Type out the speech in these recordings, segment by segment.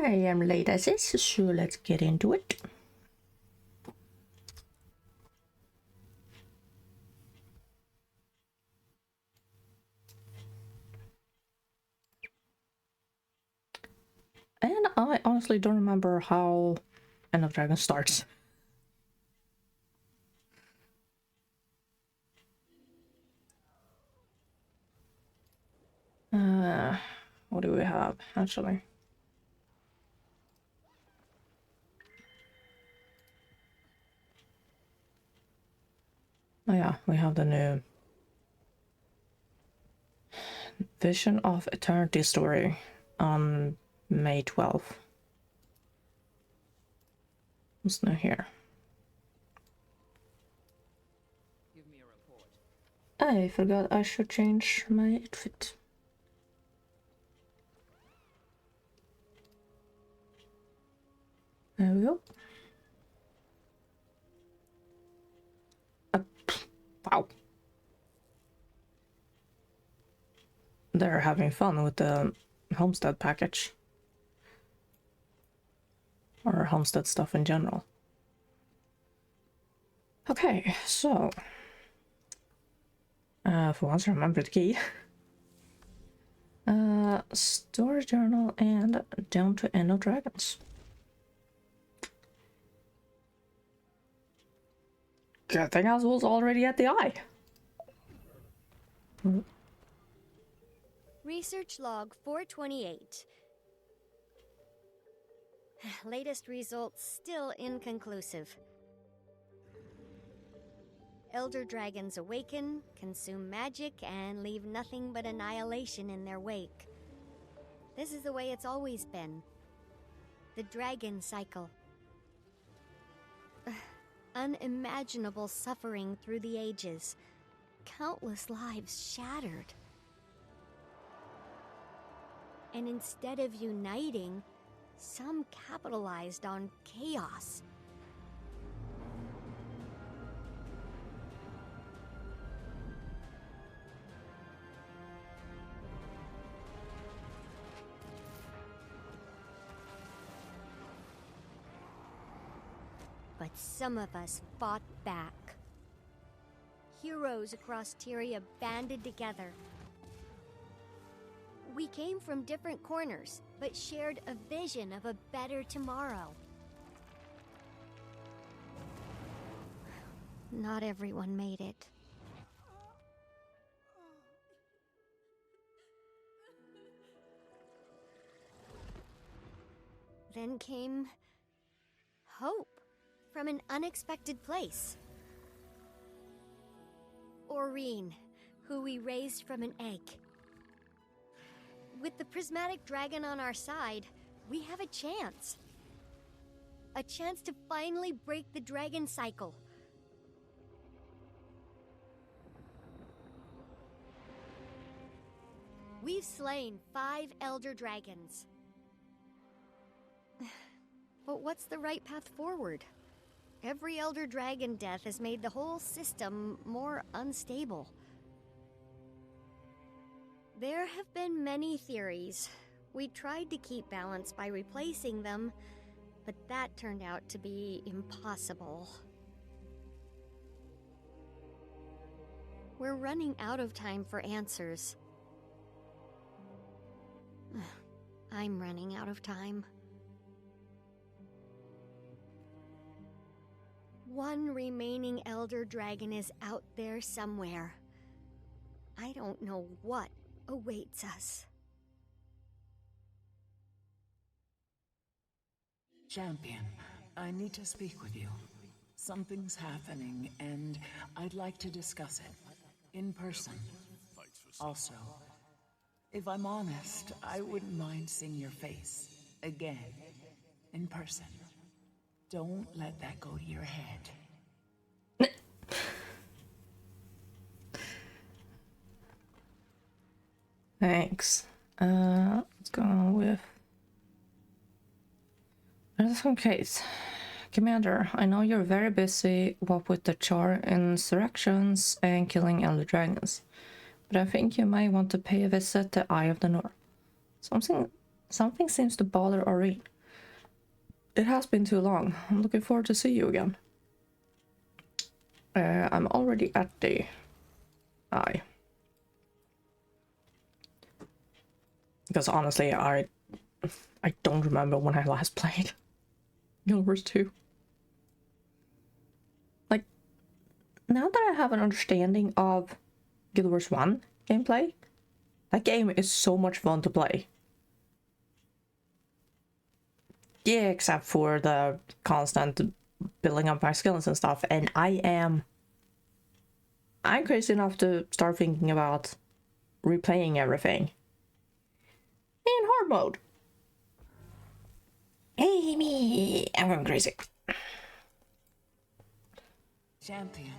I am late as is, so let's get into it. And I honestly don't remember how End of Dragon starts. What do we have, actually? Oh yeah, we have the new Vision of Eternity story on May 12th. What's new here? Give me a report. I forgot I should change my outfit. There we go. Wow. They're having fun with the homestead package. Or homestead stuff in general. Okay, so... for once I remember the key. Story journal and down to End of Dragons. Good thing I was already at the eye. Research log 428. Latest results still inconclusive. Elder dragons awaken, consume magic, and leave nothing but annihilation in their wake. This is the way it's always been. The dragon cycle. Unimaginable suffering through the ages. Countless lives shattered. And instead of uniting, some capitalized on chaos. But some of us fought back. Heroes across Tyria banded together. We came from different corners, but shared a vision of a better tomorrow. Not everyone made it. Then came hope from an unexpected place. Aurene, who we raised from an egg. With the prismatic dragon on our side, we have a chance. A chance to finally break the dragon cycle. We've slain 5 elder dragons. But what's the right path forward? Every elder dragon death has made the whole system more unstable. There have been many theories. We tried to keep balance by replacing them, but that turned out to be impossible. We're running out of time for answers. I'm running out of time. One remaining elder dragon is out there somewhere. I don't know what awaits us. Champion, I need to speak with you. Something's happening, and I'd like to discuss it in person. Also, if I'm honest, I wouldn't mind seeing your face again in person. Don't let that go to your head. Thanks. Let's go on with... Okay, Commander, I know you're very busy, what with the Char insurrections and killing elder dragons, but I think you might want to pay a visit to Eye of the North. Something seems to bother Aurene. it has been too long. I'm looking forward to see you again. I'm already at the eye. Because honestly, I don't remember when I last played Guild Wars 2. Like, now that I have an understanding of Guild Wars 1 gameplay, that game is so much fun to play. Yeah, except for the constant building up my skills and stuff, and I'm crazy enough to start thinking about replaying everything in hard mode. Hey me, I'm going crazy. Champion,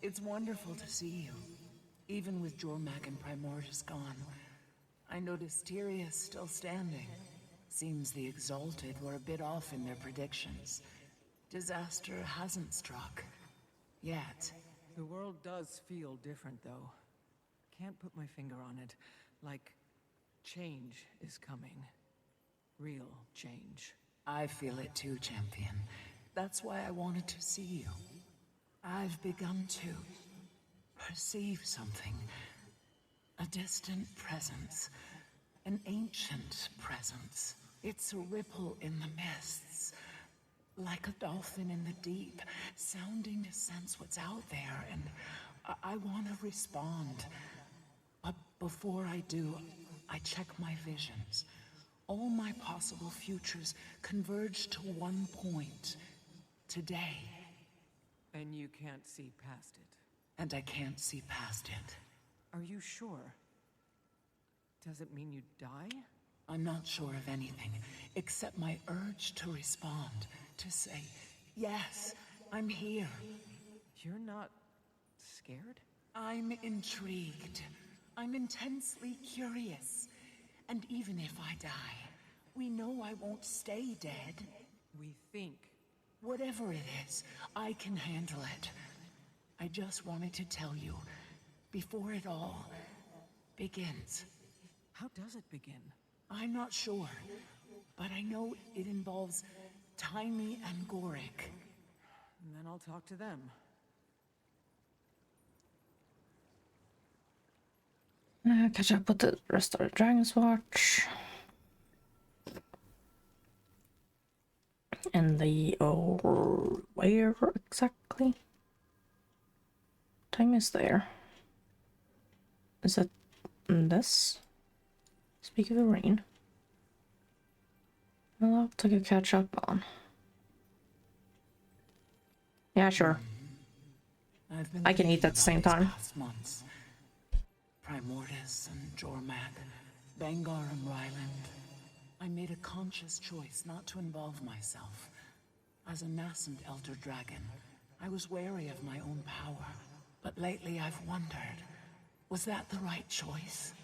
it's wonderful to see you. Even with Jormak and Primordus gone, I noticed Tyria's still standing. Seems the Exalted were a bit off in their predictions. Disaster hasn't struck. Yet. The world does feel different, though. Can't put my finger on it. Like, change is coming. Real change. I feel it too, Champion. That's why I wanted to see you. I've begun to perceive something. A distant presence. An ancient presence. It's a ripple in the mists. Like a dolphin in the deep, sounding to sense what's out there, and I want to respond. But before I do, I check my visions. All my possible futures converge to one point. Today. And you can't see past it. And I can't see past it. Are you sure? Does it mean you die? I'm not sure of anything, except my urge to respond. To say, yes, I'm here. You're not scared? I'm intrigued. I'm intensely curious. And even if I die, we know I won't stay dead. We think. Whatever it is, I can handle it. I just wanted to tell you, before it all begins. How does it begin? I'm not sure, but I know it involves Tiny and Goric. And then I'll talk to them. Catch up with the rest of the Dragon's Watch. And the where exactly? Time is there. Is that this? Speak of the rain. A lot to catch up on. Yeah, sure. I can eat at the same time. Months. Primordus and Jormak, Bangar and Ryland. I made a conscious choice not to involve myself. As a nascent elder dragon, I was wary of my own power. But lately I've wondered, was that the right choice?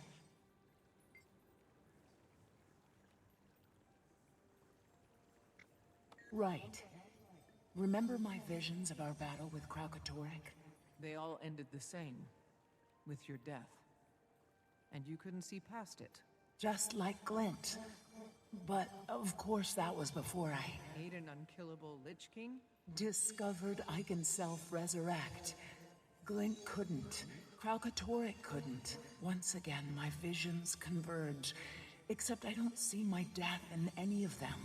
Right. Remember my visions of our battle with Kraukatoric? They all ended the same. With your death. And you couldn't see past it. Just like Glint. But, of course, that was before I Ate an unkillable Lich King? discovered I can self-resurrect. Glint couldn't. Kraukatoric couldn't. Once again, my visions converge. Except I don't see my death in any of them.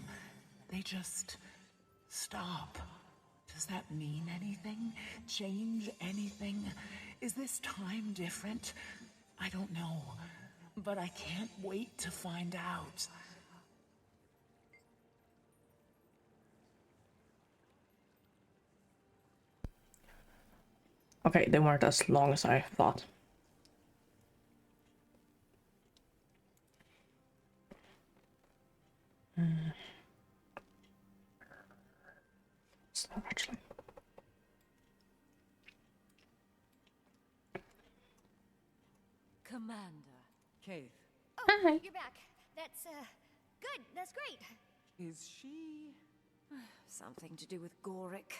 They just stop. Does that mean anything? Change anything? Is this time different? I don't know. But I can't wait to find out. Okay, they weren't as long as I thought. So actually. Commander. Keith, Oh, Hi. you're back. That's, good. That's great. is she... Something to do with Goric.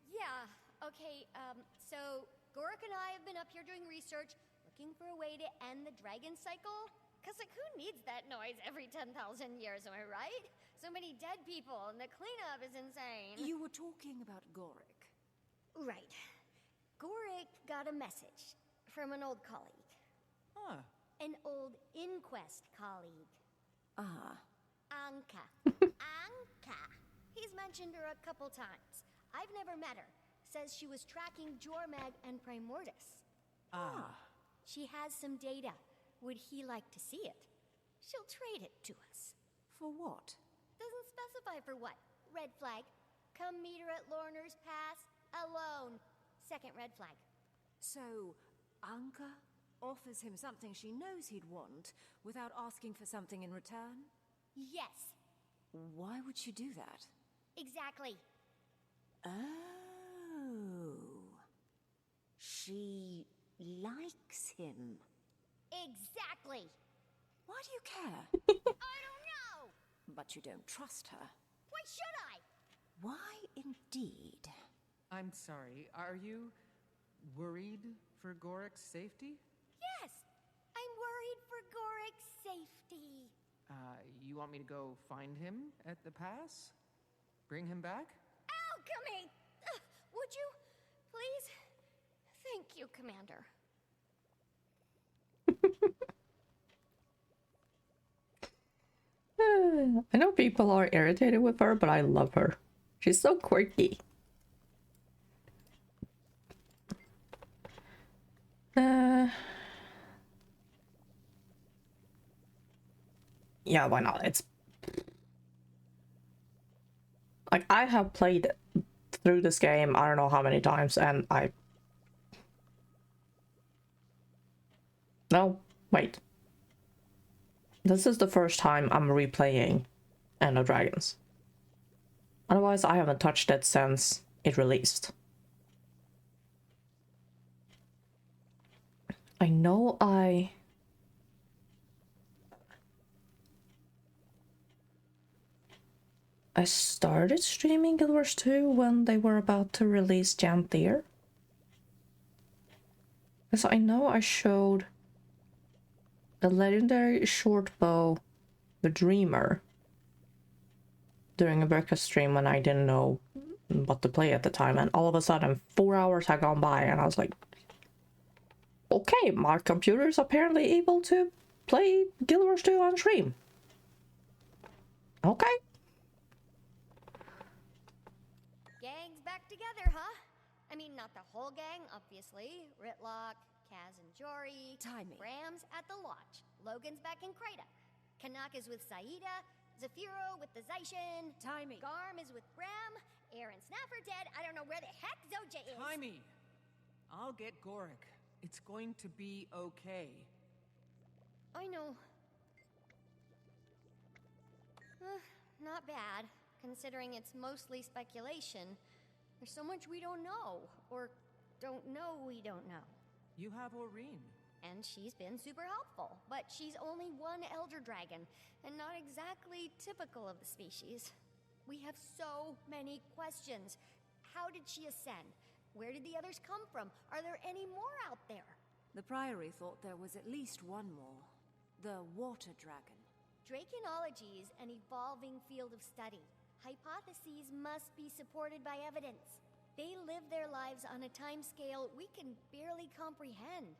Yeah, okay, so Goric and I have been up here doing research, looking for a way to end the dragon cycle. 'Cause like, who needs that noise every 10,000 years, am I right? So many dead people, and the cleanup is insane. You were talking about Gorick. Right. Gorick got a message from an old colleague. Huh. An old Inquest colleague. Ah. Anka. Anka. He's mentioned her a couple times. I've never met her. Says she was tracking Jormag and Primordus. Ah. She has some data. Would he like to see it? She'll trade it to us. For what? Doesn't specify for what. Red flag. Come meet her at Lorner's Pass, alone. Second red flag. So, Anka offers him something she knows he'd want without asking for something in return? Yes, Why would she do that? exactly. Oh. She likes him. Exactly. Why do you care? I don't know. But you don't trust her. Why should I? Why indeed? I'm sorry, are you worried for Gorick's safety? Yes, I'm worried for Gorick's safety. You want me to go find him at the pass? Bring him back? Alchemy! Would you, please? Thank you, Commander. I know people are irritated with her, but I love her. She's so quirky. Yeah, why not? It's like I have played through this game I don't know how many times, and no, wait. This is the first time I'm replaying End of Dragons. Otherwise, I haven't touched it since it released. I know I started streaming Guild Wars 2 when they were about to release Janthir. Because I know I showed the legendary short bow, the Dreamer, during a breakfast stream when I didn't know what to play at the time, and all of a sudden 4 hours had gone by and I was like, okay, my computer is apparently able to play Guild Wars 2 on stream. Okay. Gang's back together, huh? I mean, not the whole gang, obviously. Ritlock, Kaz and Jory. Timing. Bram's at the lodge. Logan's back in Krita. Kanak is with Saida. Zafiro with the Zaishin. Timing. Garm is with Bram. Aaron Snapper dead. I don't know where the heck Zoja is. Timey! I'll get Gorick. It's going to be okay. I know. Not bad, considering it's mostly speculation. There's so much we don't know, or don't know we don't know. You have Aurene. And she's been super helpful, but she's only one elder dragon, and not exactly typical of the species. We have so many questions. How did she ascend? Where did the others come from? Are there any more out there? The Priory thought there was at least one more. The Water Dragon. Draconology is an evolving field of study. Hypotheses must be supported by evidence. They live their lives on a timescale we can barely comprehend.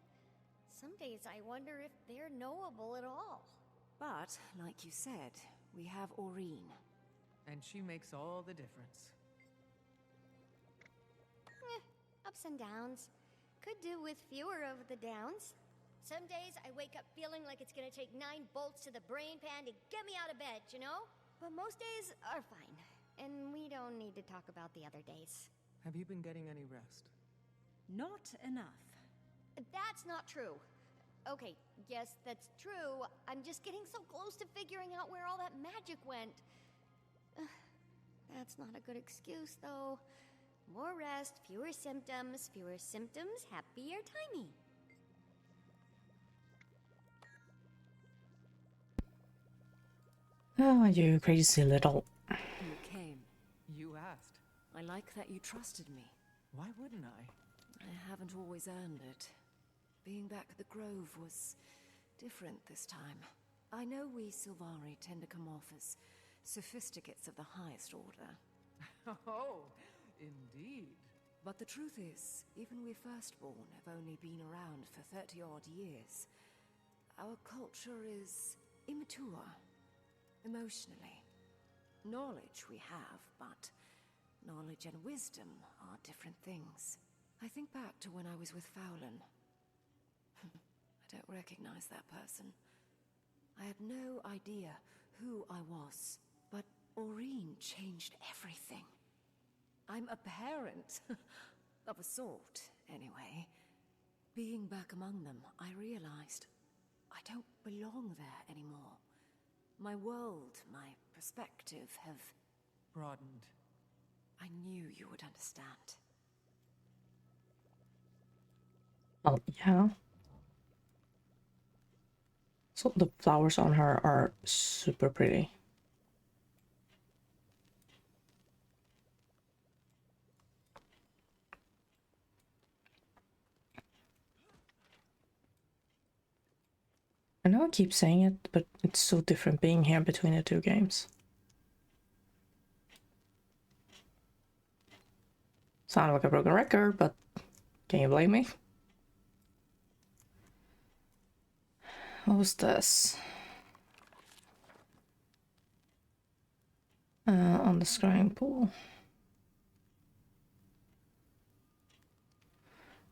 Some days I wonder if they're knowable at all. But, like you said, we have Aurene. And she makes all the difference. Ups and downs. Could do with fewer of the downs. Some days I wake up feeling like it's gonna take 9 bolts to the brain pan to get me out of bed, you know? But most days are fine. And we don't need to talk about the other days. Have you been getting any rest? Not enough. That's not true. Okay, yes, that's true. I'm just getting so close to figuring out where all that magic went. That's not a good excuse, though. More rest, fewer symptoms, happier timey. Oh, you crazy little... You came. You asked. I like that you trusted me. Why wouldn't I? I haven't always earned it. Being back at the Grove was different this time. I know we Sylvari tend to come off as sophisticates of the highest order. Oh, indeed. But the truth is, even we Firstborn have only been around for 30-odd years. Our culture is immature, emotionally. Knowledge we have, but knowledge and wisdom are different things. I think back to when I was with Fowlin. I don't recognize that person. I had no idea who I was, but Aurene changed everything. I'm a parent, of a sort, anyway. Being back among them, I realized I don't belong there anymore. My world, my perspective have Broadened. I knew you would understand. Oh, yeah. So the flowers on her are super pretty. I know I keep saying it, but it's so different being here between the two games. Sound like a broken record, but can you blame me? What was this? On the scrying pool.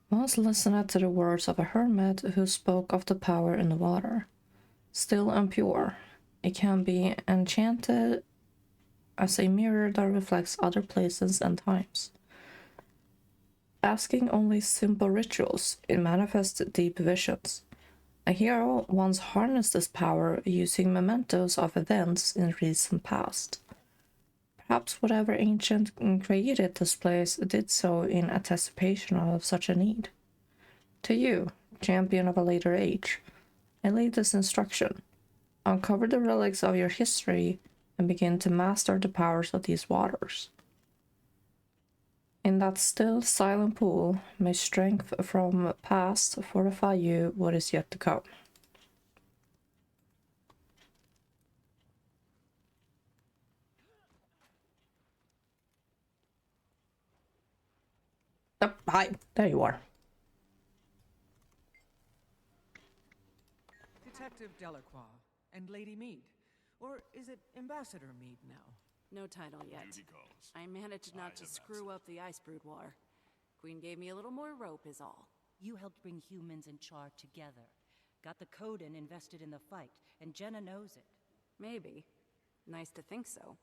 Once listened to the words of a hermit who spoke of the power in the water. Still and pure, it can be enchanted as a mirror that reflects other places and times. Asking only simple rituals, it manifests deep visions. A hero once harnessed this power using mementos of events in recent past. Perhaps whatever ancient created this place did so in anticipation of such a need. To you, champion of a later age, I leave this instruction. Uncover the relics of your history and begin to master the powers of these waters. In that still, silent pool, may strength from past fortify you what is yet to come. Oh, hi, there you are. Detective Delacroix and Lady Mead. Or is it Ambassador Mead now? No title yet. I managed not to screw up the Ice Brood War. Queen gave me a little more rope is all. You helped bring humans and Char together. Got the Coden invested in the fight, and Jenna knows it. Maybe. Nice to think so.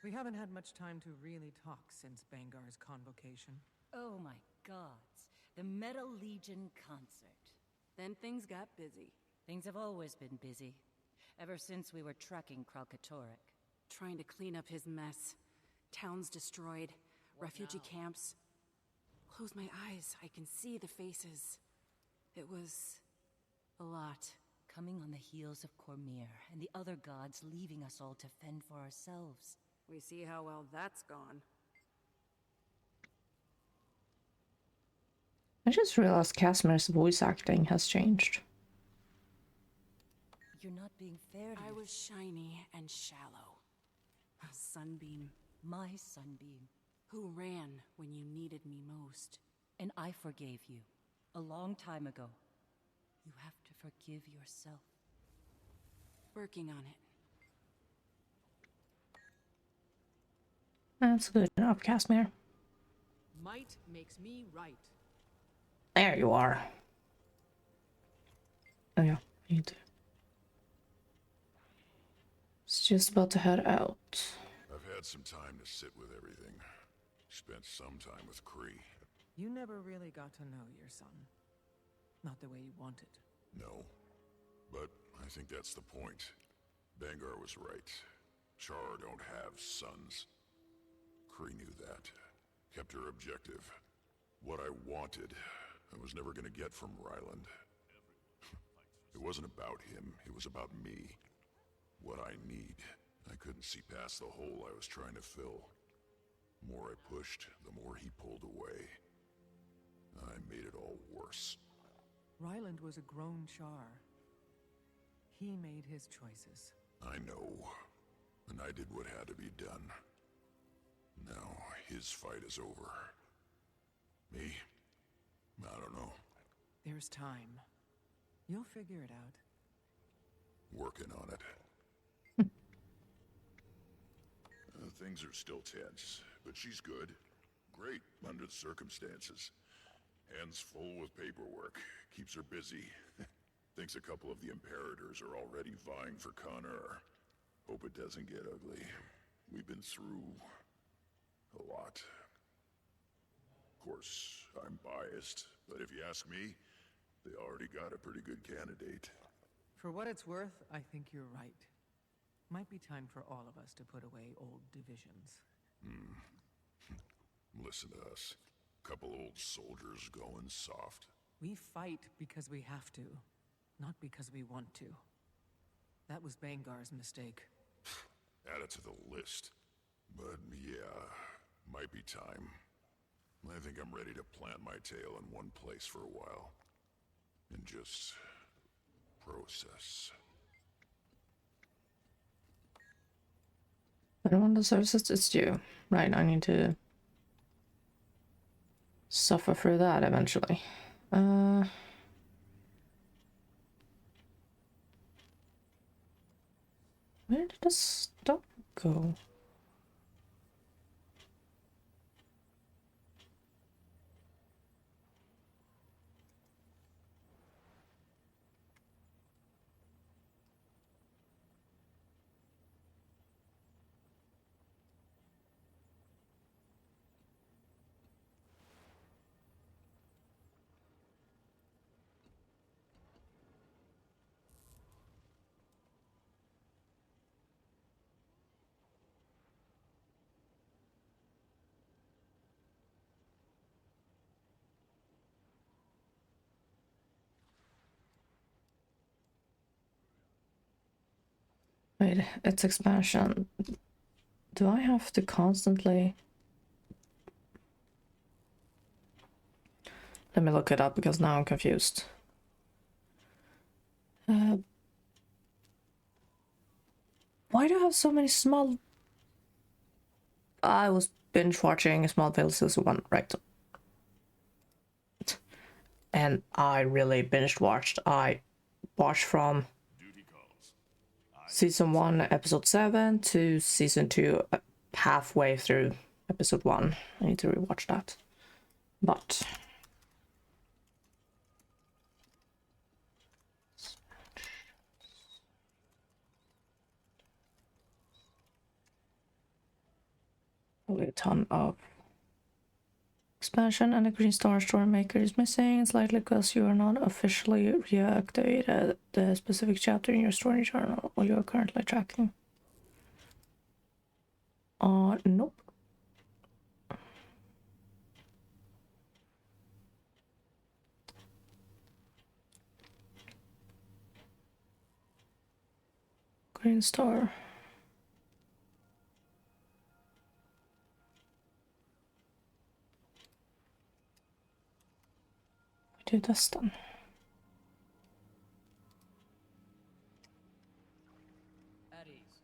We haven't had much time to really talk since Bangar's convocation. Oh my gods. The Metal Legion concert. Then things got busy. Things have always been busy. Ever since we were tracking Kralkatorrik. Trying to clean up his mess. Towns destroyed. Refugee camps. Close my eyes, I can see the faces. It was a lot. Coming on the heels of Cormyr and the other gods leaving us all to fend for ourselves. We see how well that's gone. I just realized Casimir's voice acting has changed. You're not being fair to I me. was shiny and shallow. A sunbeam. My sunbeam. Who ran when you needed me most. And I forgave you. A long time ago. You have to forgive yourself. Working on it. That's good enough, Casimir. Might makes me right. There you are. Oh yeah, I need to. It's just about to head out. I've had some time to sit with everything. Spent some time with Kree. You never really got to know your son. Not the way you wanted. No. But I think that's the point. Bangar was right. Char don't have sons. Kree knew that. Kept her objective. What I wanted, I was never gonna get from Ryland. It wasn't about him, it was about me. What I need. I couldn't see past the hole I was trying to fill. The more I pushed, the more he pulled away. I made it all worse. Ryland was a grown Char. He made his choices. I know. And I did what had to be done. Now, his fight is over. Me? I don't know. There's time. You'll figure it out. Working on it. Things are still tense, but she's good. Great under the circumstances. Hands full with paperwork. Keeps her busy. Thinks a couple of the Imperators are already vying for Connor. Hope it doesn't get ugly. We've been through a lot. Of course, I'm biased, but if you ask me, they already got a pretty good candidate. For what it's worth, I think you're right. Might be time for all of us to put away old divisions. Listen to us. Couple old soldiers going soft. We fight because we have to, not because we want to. That was Bangar's mistake. Add it to the list. But yeah, might be time. I think I'm ready to plant my tail in one place for a while. And just process. Everyone deserves its due. Right, I need to suffer through that eventually. Where did the stuff go? Wait, it's expansion. Do I have to constantly... Let me look it up because now I'm confused. Why do I have so many small... I was binge watching Smallville season 1, right? And I really binge watched. I watched from season 1, episode 7 to season 2, halfway through episode 1. I need to rewatch that. But... a ton of expansion, and the Green Star Story Maker is missing. It's likely because you are not officially reactivated the specific chapter in your story journal or you are currently tracking. Nope. Green Star. Do this then. At ease.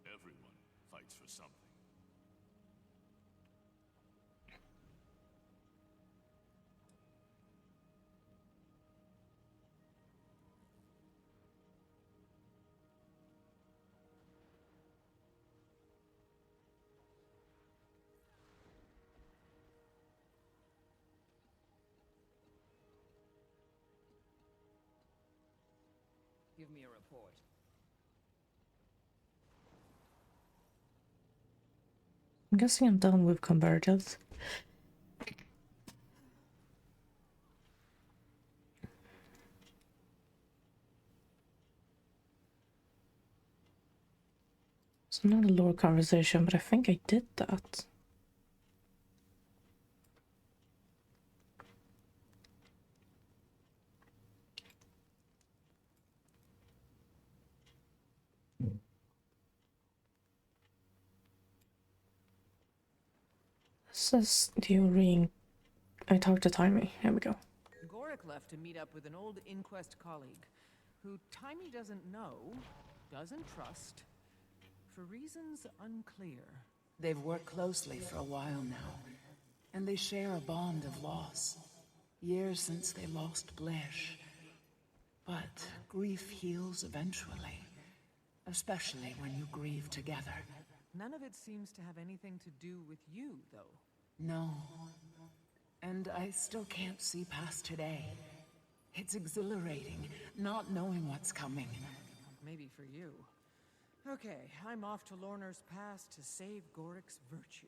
Everyone fights for something. Give me a report. I'm guessing I'm done with convergence. It's not a lore conversation, but I think I did that. Says during I talked to Timmy. Here we go. Gorik left to meet up with an old Inquest colleague, who Timmy doesn't know, doesn't trust, for reasons unclear. They've worked closely for a while now, and they share a bond of loss. Years since they lost Blish. But grief heals eventually, especially when you grieve together. None of it seems to have anything to do with you, though. No. And I still can't see past today. It's exhilarating, not knowing what's coming. Maybe for you. Okay, I'm off to Lorner's Pass to save Gorik's virtue.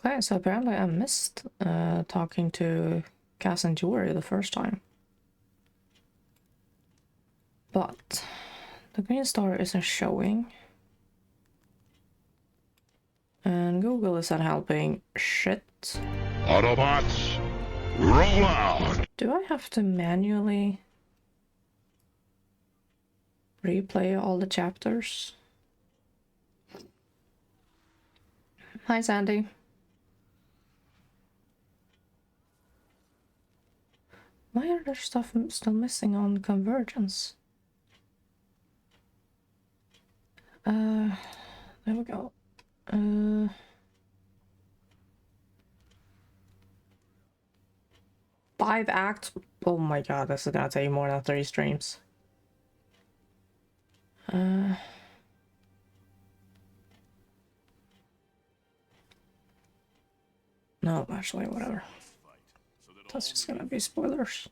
Okay, so apparently I missed talking to Cass and Jory the first time. But the green star isn't showing. And Google isn't helping. Shit. Autobots, roll out! Do I have to manually replay all the chapters? Hi, Sandy. Why are there stuff still missing on Convergence? There we go. 5 acts. Oh my god, this is gonna take more than 3 streams. No, actually, whatever. That's just gonna be spoilers.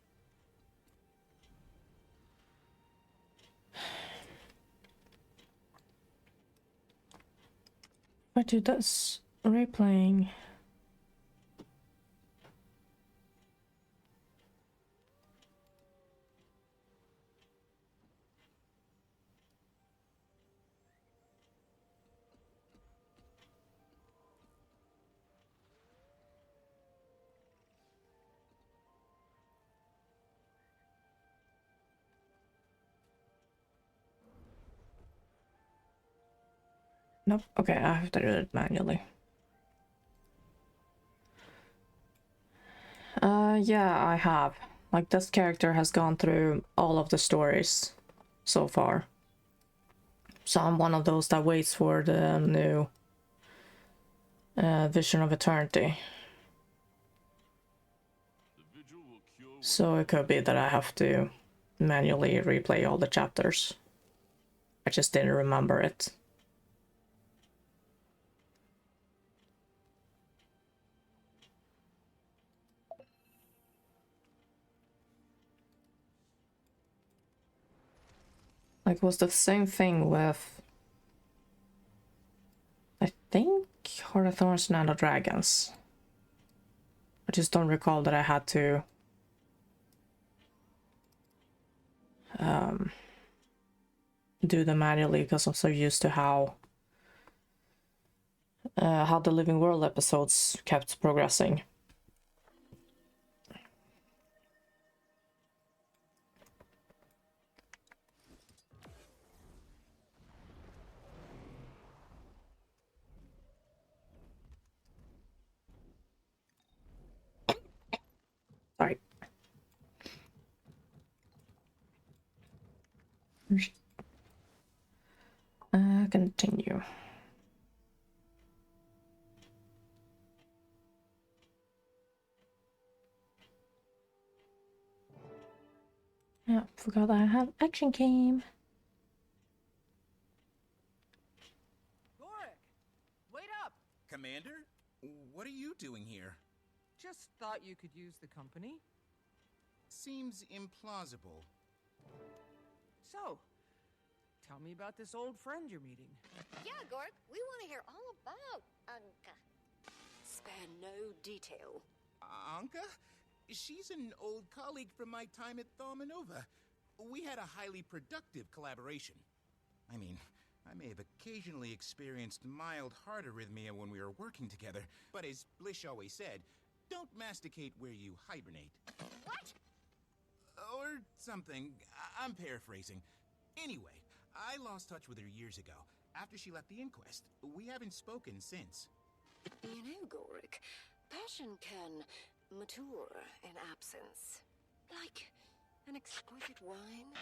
If I do this, replaying. Nope. Okay, I have to do it manually. Yeah, I have. Like, this character has gone through all of the stories so far. So I'm one of those that waits for the new Vision of Eternity. So it could be that I have to manually replay all the chapters. I just didn't remember it. Like, it was the same thing with, I think, Heart of Thorns and Hand of Dragons. I just don't recall that I had to do them manually because I'm so used to how the Living World episodes kept progressing. Sorry. Continue. Yeah, forgot that I have action game. Gorik! Wait up! Commander? What are you doing here? Just thought you could use the company. Seems implausible. So, tell me about this old friend you're meeting. Yeah, Gorik, we want to hear all about Anka. Spare no detail. Anka? She's an old colleague from my time at Thaumanova. We had a highly productive collaboration. I mean, I may have occasionally experienced mild heart arrhythmia when we were working together, but as Blish always said, don't masticate where you hibernate. What? Or something. I'm paraphrasing. Anyway, I lost touch with her years ago, after she left the inquest. We haven't spoken since. You know, Gorik, passion can mature in absence. Like an exquisite wine.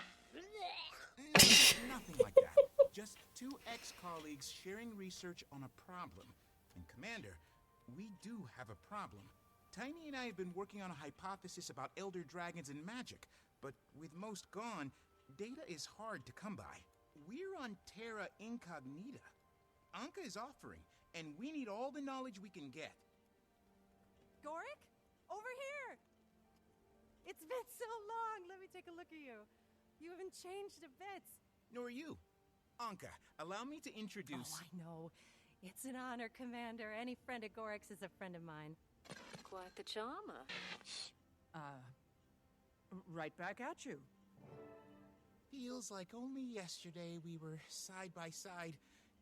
Nothing like that. Just two ex-colleagues sharing research on a problem. And Commander, we do have a problem. Tiny and I have been working on a hypothesis about elder dragons and magic, but with most gone, data is hard to come by. We're on Terra Incognita. Anka is offering, and we need all the knowledge we can get. Gorik? Over here! It's been so long. Let me take a look at you. You haven't changed a bit. Nor you. Anka, allow me to introduce... Oh, I know. It's an honor, Commander. Any friend of Gorik's is a friend of mine. Quite the charmer. Right back at you. Feels like only yesterday we were side by side,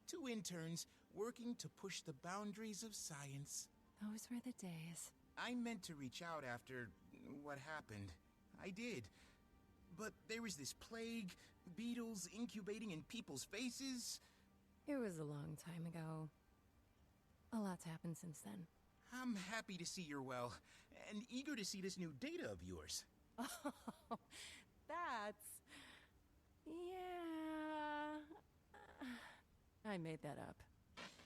two interns working to push the boundaries of science. Those were the days. I meant to reach out after what happened. I did. But there was this plague, beetles incubating in people's faces. It was a long time ago. A lot's happened since then. I'm happy to see you're well, and eager to see this new data of yours. Oh, that's... Yeah... I made that up.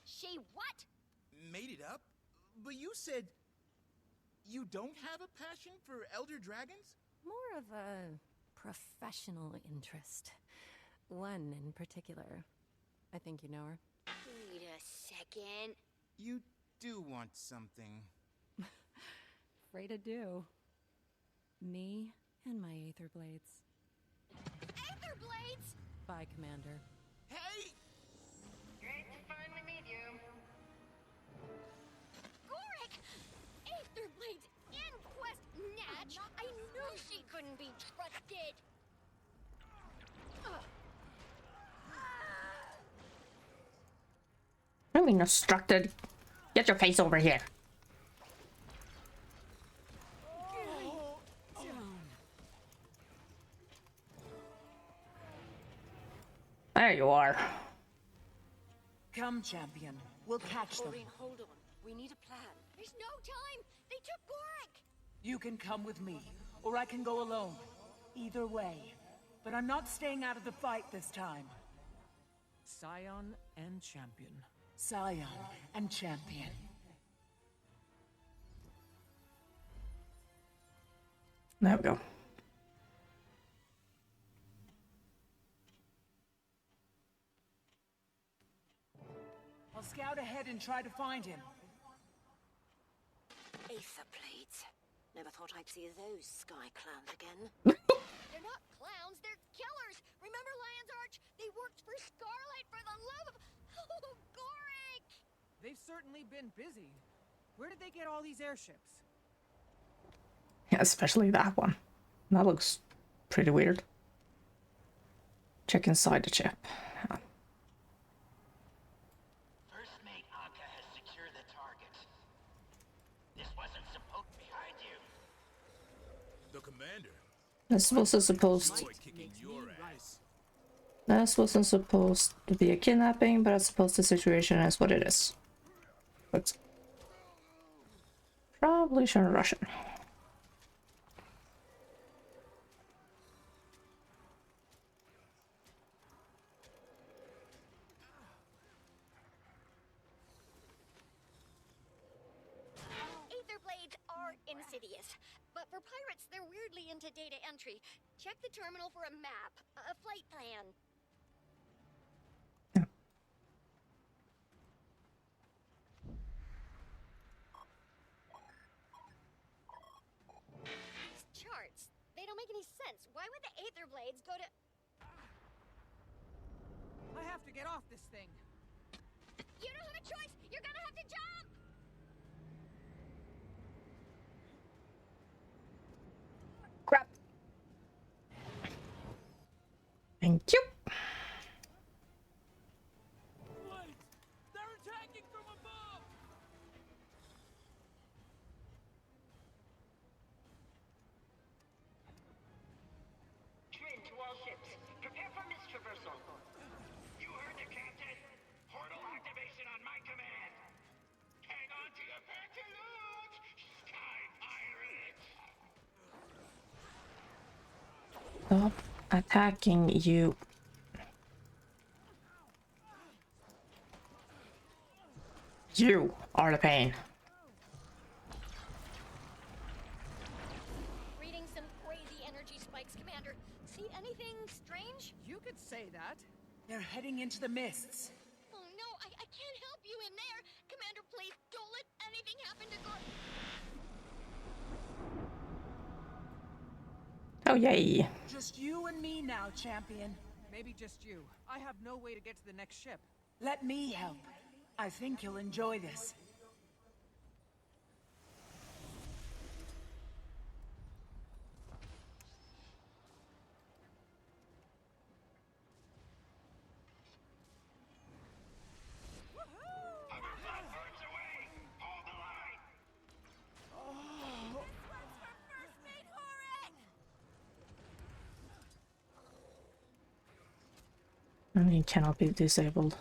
She what? Made it up? But you said... You don't have a passion for elder dragons? More of a professional interest. One in particular. I think you know her. Wait a second. You do want something. Afraid I do. Me and my Aether Blades. Aether Blades? Bye, Commander. Hey! Great to finally meet you. Gorik! Aether Blades! Inquest Natch! I knew she couldn't be trusted! Really instructed. Get your face over here. There you are. Come, champion. We'll catch them. Maureen, hold on. We need a plan. There's no time! They took Gorik! You can come with me, or I can go alone. Either way. But I'm not staying out of the fight this time. Scion and Champion. Scion and champion. There we go. I'll scout ahead and try to find him. Aether Blades. Never thought I'd see those sky clowns again. They're not clowns, they're killers! Remember Lion's Arch? They worked for Scarlight for the love of... Oh, Gorik! They've certainly been busy. Where did they get all these airships? Yeah, especially that one. That looks pretty weird. Check inside the chip. Yeah. First mate Anka has secured the target. This wasn't supposed to be behind you. The commander. This wasn't supposed. Boy kicking your ass. This wasn't supposed to be a kidnapping, but I suppose the situation is what it is. But probably shouldn't rush it. Aether Blades are insidious, but for pirates, they're weirdly into data entry. Check the terminal for a map, a flight plan. These charts, they don't make any sense. Why would the Aether Blades go to... I have to get off this thing. You don't have a choice! You're gonna have to jump! Crap. Thank you. Wait! They're attacking from above! Trin to all ships. Prepare for mist traversal. You heard the captain. Stop attacking you. You are the pain. Reading some crazy energy spikes, Commander. See anything strange? You could say that. They're heading into the mists. Oh no, I can't help you in there. Commander, please don't let anything happen to Oh yay. Just you and me now, champion. Maybe just you. I have no way to get to the next ship. Let me help. I think you'll enjoy this. And he cannot be disabled.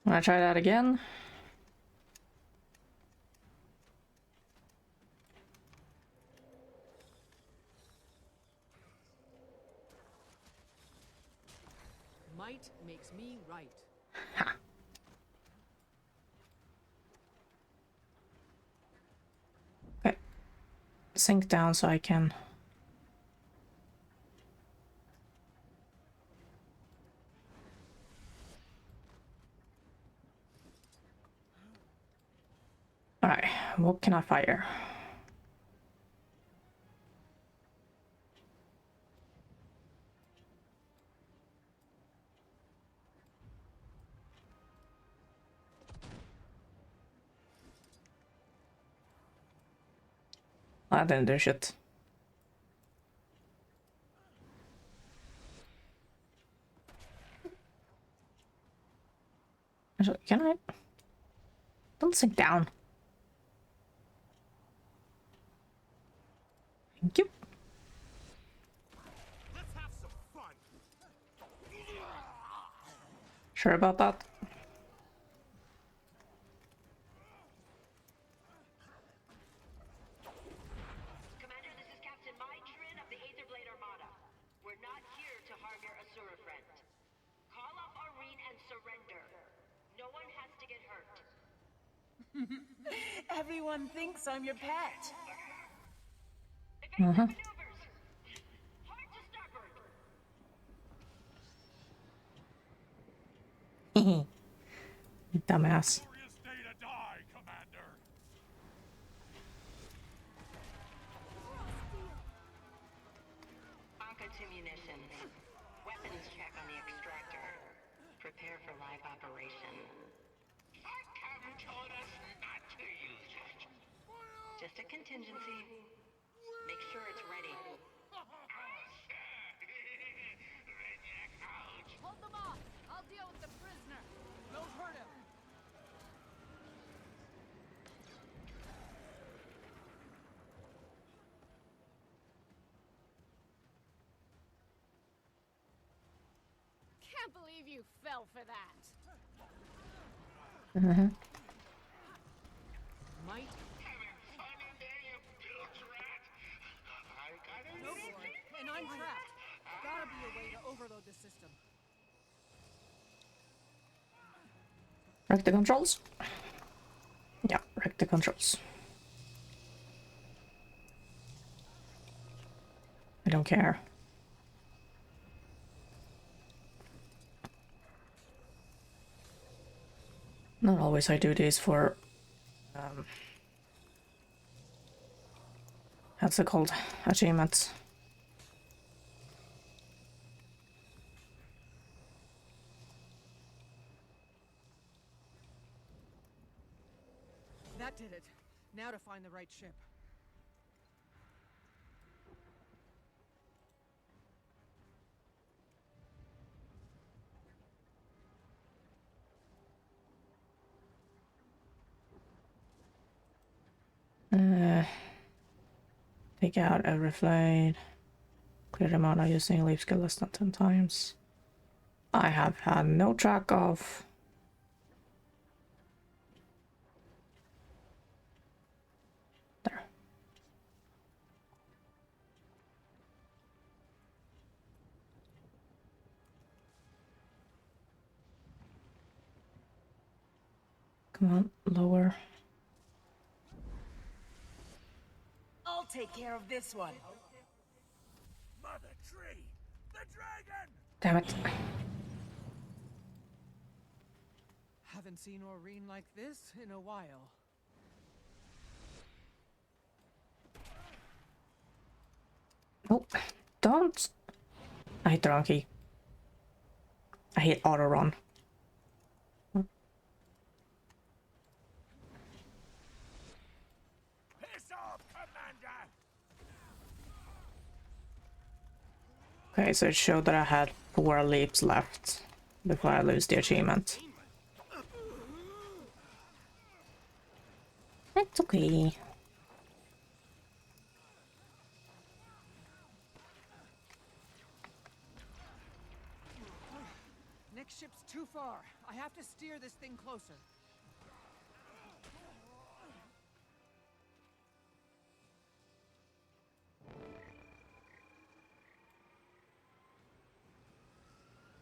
Wanna try that again? Might makes me right. Okay. Sink down so I can... Alright, what can I fire? That didn't do shit. Actually, can I? Don't sink down. Thank you. Let's have some fun. Sure about that? Commander, this is Captain Maitrin of the Aetherblade Armada. We're not here to harm your Asura friend. Call off Arene and surrender. No one has to get hurt. Everyone thinks I'm your pet. Evasive maneuvers! Hard to starboard! Dumbass. Glorious day to die, Commander. Anka to munitions. Weapons check on the extractor. Prepare for live operation. Arkham told us not to use it. Just a contingency. Make sure it's ready. Hold them off! I'll deal with the prisoner. Don't hurt him. Can't believe you fell for that. Might. No boy, and I'm trapped. Gotta be a way to overload the system. Wreck the controls? Yeah, wreck the controls. I don't care. Not always I do these for... what's it called? Achievements. That did it. Now to find the right ship. Take out every flight. Clear them out using leap skill less than 10 times. I have had no track of Come on, lower. I'll take care of this one. Mother Tree! The dragon! Damn it. Haven't seen Aureen like this in a while. Oh, don't. I hit the wrong key. I hit auto run. Piss off, Commander! Okay, so it showed that I had 4 leaps left before I lose the achievement. It's okay. Next ship's too far. I have to steer this thing closer.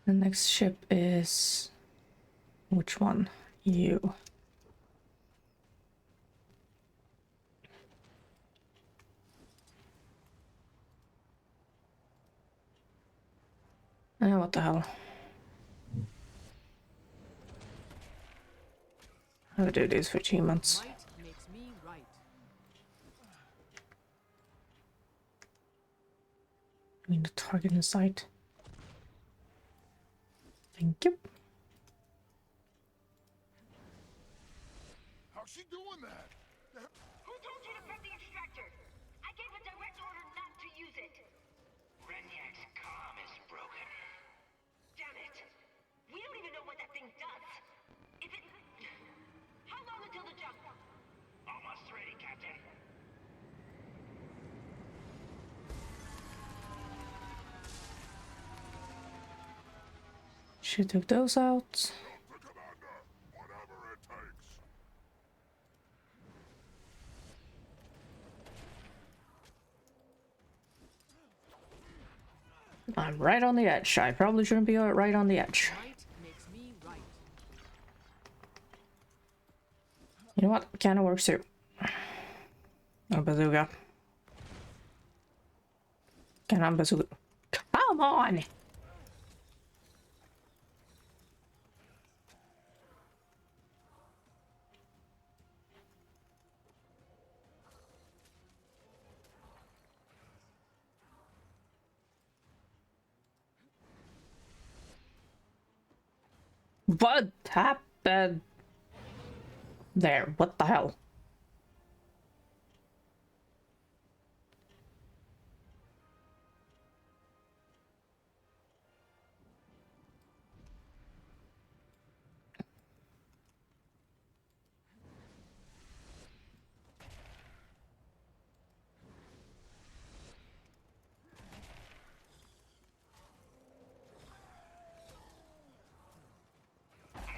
The next ship is... which one? You. What the hell? How do these for achievements? Might makes me right. I mean the target in sight. Thank you. How's she doing that? Who told you to prep the extractor? I gave a direct order not to use it. Renyak's comm is broken. Damn it! We don't even know what that thing does. Is it... How long until the jump? Almost ready, Captain. She took those out. To Commander, whatever it takes. I'm right on the edge. I probably shouldn't be right on the edge. Might makes me right. You know what? Kinda works too. A bazooka. Can I bazooka? Come on! What happened? There, what the hell?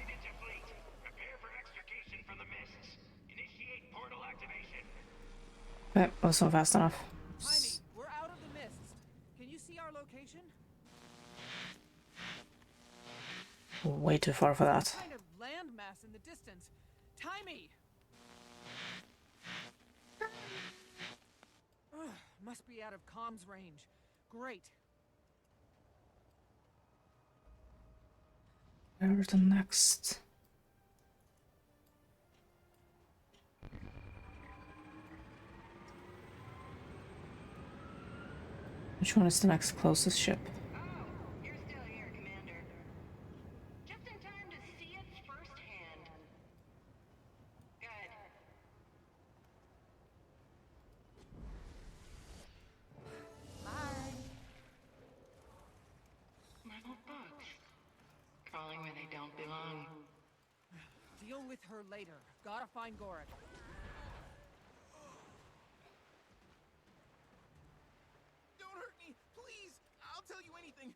Ninja fleet, prepare for extrication from the mists. Initiate portal activation. That wasn't fast enough. Tiny, we're out of the mists. Can you see our location? Way too far for that. Kind of landmass in the distance. Timey! Ugh, must be out of comms range. Great. Where's the next? Which one is the next closest ship? Oh, you're still here, Commander. Just in time to see it firsthand. Good. Little bugs. Crawling where they don't belong. Deal with her later. Gotta find Gorik. Don't hurt me, please! I'll tell you anything.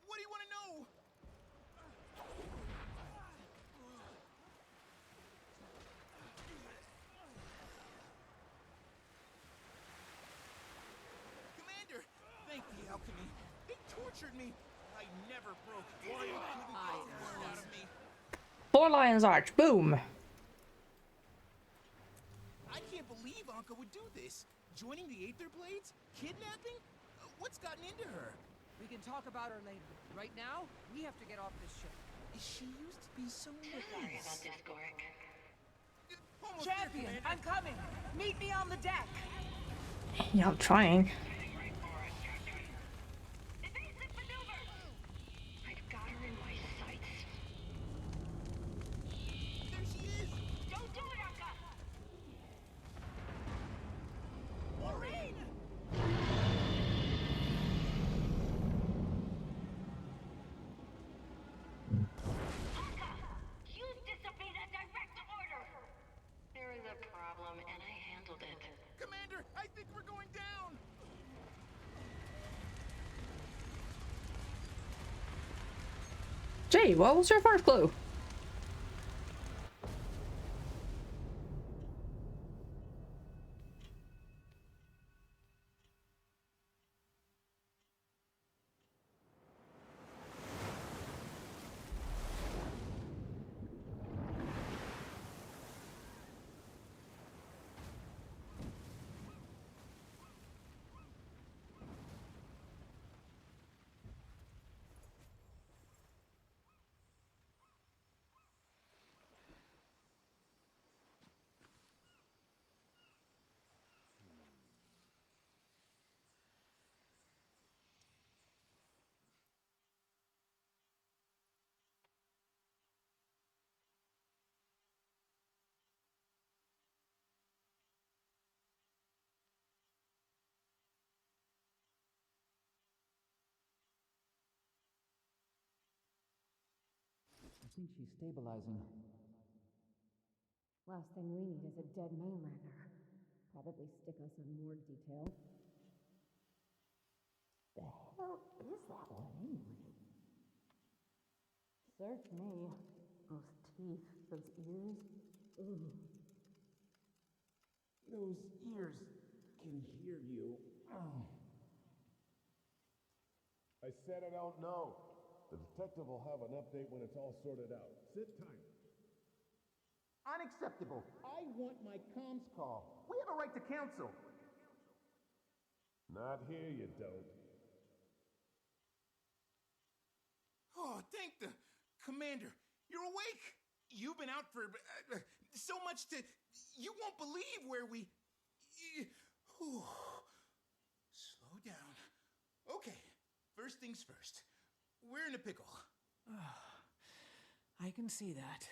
What do you want to know? Commander, thank the alchemy. They tortured me. I never broke one out of me. 4 Lions Arch, boom! Anka would do this. Joining the Aether Blades? Kidnapping? What's gotten into her? We can talk about her later. Right now, we have to get off this ship. She used to be so Sorry nice. about this, Gorik. Almost Champion, there, I'm Commander. coming. Meet me on the deck. Yeah, I'm trying. Heading right for us, Captain. Evasive maneuvers! I've got her in my sights. There she is! Don't do it, Anka! Maureen! Anka! Use disobeyed a direct order! There was a problem, and I handled it. Commander, I think we're going down! Gee, what was your first clue? I think she's stabilizing. Last thing we need is a dead mainlander. Probably stick us on more detail. The hell is that one anyway? Search me. Those teeth, those ears. Ooh. Those ears can hear you. Oh. I said I don't know. The detective will have an update when it's all sorted out. Sit tight. Unacceptable. I want my comms call. We have a right to counsel. Not here, you don't. Oh, thank the Commander. You're awake. You've been out for so much to... You won't believe where we... Whew. Slow down. Okay, first things first. We're in a pickle. I can see that.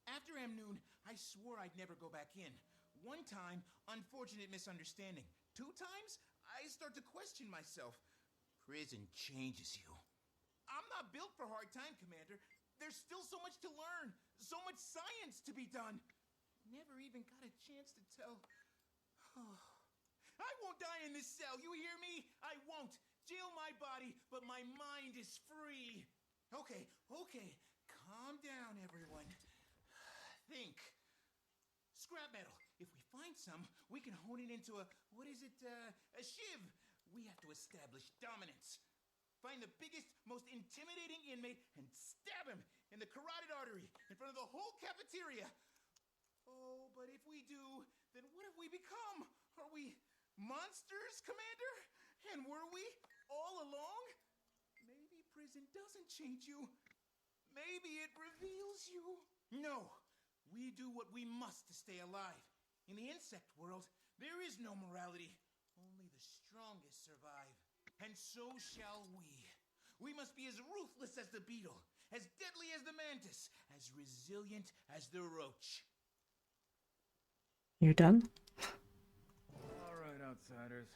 After Amnoon, I swore I'd never go back in. One time, unfortunate misunderstanding. 2 times, I start to question myself. Prison changes you. I'm not built for hard time, Commander. There's still so much to learn, so much science to be done. Never even got a chance to tell. I won't die in this cell, you hear me? I won't. Jail my body, but my mind is free. Okay, calm down, everyone. Think. Scrap metal. If we find some, we can hone it into a shiv. We have to establish dominance. Find the biggest, most intimidating inmate and stab him in the carotid artery in front of the whole cafeteria. Oh, but if we do, then what have we become? Are we monsters, Commander? And were we all along? Maybe prison doesn't change you. Maybe it reveals you. No, we do what we must to stay alive. In the insect world, there is no morality. Only the strongest survive. And so shall we. We must be as ruthless as the beetle, as deadly as the mantis, as resilient as the roach. You done? All right, outsiders.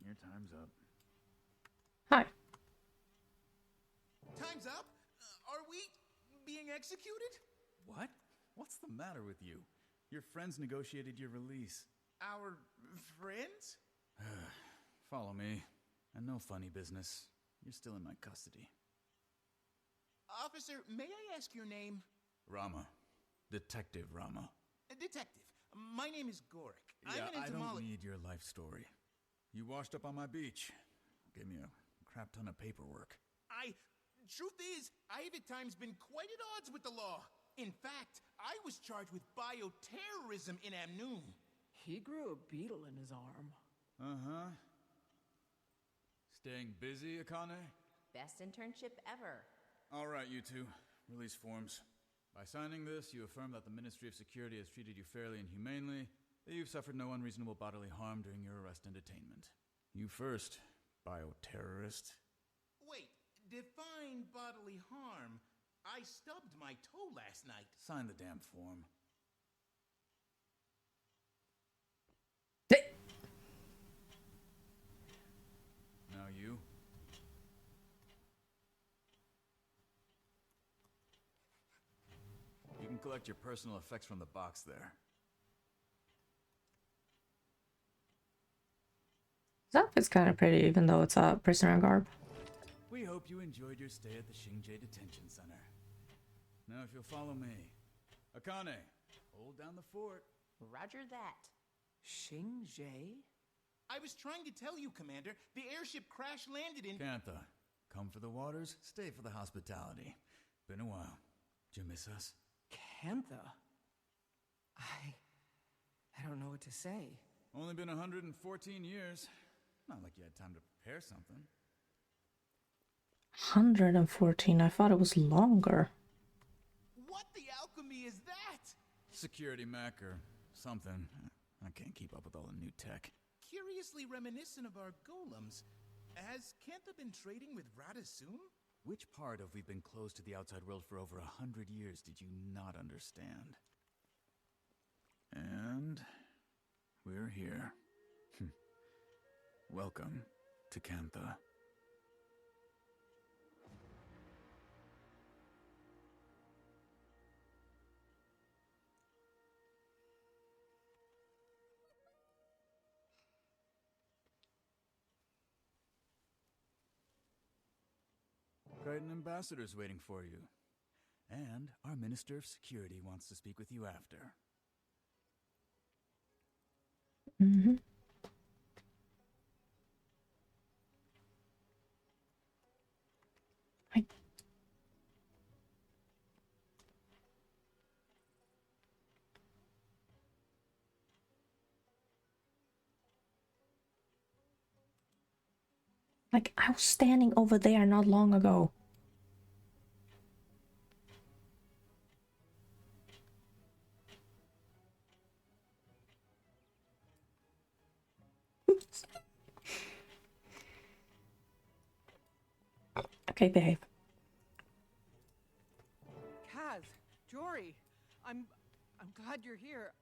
Your time's up. Hi. Time's up? Are we being executed? What? What's the matter with you? Your friends negotiated your release. Our friends? Follow me. And no funny business. You're still in my custody. Officer, may I ask your name? Rama. Detective Rama. Detective, my name is Gorik. Yeah, I'm an I don't entomologist. need your life story. You washed up on my beach. Gave me a crap ton of paperwork. Truth is, I have at times been quite at odds with the law. In fact, I was charged with bioterrorism in Amnoon. He grew a beetle in his arm. Uh-huh. Staying busy, Akane? Best internship ever. All right, you two. Release forms. By signing this, you affirm that the Ministry of Security has treated you fairly and humanely, that you've suffered no unreasonable bodily harm during your arrest and detainment. You first, bioterrorist. Wait, define bodily harm. I stubbed my toe last night. Sign the damn form. Now you. You can collect your personal effects from the box there. His outfit's kind of pretty, even though it's a prisoner garb. We hope you enjoyed your stay at the Shinjie Detention Center. Now, if you'll follow me. Akane, hold down the fort. Roger that. Shinjie? I was trying to tell you, Commander. The airship crash-landed in... Kantha, come for the waters, stay for the hospitality. Been a while. Did you miss us? Kantha? I don't know what to say. Only been 114 years. Not like you had time to prepare something. 114, I thought it was longer. What the alchemy is that? Security mech or something. I can't keep up with all the new tech. Curiously reminiscent of our golems. Has Kantha been trading with Radisum? Which part of we've been closed to the outside world for over 100 years did you not understand? And we're here. Welcome to Kantha. Quite an ambassador's waiting for you. And our Minister of Security wants to speak with you after. Mm-hmm. Like, I was standing over there not long ago. Okay, behave. Kaz, Jory, I'm glad you're here.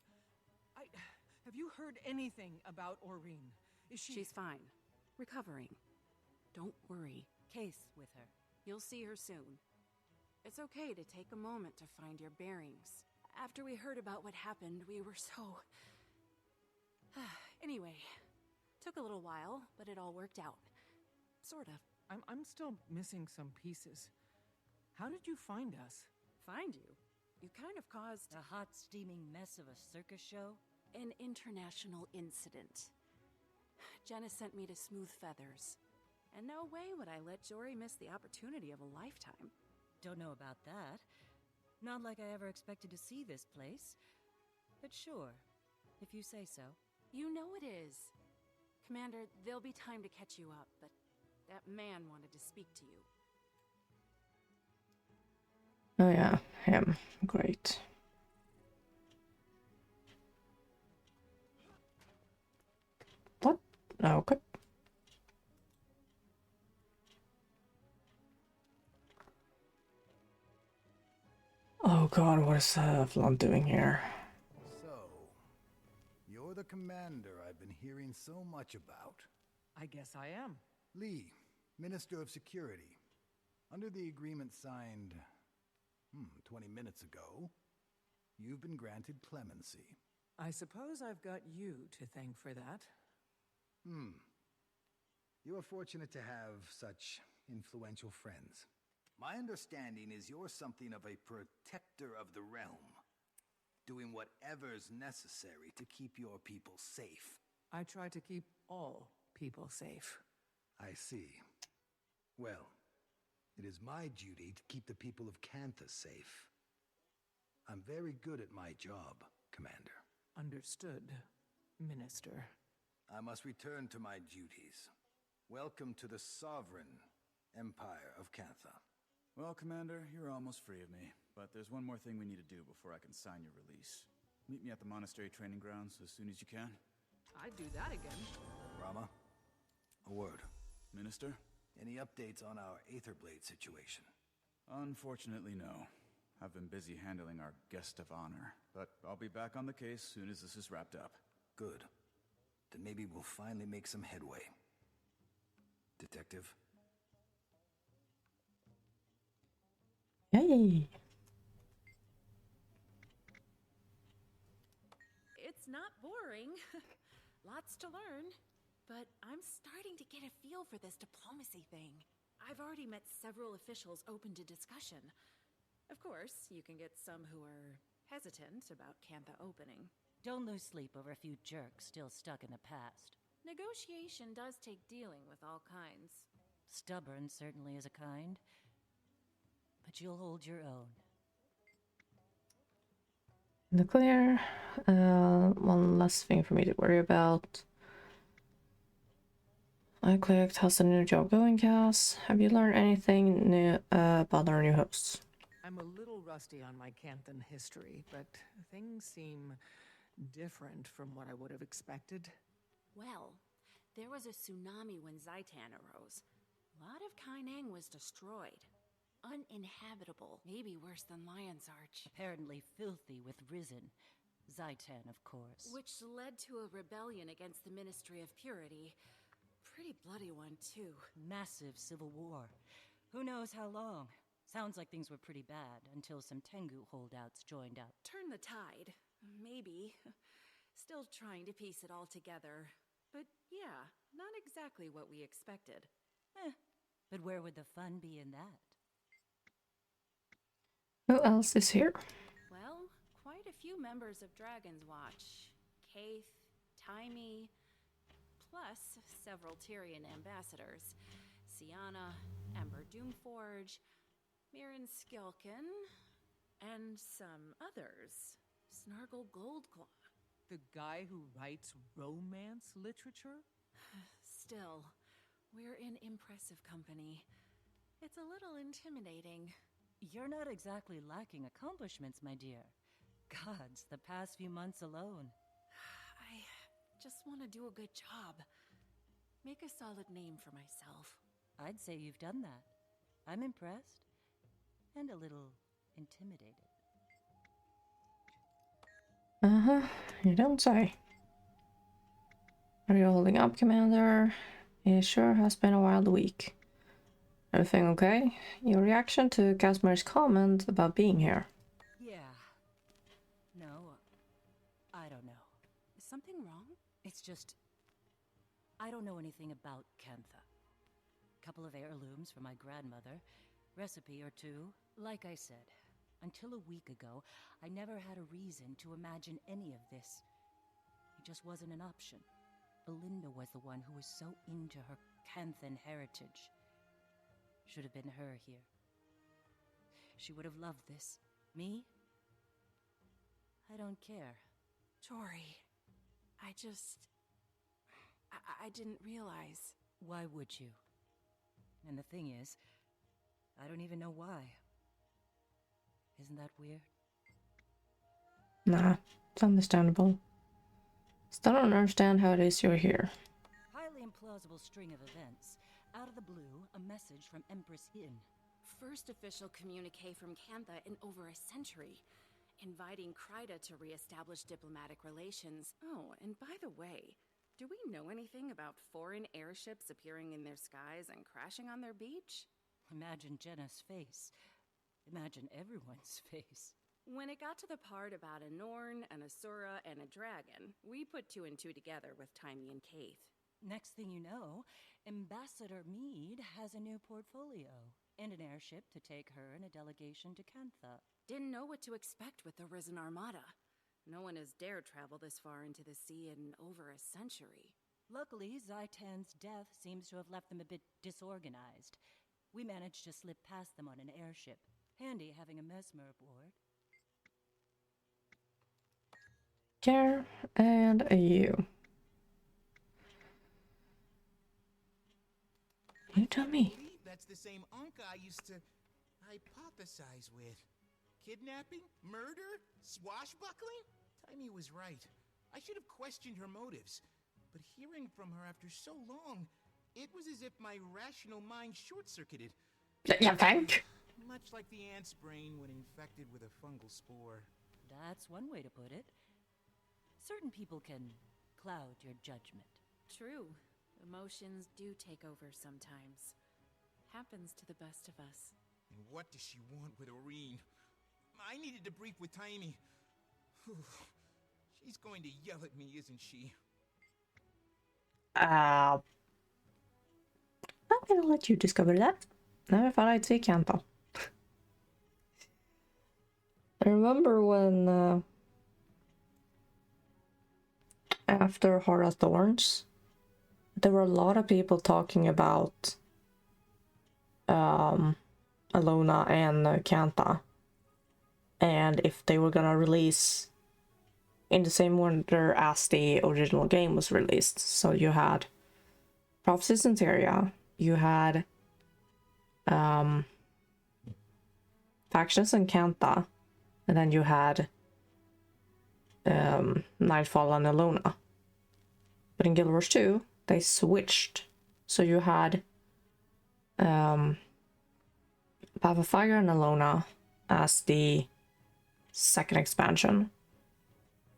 Have you heard anything about Aurene? Is she... She's fine. Recovering. Don't worry. Case with her. You'll see her soon. It's okay to take a moment to find your bearings. After we heard about what happened, we were so... Anyway, took a little while, but it all worked out. Sort of. I'm still missing some pieces. How did you find us? Find you? You kind of caused... A hot, steaming mess of a circus show? An international incident. Jenna sent me to Smooth Feathers. And no way would I let Jory miss the opportunity of a lifetime. Don't know about that. Not like I ever expected to see this place. But sure, if you say so. You know it is. Commander, there'll be time to catch you up, but that man wanted to speak to you. Oh yeah, him. Great. What? Oh, okay. Oh god, what is Flaunt doing here? So, you're the commander I've been hearing so much about. I guess I am. Lee, Minister of Security. Under the agreement signed 20 minutes ago, you've been granted clemency. I suppose I've got you to thank for that. You are fortunate to have such influential friends. My understanding is you're something of a protector of the realm, doing whatever's necessary to keep your people safe. I try to keep all people safe. I see. Well, it is my duty to keep the people of Kantha safe. I'm very good at my job, Commander. Understood. Minister. I must return to my duties. Welcome to the sovereign empire of Cantha. Well, Commander, you're almost free of me. But there's one more thing we need to do before I can sign your release. Meet me at the monastery training grounds as soon as you can. I'd do that again. Rama, a word. Minister? Any updates on our Aetherblade situation? Unfortunately, no. I've been busy handling our guest of honor, but I'll be back on the case soon as this is wrapped up. Good. Then maybe we'll finally make some headway. Detective? Yay! It's not boring. Lots to learn. But I'm starting to get a feel for this diplomacy thing. I've already met several officials open to discussion. Of course, you can get some who are hesitant about Cantha opening. Don't lose sleep over a few jerks still stuck in the past. Negotiation does take dealing with all kinds. Stubborn certainly is a kind. But you'll hold your own. In the clear. One less thing for me to worry about. I clicked, how's the new job going, Cass? Have you learned anything new about our new hosts? I'm a little rusty on my Canthan history, but things seem different from what I would have expected. Well, there was a tsunami when Zaitan arose. A lot of Kainang was destroyed. Uninhabitable, maybe worse than Lion's Arch. Apparently filthy with Risen. Zaitan, of course. Which led to a rebellion against the Ministry of Purity. Pretty bloody one, too. Massive civil war. Who knows how long? Sounds like things were pretty bad until some Tengu holdouts joined up. Turn the tide. Maybe. Still trying to piece it all together. But yeah, not exactly what we expected. But where would the fun be in that? Who else is here? Well, quite a few members of Dragon's Watch. Kaith, Taimi, plus several Tyrian ambassadors. Sienna, Ember Doomforge, Mirren Skilkin, and some others. Snargle Goldclaw. The guy who writes romance literature? Still, we're in impressive company. It's a little intimidating. You're not exactly lacking accomplishments, my dear. Gods, the past few months alone. I just want to do a good job. Make a solid name for myself. I'd say you've done that. I'm impressed. And a little intimidated. Uh-huh, you don't say. Are you holding up, Commander? It sure has been a wild week. Everything okay? Your reaction to Casmar's comment about being here? Yeah. No, I don't know. Is something wrong? It's just... I don't know anything about Cantha. Couple of heirlooms for my grandmother. Recipe or two. Like I said, until a week ago, I never had a reason to imagine any of this. It just wasn't an option. Belinda was the one who was so into her Canthan heritage. Should have been her here. She would have loved this. Me? I don't care. Jory, I didn't realize. Why would you? And the thing is, I don't even know why. Isn't that weird? Nah, it's understandable. Still don't understand how it is you're here. Highly implausible string of events. Out of the blue, a message from Empress Hin. First official communique from Cantha in over a century. Inviting Kryda to re-establish diplomatic relations. Oh, and by the way, do we know anything about foreign airships appearing in their skies and crashing on their beach? Imagine Jenna's face. Imagine everyone's face. When it got to the part about a Norn, an Asura, and a dragon, we put two and two together with Taimi and Kaith. Next thing you know, Ambassador Meade has a new portfolio and an airship to take her and a delegation to Cantha. Didn't know what to expect with the Risen Armada. No one has dared travel this far into the sea in over a century. Luckily, Zaitan's death seems to have left them a bit disorganized. We managed to slip past them on an airship. Handy having a mesmer aboard. Care and you. You tell me. I believe that's the same Anka I used to hypothesize with. Kidnapping? Murder? Swashbuckling? Taimi was right. I should have questioned her motives. But hearing from her after so long, it was as if my rational mind short-circuited. You think? Much like the ant's brain when infected with a fungal spore. That's one way to put it. Certain people can cloud your judgment. True. Emotions do take over sometimes. Happens to the best of us. And what does she want with Oreen? I needed to brief with Taimi. She's going to yell at me, isn't she? I'm gonna let you discover that. Never thought I'd say Kanta. I remember when after Heart of Thorns, there were a lot of people talking about Alona and Kanta, and if they were gonna release in the same order as the original game was released. So you had Prophecy Centeria, you had Factions and Kanta, and then you had Nightfall and Alona. But in Guild Wars 2, they switched. So you had Path of Fire and Alona as the second expansion,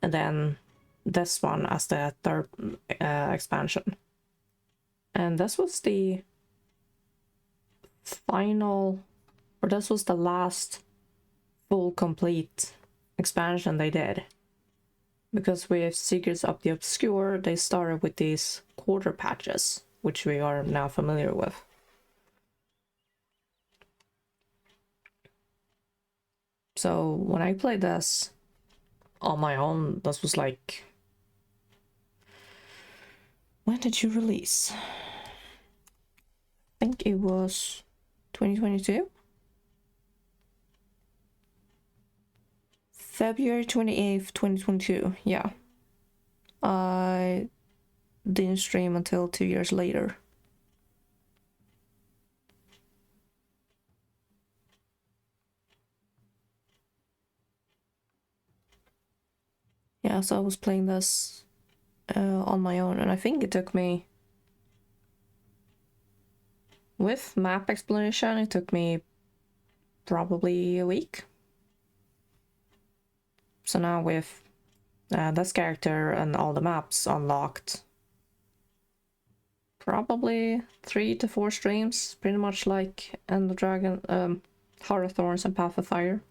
and then this one as the third expansion. And this was the final, or this was the last full complete expansion they did. Because with Secrets of the Obscure, they started with these quarter patches, which we are now familiar with. So when I played this on my own, this was like... When did you release? I think it was 2022? February 28th, 2022, yeah. I didn't stream until 2 years later. Yeah, so I was playing this on my own, and I think it took me... With map exploration, it took me probably a week. So now with this character and all the maps unlocked, probably 3 to 4 streams, pretty much like End of Dragon, Heart of Thorns and Path of Fire.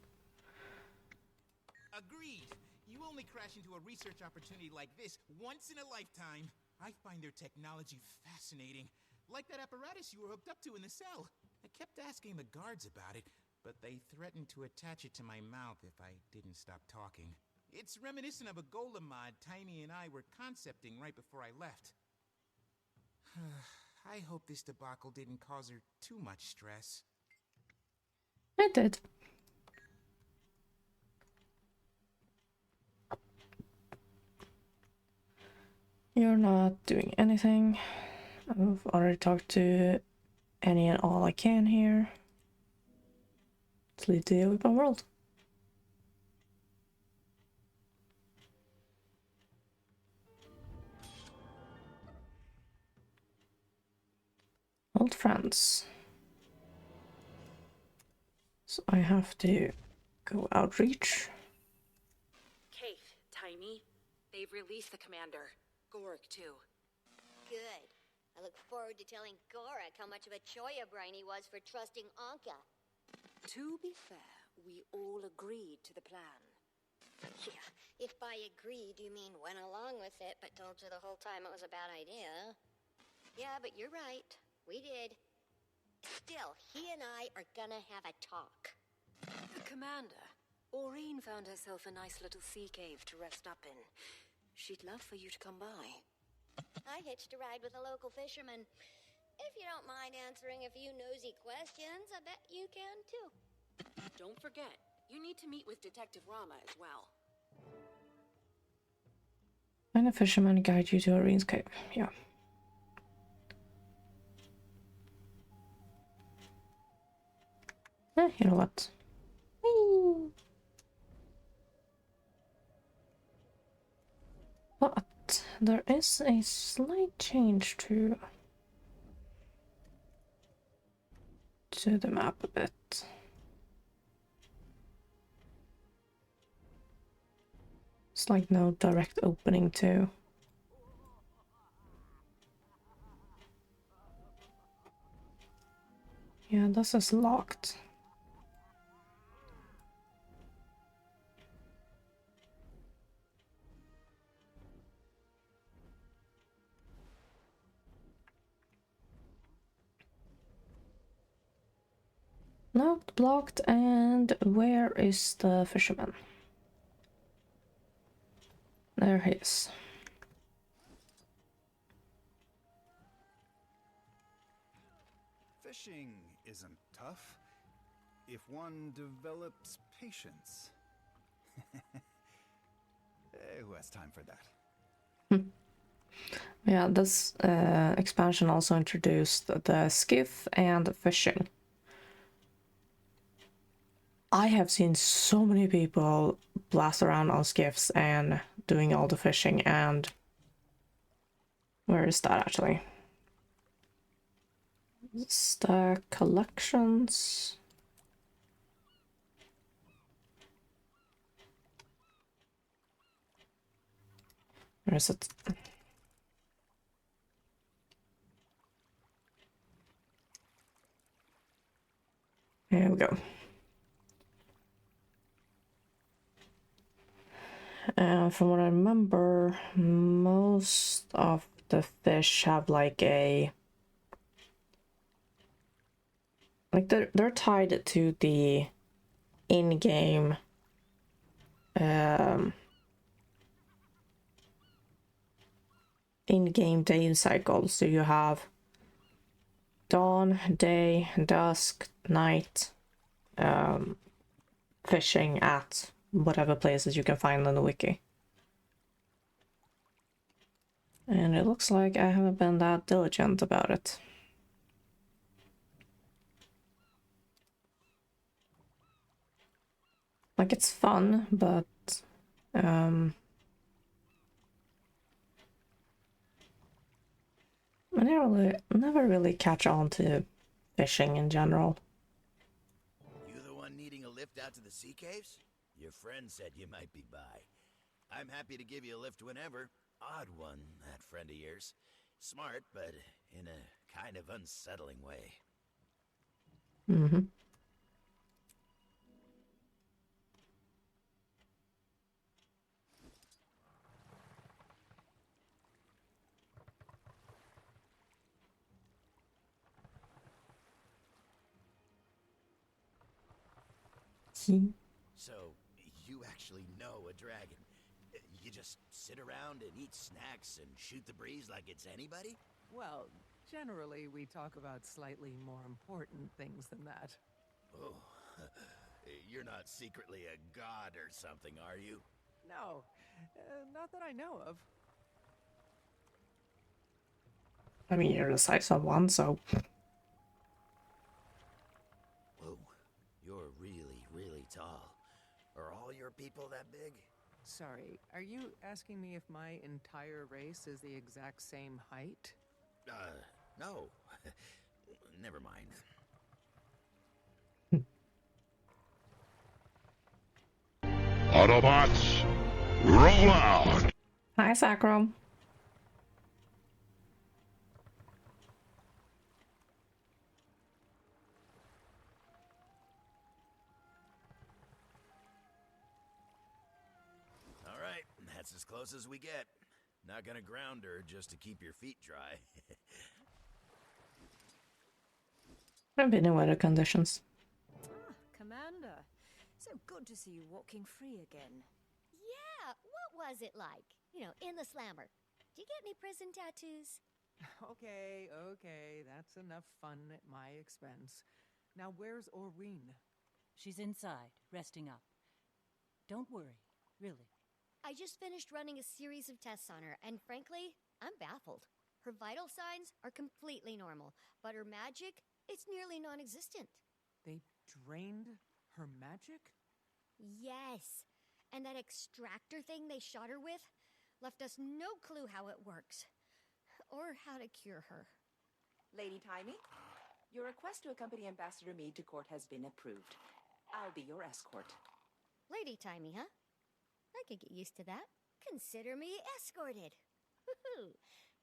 Agreed. You only crash into a research opportunity like this once in a lifetime. I find their technology fascinating. Like that apparatus you were hooked up to in the cell. I kept asking the guards about it, but they threatened to attach it to my mouth if I didn't stop talking. It's reminiscent of a golem mod Taimi and I were concepting right before I left. I hope this debacle didn't cause her too much stress. It did. You're not doing anything. I've already talked to any and all I can here. Let's leave the open world. Old friends. So I have to go outreach. Kate, Taimi, they've released the commander. Gorik, too. Good. I look forward to telling Gorik how much of a choya brain he was for trusting Anka. To be fair, we all agreed to the plan. Yeah, if by agreed you mean went along with it, but told you the whole time it was a bad idea. Yeah, but you're right. We did. Still, he and I are gonna have a talk. Commander, Oreen found herself a nice little sea cave to rest up in. She'd love for you to come by. I hitched a ride with a local fisherman. If you don't mind answering a few nosy questions, I bet you can too. Don't forget, you need to meet with Detective Rama as well. Find a fisherman guide you to Orion's cave. Yeah. You know what? Whee! But there is a slight change to the map a bit. It's like no direct opening to. Yeah, this is locked. Locked, blocked, and where is the fisherman? There he is. Fishing isn't tough if one develops patience. Who has time for that? Yeah, this expansion also introduced the skiff and fishing. I have seen so many people blast around on skiffs and doing all the fishing, and where is that actually? It's the collections. Where is it? Here we go. From what I remember, most of the fish have like they're tied to the in-game in-game day cycle. So you have dawn, day, dusk, night, fishing at whatever places you can find on the wiki. And it looks like I haven't been that diligent about it. Like, it's fun, but I never really catch on to fishing in general. You the one needing a lift out to the sea caves? Your friend said you might be by. I'm happy to give you a lift whenever. Odd one, that friend of yours. Smart, but in a kind of unsettling way. Mm-hmm. So, you actually know a dragon? You just sit around and eat snacks and shoot the breeze like it's anybody? Well, generally we talk about slightly more important things than that. Oh, you're not secretly a god or something, are you? No, not that I know of. I mean, you're the size of one, so... Whoa, you're really, really tall. Are all your people that big? Sorry, are you asking me if my entire race is the exact same height? No. Never mind. Autobots, roll out! Hi, Sacrum. All right, that's as close as we get. Not gonna ground her just to keep your feet dry. I've been in weather conditions. Ah, Commander. So good to see you walking free again. Yeah, what was it like? You know, in the slammer. Did you get any prison tattoos? Okay, that's enough fun at my expense. Now where's Oreen? She's inside, resting up. Don't worry, really. I just finished running a series of tests on her, and frankly, I'm baffled. Her vital signs are completely normal, but her magic, it's nearly non-existent. They drained her magic? Yes. And that extractor thing they shot her with left us no clue how it works. Or how to cure her. Lady Timey, your request to accompany Ambassador Meade to court has been approved. I'll be your escort. Lady Timey, huh? I could get used to that. Consider me escorted. Woohoo!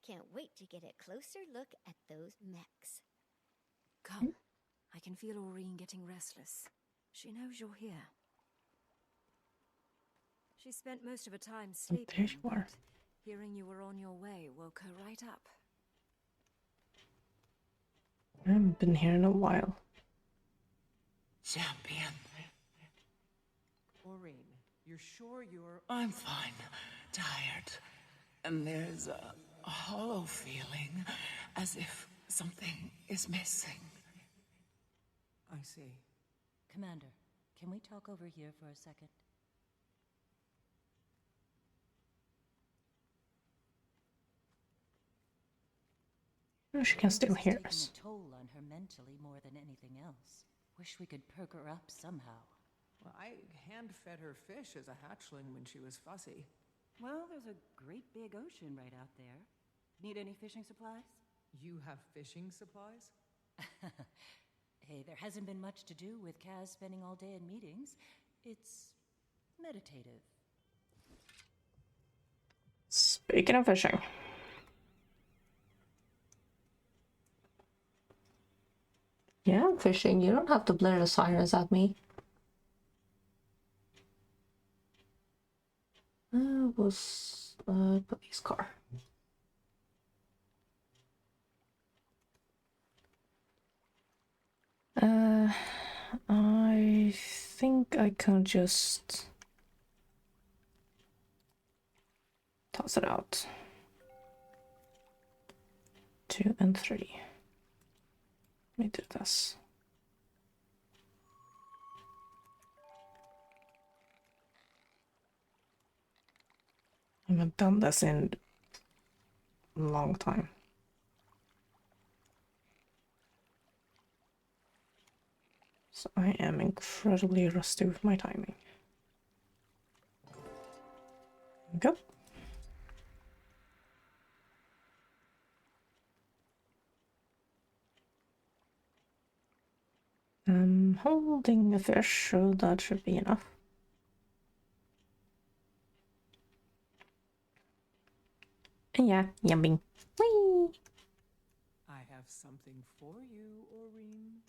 Can't wait to get a closer look at those mechs. Come. I can feel Aureen getting restless. She knows you're here. She spent most of her time sleeping. There you are. Hearing you were on your way woke her right up. I haven't been here in a while. Champion. Aureen, you're sure you're... I'm fine. Tired. And there's a hollow feeling, as if something is missing. I see. Commander, can we talk over here for a second? Oh, she can still hear This is us. taking a toll on her mentally more than anything else. Wish we could perk her up somehow. Well, I hand-fed her fish as a hatchling when she was fussy. Well, there's a great big ocean right out there. Need any fishing supplies? You have fishing supplies? Hey, there hasn't been much to do with Kaz spending all day in meetings. It's meditative. Speaking of fishing. Yeah, I'm fishing. You don't have to blare the sirens at me. Was a police car. I think I can just toss it out. 2 and 3. Let me do this. I haven't done this in a long time. So I am incredibly rusty with my timing. Go. I'm holding a fish, so that should be enough. Yeah, yummy. Whee! I have something for you, Aureen.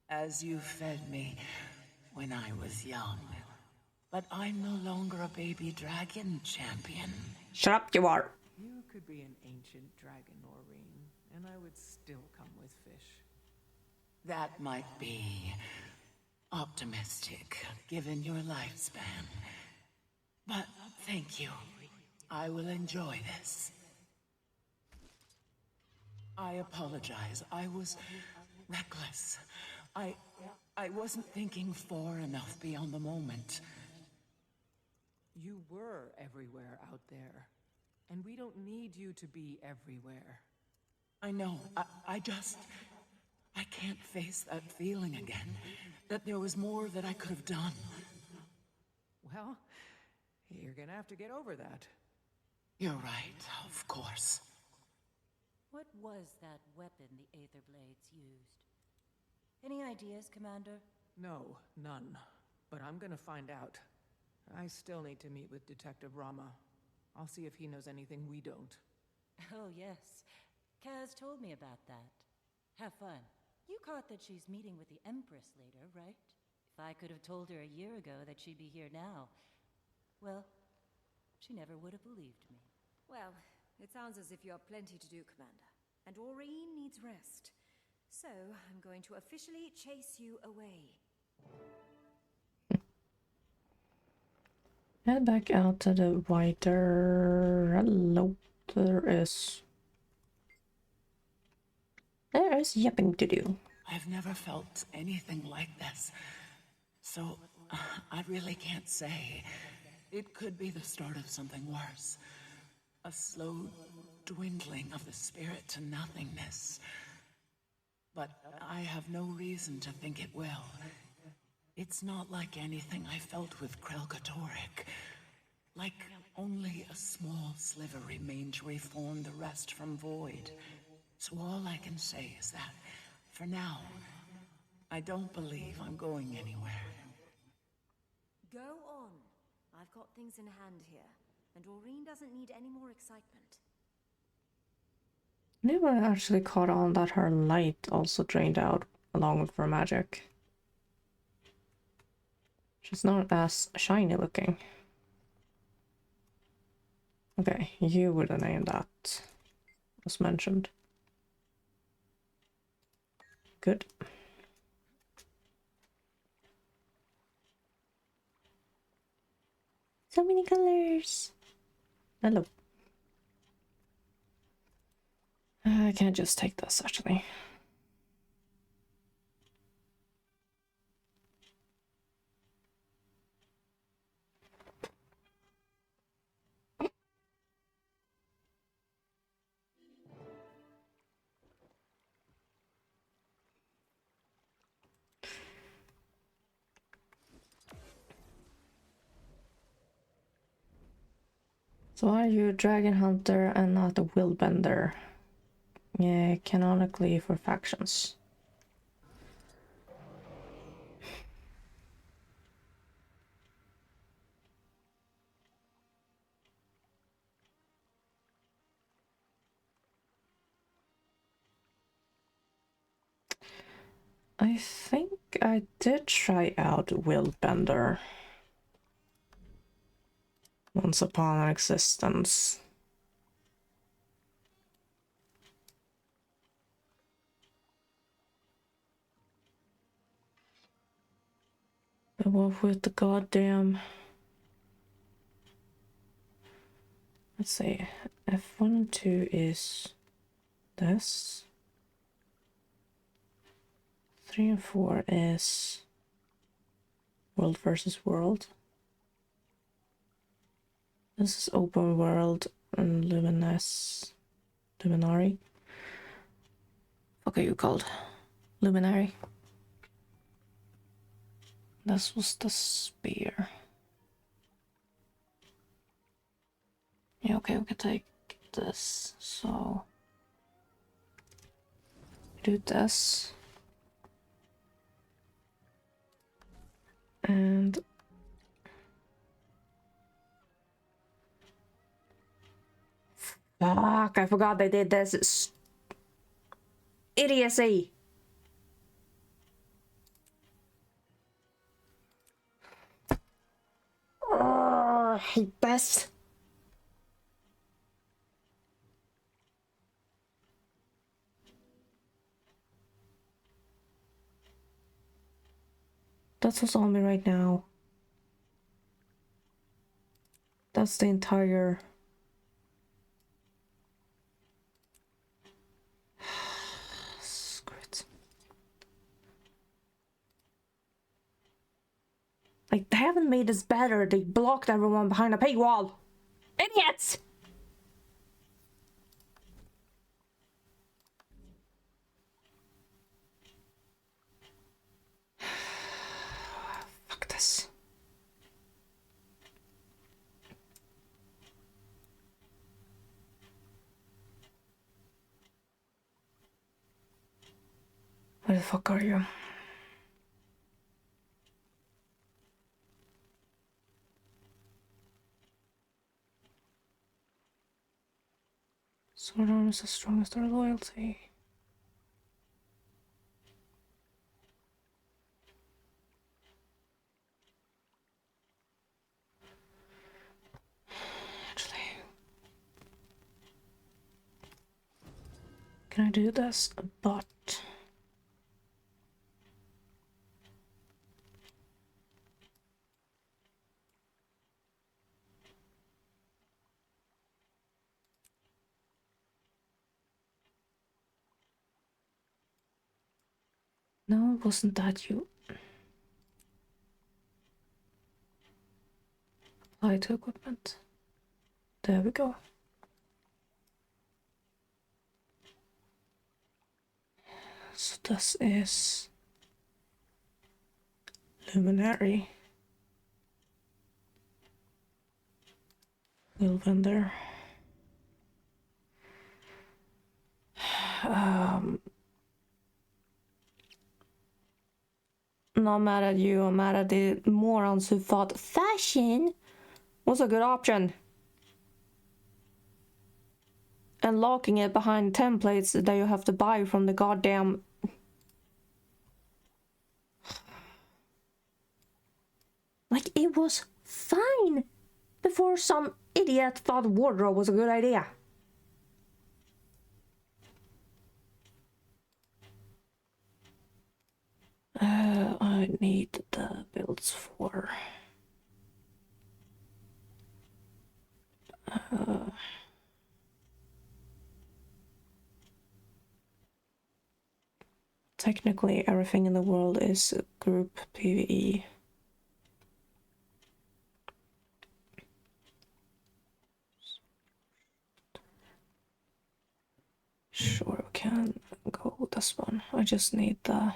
As you fed me when I was young. But I'm no longer a baby dragon, champion. Shut up, you are. You could be an ancient dragon, Aureen, and I would still come with fish. That might be optimistic, given your lifespan. But thank you. I will enjoy this. I apologize. I was reckless. I wasn't thinking far enough beyond the moment. You were everywhere out there, and we don't need you to be everywhere. I know. I can't face that feeling again. That there was more that I could have done. Well, you're gonna have to get over that. You're right, of course. What was that weapon the Aether Blades used? Any ideas, Commander? No, none. But I'm gonna find out. I still need to meet with Detective Rama. I'll see if he knows anything we don't. Oh, yes. Kaz told me about that. Have fun. You caught that she's meeting with the Empress later, right? If I could have told her a year ago that she'd be here now, well, she never would have believed me. Well, it sounds as if you have plenty to do, Commander. And Aureen needs rest. So, I'm going to officially chase you away. Head back out to the wider. Hello, there is yapping to do. I've never felt anything like this. So, I really can't say. It could be the start of something worse. A slow dwindling of the spirit to nothingness. But I have no reason to think it will. It's not like anything I felt with Krelkatoric. Like only a small sliver remained to reform the rest from void. So all I can say is that, for now, I don't believe I'm going anywhere. Go on. I've got things in hand here, and Doreen doesn't need any more excitement. Never actually caught on that her light also drained out along with her magic. She's not as shiny looking. Okay, you were the name that was mentioned. Good. So many colors. Hello. I can't just take this actually. So are you a dragon hunter and not a willbender? Yeah, canonically for factions. I think I did try out willbender once upon an existence. But what with the goddamn... Let's see, F1 and 2 is this. 3 and 4 is world versus world. This is open world and luminary. What are you called? Luminary. This was the spear. Yeah, okay, we can take this. So do this. And fuck, I forgot they did this. It's idiocy. Oh, I hate this. That's what's on me right now. That's the entire... Screw it. Like, they haven't made this better. They blocked everyone behind a paywall. Idiots! Fuck this. Where the fuck are you? Sword arm is the strongest our loyalty. Actually, can I do this? But no, it wasn't that you. Apply to equipment. There we go. So this is Luminary. Little vendor. Not mad at you, I'm mad at the morons who thought fashion was a good option. And locking it behind templates that you have to buy from the goddamn... Like, it was fine before some idiot thought wardrobe was a good idea. I need the builds for... Technically, everything in the world is group PvE. Sure, we can go with this one. I just need the...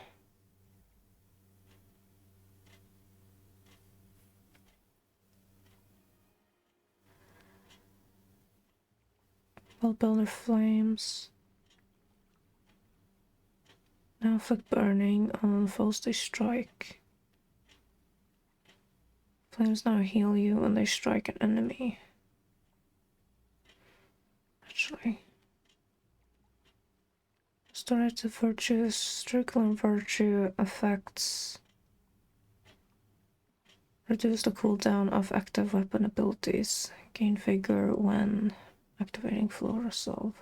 Builder flames. Now inflict burning on foes they strike. Flames now heal you when they strike an enemy. Actually. Restorative virtues, strickling virtue effects. Reduce the cooldown of active weapon abilities. Gain vigor when activating flow resolve.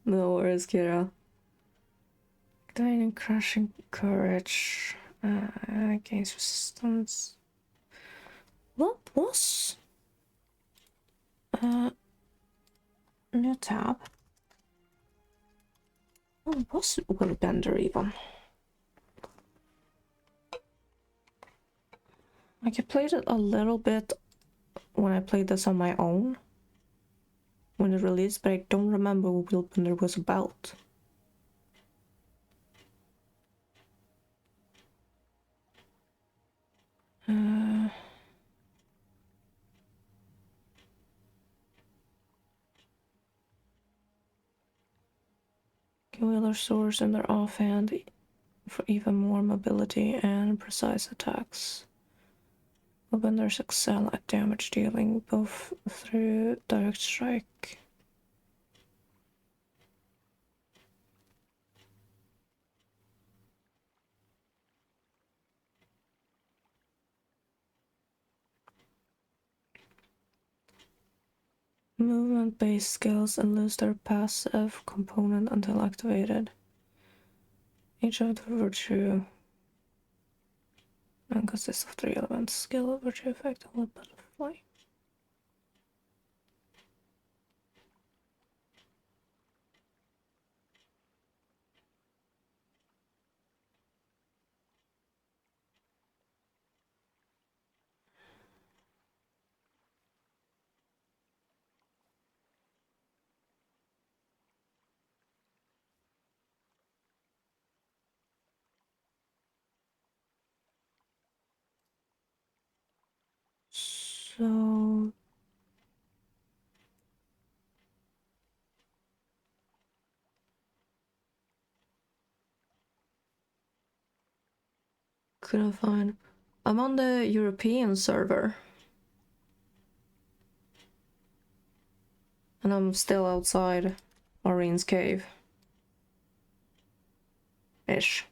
No worries, Kira. Activating crushing courage. Gains resistance. What was? New tab. What was Willbender even? Like, I played it a little bit when I played this on my own when it released, but I don't remember what Willbender was about. Can wield their swords in their offhand for even more mobility and precise attacks. Willbenders excel at damage dealing both through direct strike. Movement-based skills and lose their passive component until activated. Each of the virtue and consists of 3 elements: skill, virtue effect, and butterfly. So couldn't find. I'm on the European server. And I'm still outside Maureen's cave. Ish.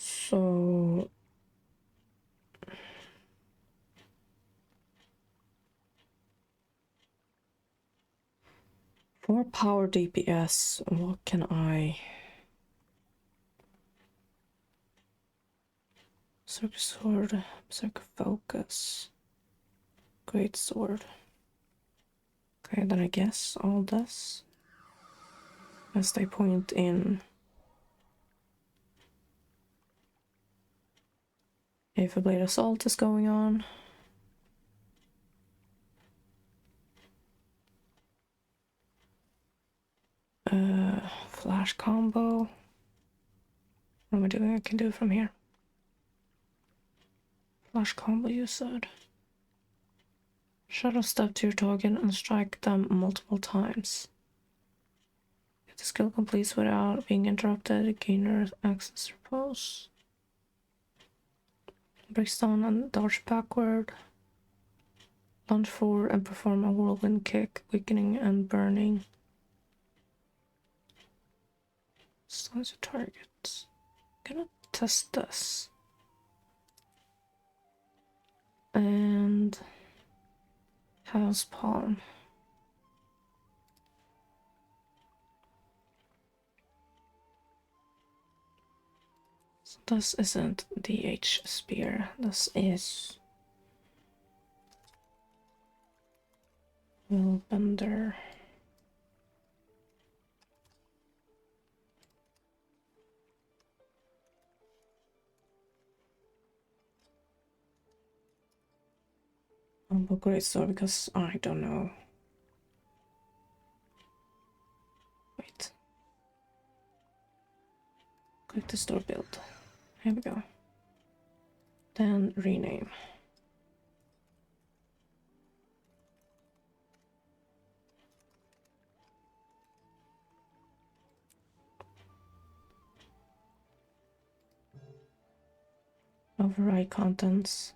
So for power DPS, what can I Berserker sword, berserker focus, great sword. Okay, then I guess all this as they point in. If a blade assault is going on. Flash combo. What am I doing? I can do it from here. Flash combo, you said. Shadow step to your target and strike them multiple times. If the skill completes without being interrupted, gainer access repose. Breaks down and dodge backward. Lunge forward and perform a whirlwind kick, weakening and burning. Stuns your target. I'm gonna test this. And House Palm. So this isn't DH Spear. This is Willbender. But great sword because I don't know. Wait. Click the store build. Here we go. Then rename. Override contents.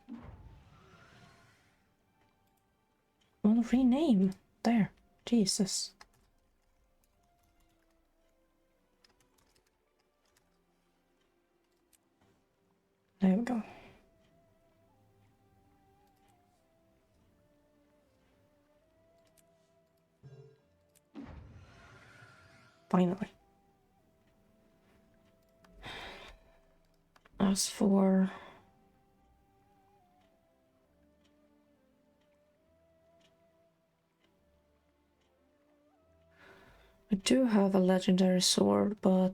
Well, rename. There. Jesus. There we go. Finally. As for I do have a legendary sword, but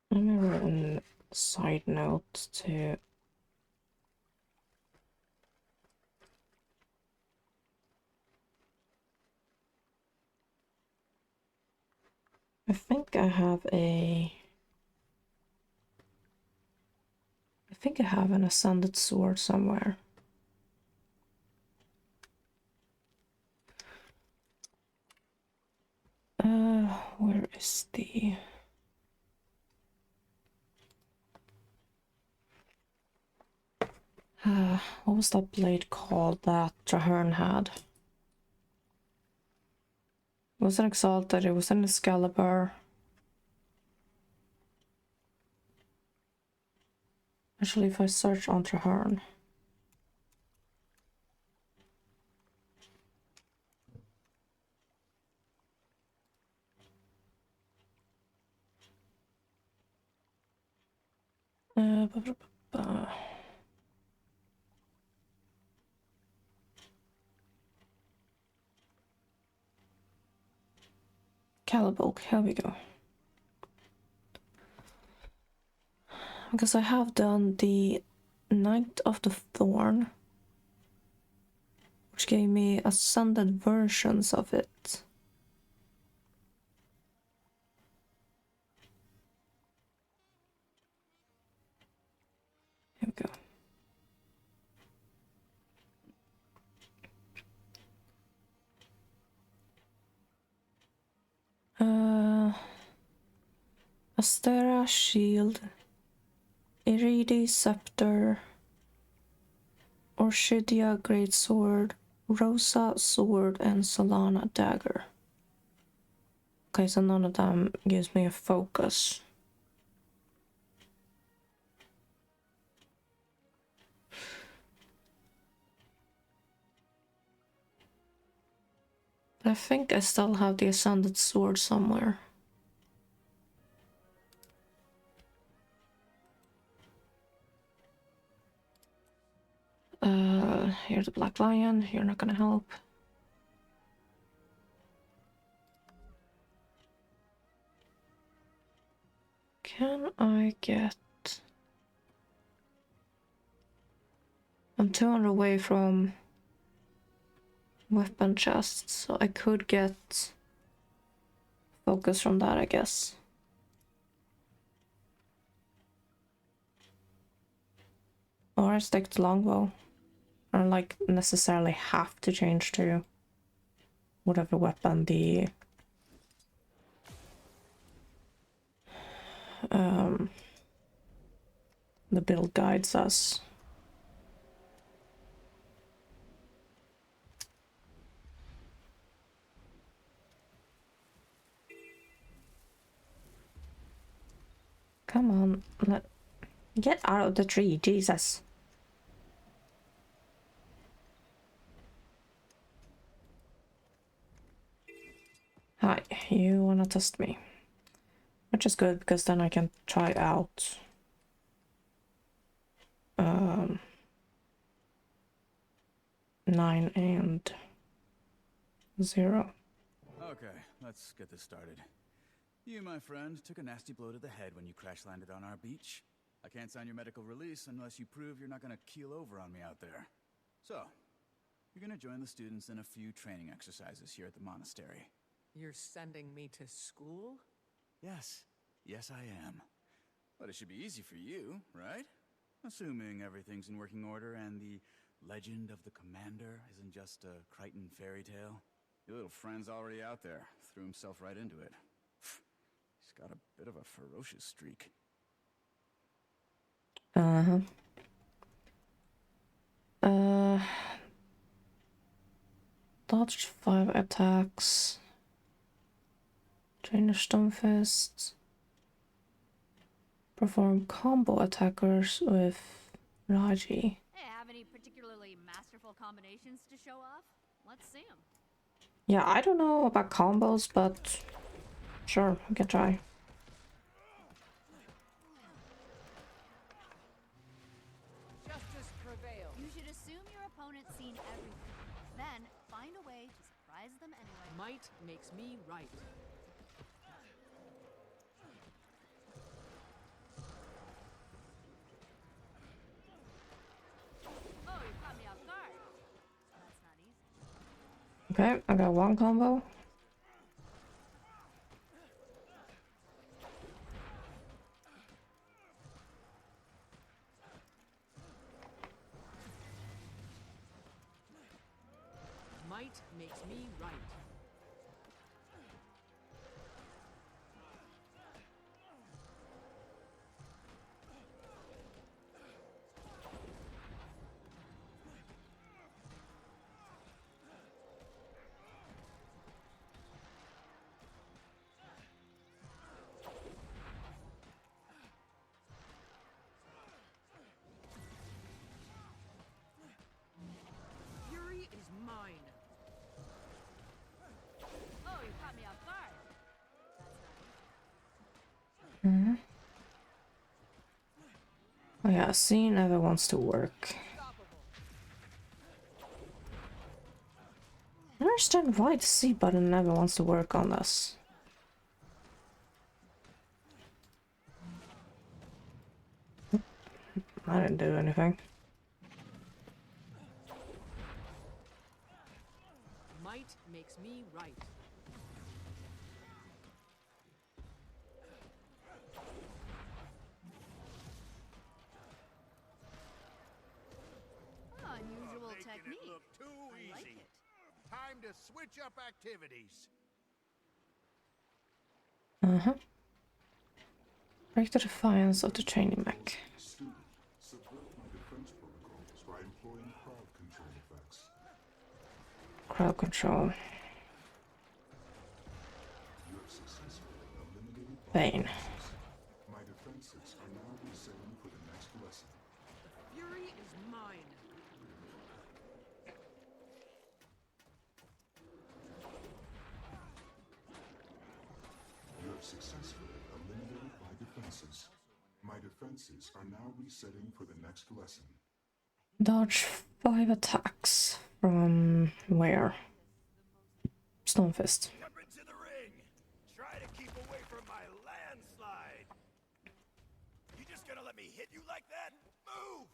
let me write a side note to I think I have an ascended sword somewhere. Where is the what was that blade called that Traherne had? It wasn't Exalted, it was an Excalibur. Actually, if I search on Traherne. Calibulk, here we go. Because I have done the Knight of the Thorn, which gave me ascended versions of it. Here we go. Astera Shield, Iridi Scepter, Orchidia Greatsword, Rosa Sword, and Solana Dagger. Okay, so none of them gives me a focus. I think I still have the Ascended Sword somewhere. Here's the Black Lion. You're not gonna help. Can I get... I'm 200 away from weapon chests, so I could get focus from that, I guess. Or I stick to longbow. I don't like necessarily have to change to whatever weapon the build guide says. Come on, get out of the tree, Jesus. Hi, you wanna test me? Which is good, because then I can try out 9 and 0. Okay, let's get this started. You, my friend, took a nasty blow to the head when you crash landed on our beach. I can't sign your medical release unless you prove you're not gonna keel over on me out there. So, you're gonna join the students in a few training exercises here at the monastery. You're sending me to school? Yes. Yes, I am. But it should be easy for you, right? Assuming everything's in working order and the legend of the commander isn't just a Crichton fairy tale. Your little friend's already out there. Threw himself right into it. He's got a bit of a ferocious streak. Dodged 5 attacks. Trainer Stonefist. Perform combo attackers with Raji. Hey, have any particularly masterful combinations to show off? Let's see them. Yeah, I don't know about combos, but sure, we can try. Justice prevail. You should assume your opponent's seen everything. Then find a way to surprise them anyway. Might makes me right. Oh, you caught me off guard. That's not easy. Okay, I got one combo. Might makes me right. Fury is mine. Oh, you caught me off guard. That's not easy. Mm-hmm. Oh yeah, C never wants to work. I don't understand why the C button never wants to work on this. I didn't do anything. Might makes me right. Unusual Making technique. it look too I like easy. it. Time to switch up activities. Uh-huh. Break the defiance of the training mech. Student, subvert my defense protocols by employing crowd control effects. Crowd control. You have Bane. My defenses are now resetting for the next lesson. Fury is mine. You have successfully eliminated my defenses. My defenses are now resetting for the next lesson. Dodge 5 attacks from where? Stonefist. Jump into the ring. Try to keep away from my landslide. You just gonna let me hit you like that? Move!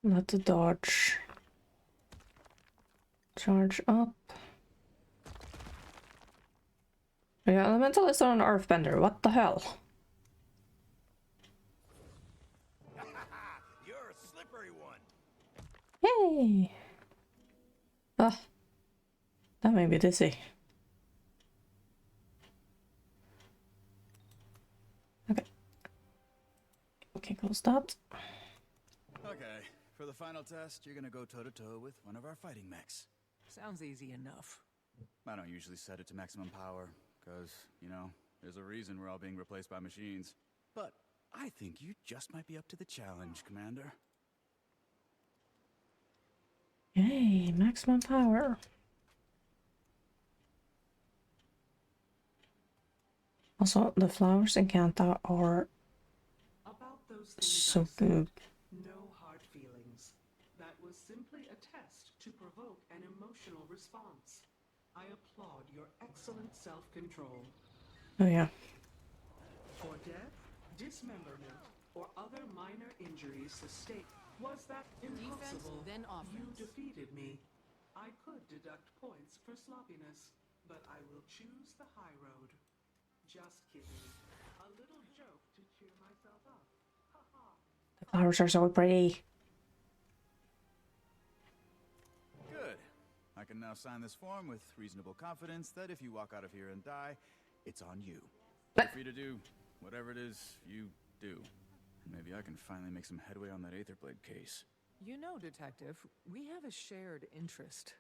Let the dodge. Charge up. Yeah, Elementalist on an Earthbender. What the hell? You're a slippery one. Yay! Ah, that made me dizzy. Okay. Okay, close that. Okay, for the final test, you're gonna go toe-to-toe with one of our fighting mechs. Sounds easy enough. I don't usually set it to maximum power, because, you know, there's a reason we're all being replaced by machines. But I think you just might be up to the challenge, Commander. Yay, maximum power. Also, the flowers in Kanta are About those things so I said, good. no hard feelings. That was simply a test to provoke an emotional response. I applaud your excellent self-control. Oh yeah. For death, dismemberment, or other minor injuries sustained, was that impossible? Defense, then offense. You defeated me. I could deduct points for sloppiness, but I will choose the high road. Just kidding. A little joke to cheer myself up. Ha ha. The flowers are so pretty. Good. I can now sign this form with reasonable confidence that if you walk out of here and die, it's on you. Feel free to do whatever it is you do. And maybe I can finally make some headway on that Aetherblade case. You know, Detective, we have a shared interest.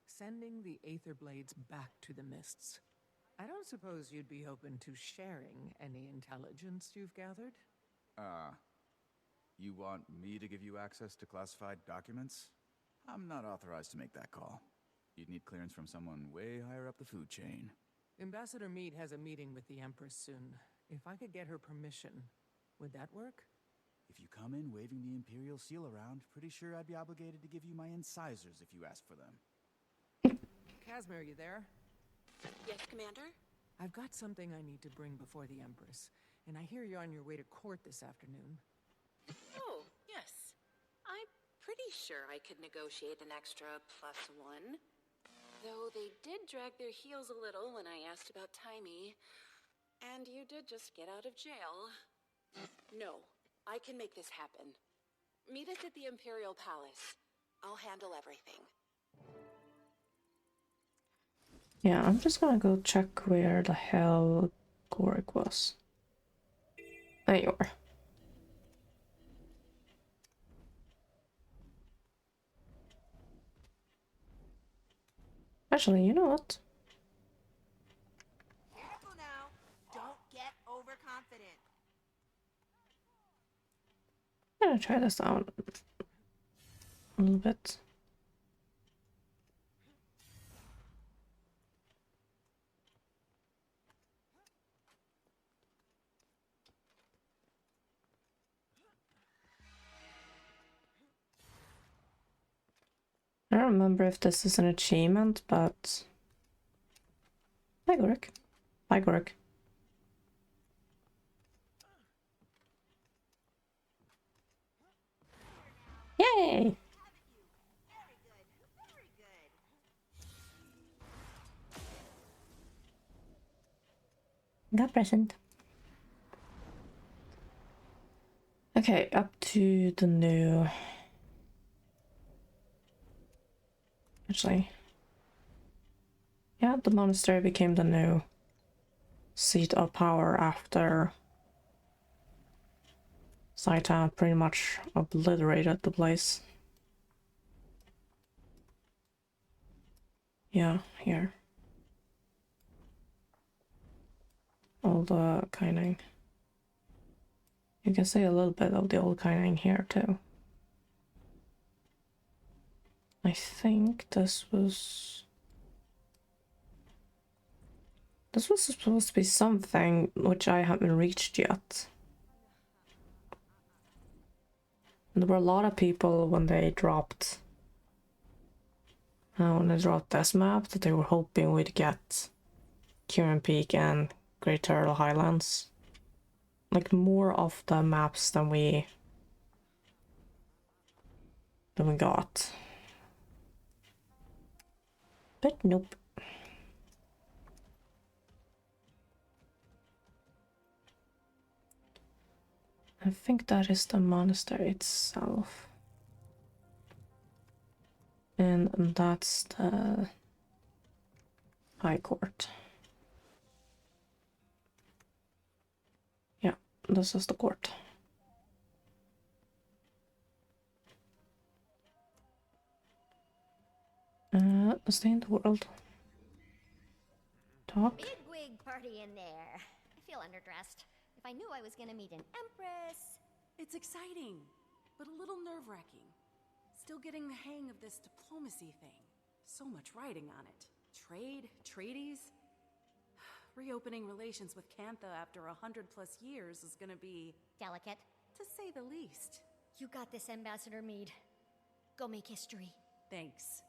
Sending the Aetherblades back to the Mists. I don't suppose you'd be open to sharing any intelligence you've gathered? You want me to give you access to classified documents? I'm not authorized to make that call. You'd need clearance from someone way higher up the food chain. Ambassador Meade has a meeting with the Empress soon. If I could get her permission, would that work? If you come in waving the Imperial seal around, pretty sure I'd be obligated to give you my incisors if you ask for them. Casimir, you there? Yes, Commander? I've got something I need to bring before the Empress, and I hear you're on your way to court this afternoon. Oh, yes. I'm pretty sure I could negotiate an extra +1. Though they did drag their heels a little when I asked about Timey. And you did just get out of jail. No, I can make this happen. Meet us at the Imperial Palace. I'll handle everything. Yeah, I'm just gonna go check where the hell Gorik was. There you are. Actually, you know what? Careful now. Don't get overconfident. I'm gonna try this out a little bit. I don't remember if this is an achievement, but... Hi, Gorik. Bye, Gorik. Yay! Got present. Okay, up to the new... Actually... Yeah, the monastery became the new seat of power after Saita pretty much obliterated the place. Yeah, here. All the Kaining. You can see a little bit of the old Kaining here too. I think this was supposed to be something which I haven't reached yet. There were a lot of people when they dropped this map that they were hoping we'd get Kieran Peak and Great Turtle Highlands. Like more of the maps than we got. But nope. I think that is the monastery itself. And that's the High Court. Yeah, this is the court. Stay in the world. Talk. Big wig party in there. I feel underdressed. If I knew I was gonna meet an empress. It's exciting, but a little nerve-wracking. Still getting the hang of this diplomacy thing. So much writing on it. Trade, treaties. Reopening relations with Cantha after 100+ years is gonna be... delicate. To say the least. You got this, Ambassador Meade. Go make history. Thanks.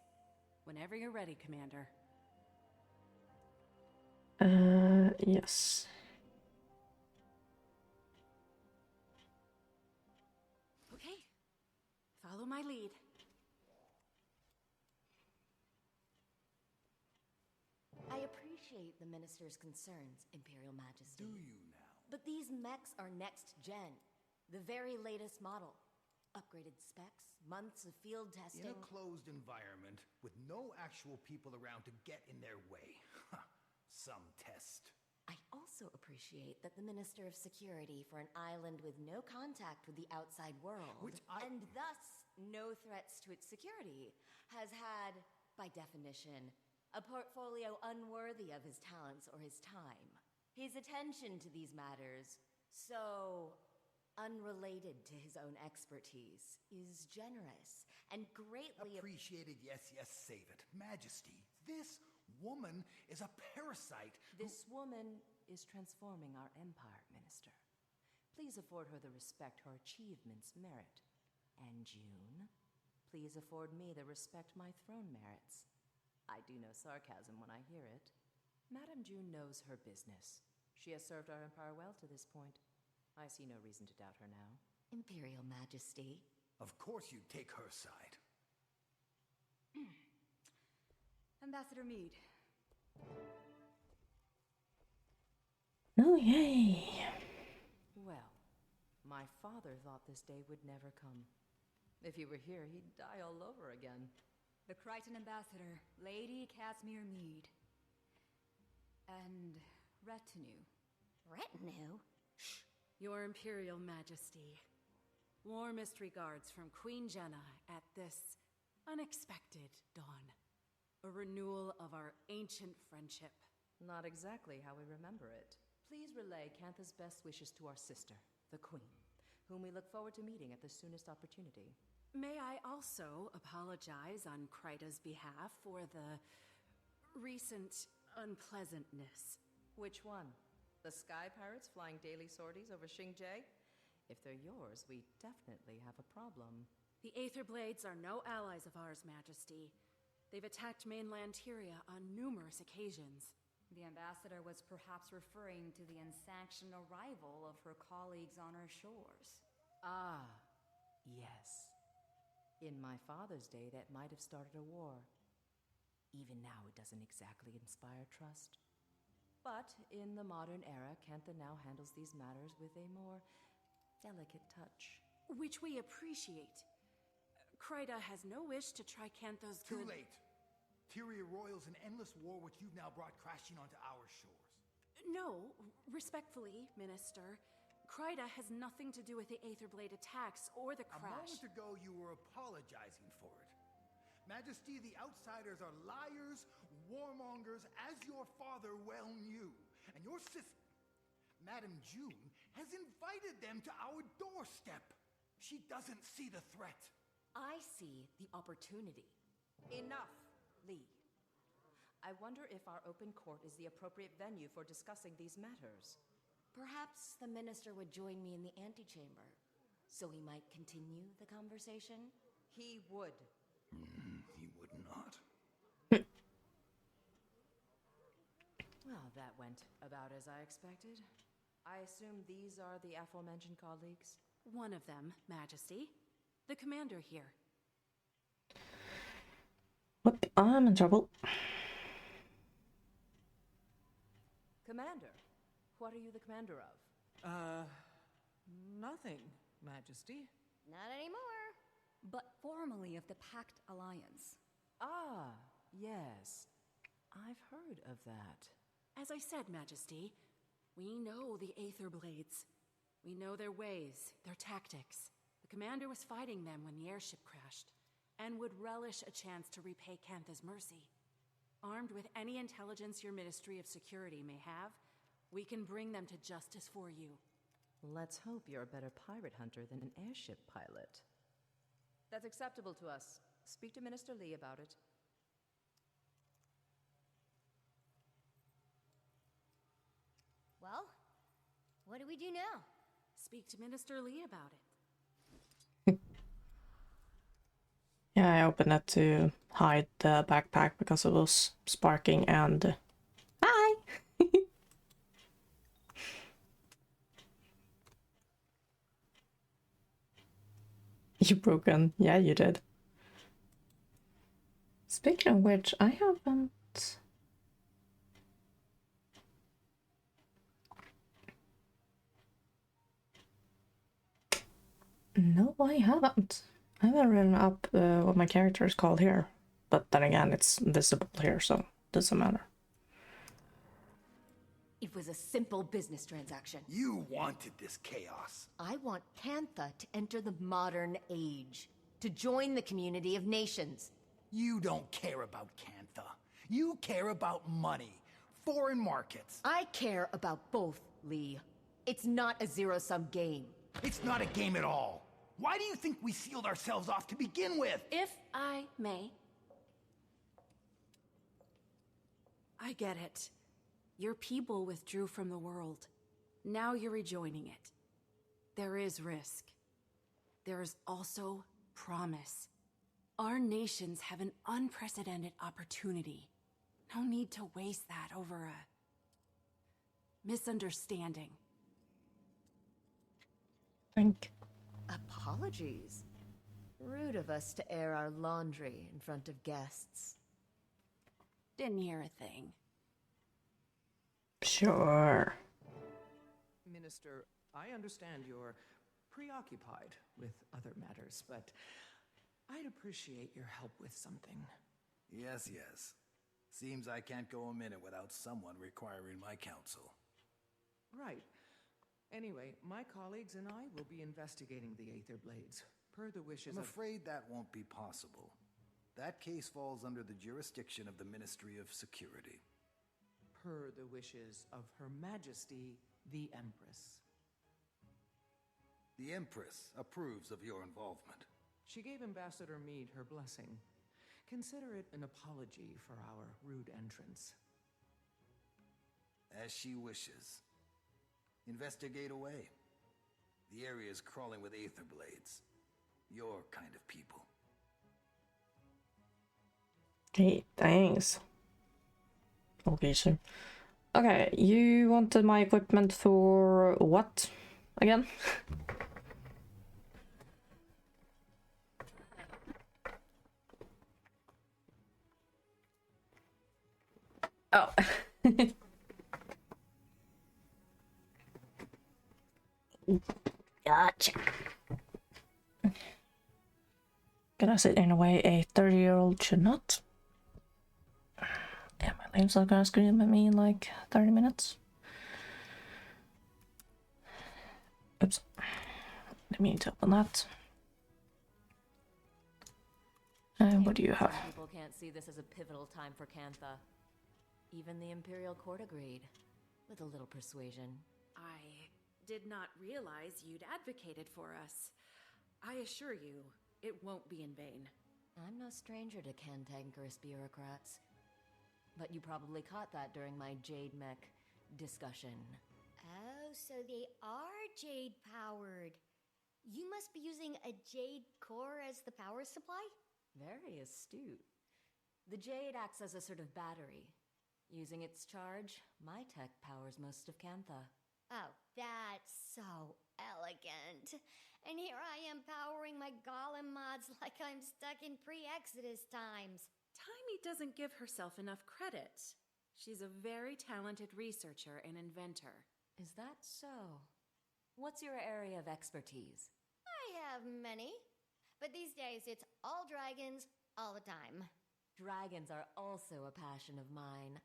Whenever you're ready, Commander. Yes. Okay. Follow my lead. I appreciate the Minister's concerns, Imperial Majesty. Do you now? But these mechs are next gen. The very latest model. Upgraded specs, months of field testing. In a closed environment, with no actual people around to get in their way. Some test. I also appreciate that the Minister of Security for an island with no contact with the outside world, and thus no threats to its security, has had, by definition, a portfolio unworthy of his talents or his time. His attention to these matters, so unrelated to his own expertise, is generous and greatly appreciated. Yes, save it. Majesty, this woman is a parasite. This woman is transforming our empire, Minister. Please afford her the respect her achievements merit. And June, please afford me the respect my throne merits. I do no sarcasm when I hear it. Madame June knows her business. She has served our empire well to this point. I see no reason to doubt her now. Imperial Majesty. Of course you'd take her side. Ambassador Meade. Oh, yay. Well, my father thought this day would never come. If he were here, he'd die all over again. The Crichton Ambassador, Lady Casimir Meade. And retinue. Retinue? Shh. Your Imperial Majesty. Warmest regards from Queen Jenna at this unexpected dawn. A renewal of our ancient friendship. Not exactly how we remember it. Please relay Cantha's best wishes to our sister, the Queen, whom we look forward to meeting at the soonest opportunity. May I also apologize on Kryta's behalf for the recent unpleasantness. Which one? The Sky Pirates flying daily sorties over Xingje? If they're yours, we definitely have a problem. The Aether Blades are no allies of ours, Majesty. They've attacked mainland Tyria on numerous occasions. The ambassador was perhaps referring to the unsanctioned arrival of her colleagues on our shores. Ah, yes. In my father's day, that might have started a war. Even now, it doesn't exactly inspire trust. But in the modern era, Cantha now handles these matters with a more delicate touch. Which we appreciate. Kryta has no wish to try Cantha's Too late. Tyria roils an endless war which you've now brought crashing onto our shores. No, respectfully, Minister. Kryda has nothing to do with the Aetherblade attacks or the A crash. moment ago, you were apologizing for it. Majesty, the outsiders are liars, warmongers, as your father well knew. And your sister, Madame June, has invited them to our doorstep. She doesn't see the threat. I see the opportunity. Enough, Lee. I wonder if our open court is the appropriate venue for discussing these matters. Perhaps the minister would join me in the antechamber, so we might continue the conversation? He would. He would not. Well, that went about as I expected. I assume these are the aforementioned colleagues? One of them, Majesty. The commander here. Whoop, I'm in trouble. Commander, what are you the commander of? Nothing, Majesty. Not anymore. But formerly of the Pact Alliance. Ah, yes. I've heard of that. As I said, Majesty, we know the Aetherblades. We know their ways, their tactics. The commander was fighting them when the airship crashed, and would relish a chance to repay Cantha's mercy. Armed with any intelligence your Ministry of Security may have, we can bring them to justice for you. Let's hope you're a better pirate hunter than an airship pilot. That's acceptable to us. Speak to Minister Lee about it. Well, what do we do now? Speak to Minister Lee about it. Yeah, I opened it to hide the backpack because it was sparking and... Hi! You broken. Yeah, you did. Speaking of which, I haven't... No, I haven't. I haven't written up what my character is called here. But then again, it's visible here, so it doesn't matter. It was a simple business transaction. You wanted this chaos. I want Cantha to enter the modern age, to join the community of nations. You don't care about Cantha. You care about money, foreign markets. I care about both, Lee. It's not a zero-sum game. It's not a game at all. Why do you think we sealed ourselves off to begin with? If I may. I get it. Your people withdrew from the world. Now you're rejoining it. There is risk. There is also promise. Our nations have an unprecedented opportunity. No need to waste that over a misunderstanding. Think. Apologies. Rude of us to air our laundry in front of guests. Didn't hear a thing. Sure. Minister, I understand you're preoccupied with other matters, but I'd appreciate your help with something. Yes, yes. Seems I can't go a minute without someone requiring my counsel. Right. Anyway, my colleagues and I will be investigating the Aetherblades, per the wishes I'm of... afraid that won't be possible. That case falls under the jurisdiction of the Ministry of Security. Per the wishes of Her Majesty, the Empress. The Empress approves of your involvement. She gave Ambassador Meade her blessing. Consider it an apology for our rude entrance. As she wishes. Investigate away. The area is crawling with Aetherblades. Your kind of people. Okay, thanks. Okay, sir. Okay, you wanted my equipment for what? Again? Oh. Gotcha. Gonna sit in a way a 30-year-old should not. Yeah, my limbs are gonna scream at me in like 30 minutes. Oops. Didn't mean to open that. And what do you have? Some people can't see this as a pivotal time for Cantha. Even the Imperial Court agreed, with a little persuasion. I did not realize you'd advocated for us. I assure you, it won't be in vain. I'm no stranger to cantankerous bureaucrats. But you probably caught that during my Jade Mech discussion. Oh, so they are Jade-powered. You must be using a Jade core as the power supply? Very astute. The Jade acts as a sort of battery. Using its charge, my tech powers most of Cantha. Oh, that's so elegant. And here I am powering my golem mods like I'm stuck in pre-Exodus times. Taimi doesn't give herself enough credit. She's a very talented researcher and inventor. Is that so? What's your area of expertise? I have many. But these days, it's all dragons, all the time. Dragons are also a passion of mine.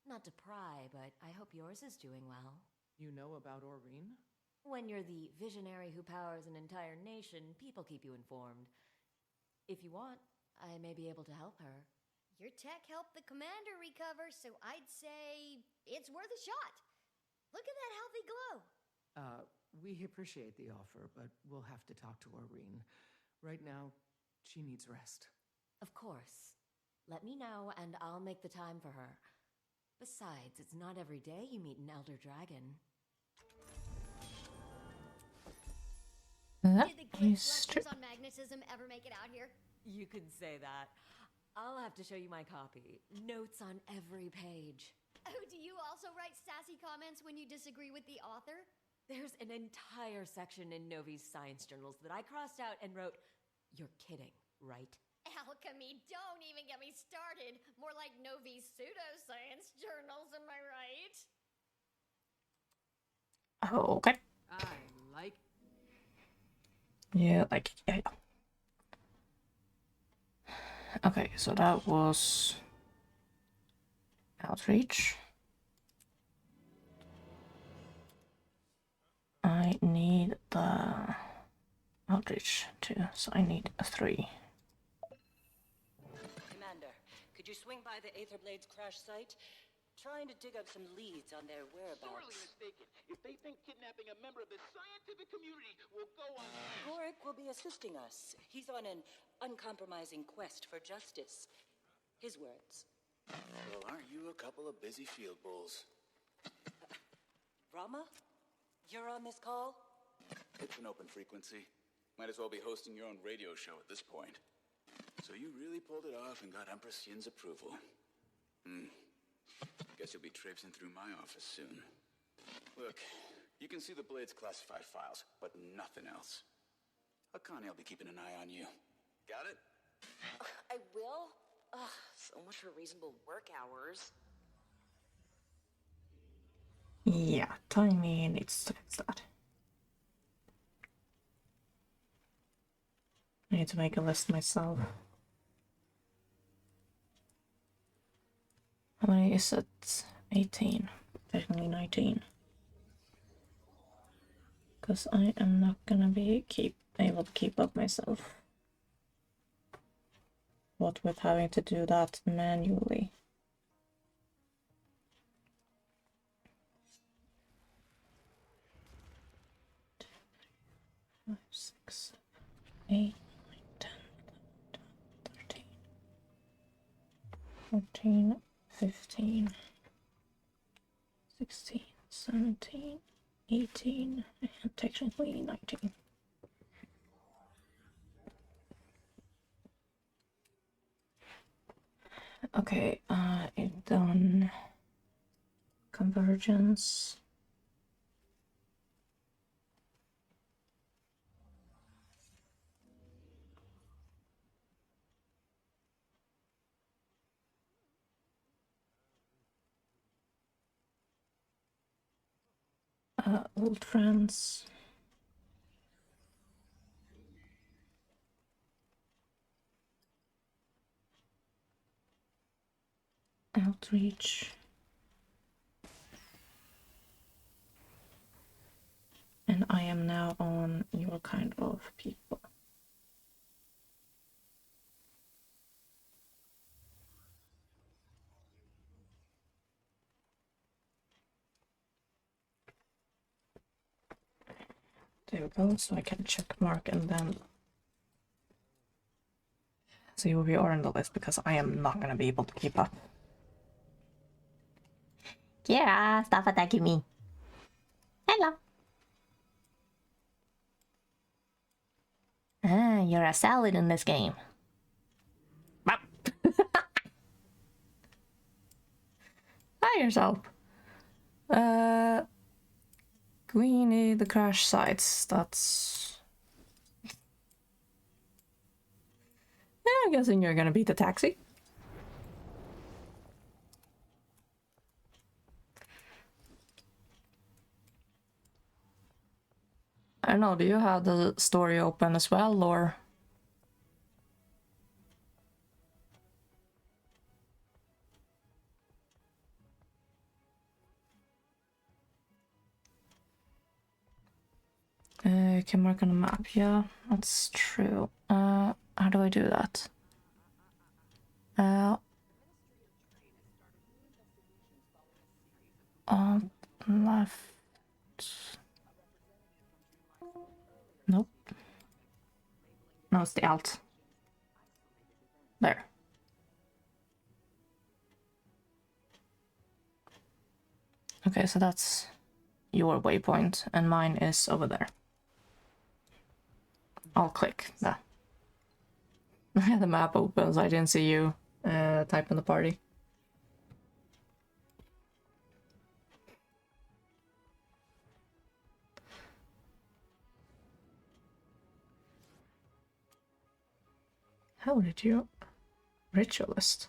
Not to pry, but I hope yours is doing well. You know about Aurene? When you're the visionary who powers an entire nation, people keep you informed. If you want, I may be able to help her. Your tech helped the commander recover, so I'd say it's worth a shot. Look at that healthy glow. We appreciate the offer, but we'll have to talk to Aurene. Right now, she needs rest. Of course. Let me know, and I'll make the time for her. Besides, it's not every day you meet an elder dragon. Did the glitch lectures on magnetism ever make it out here? You could say that. I'll have to show you my copy. Notes on every page. Oh, do you also write sassy comments when you disagree with the author? There's an entire section in Novi's science journals that I crossed out and wrote, "You're kidding, right?" Alchemy, don't even get me started. More like Novi's pseudoscience journals, am I right? Oh, okay. I like... Yeah, like, yeah. Okay, so that was outreach. I need the outreach too, so I need a 3. Commander, could you swing by the Aetherblades crash site? Trying to dig up some leads on their whereabouts. Sorely mistaken. If they think kidnapping a member of the scientific community will go on... Gorik will be assisting us. He's on an uncompromising quest for justice. His words. Well, aren't you a couple of busy field bulls? Rama? You're on this call? It's an open frequency. Might as well be hosting your own radio show at this point. So you really pulled it off and got Empress Yin's approval. Guess you'll be traipsing through my office soon. Look, you can see the Blade's classified files, but nothing else. Akane'll be keeping an eye on you. Got it? I will? So much for reasonable work hours. Yeah, Taimi needs to fix that. I need to make a list myself. How many is it? 18. Definitely 19. Because I am not gonna be able to keep up myself. What with having to do that manually. Five, 6, 7, 8, 9, 10, 11, 12, 13, 14, 15, 16, 17, 18, and technically 19. Okay, I've done convergence. Old friends. Outreach. And And I am now on your kind of people. There we go, so I can check mark and then see where we are on the list, because I am not gonna be able to keep up. Kira, stop attacking me. Hello. Ah, you're a salad in this game. Hi yourself. Queenie, the crash sites. That's. Yeah, I'm guessing you're gonna beat the taxi. I don't know, do you have the story open as well, or? Can mark on the map, yeah, that's true. How do I do that? On left. Nope. No, it's the alt. There. Okay, so that's your waypoint, and mine is over there. I'll click that. The map opens, I didn't see you type in the party. How did you? Ritualist.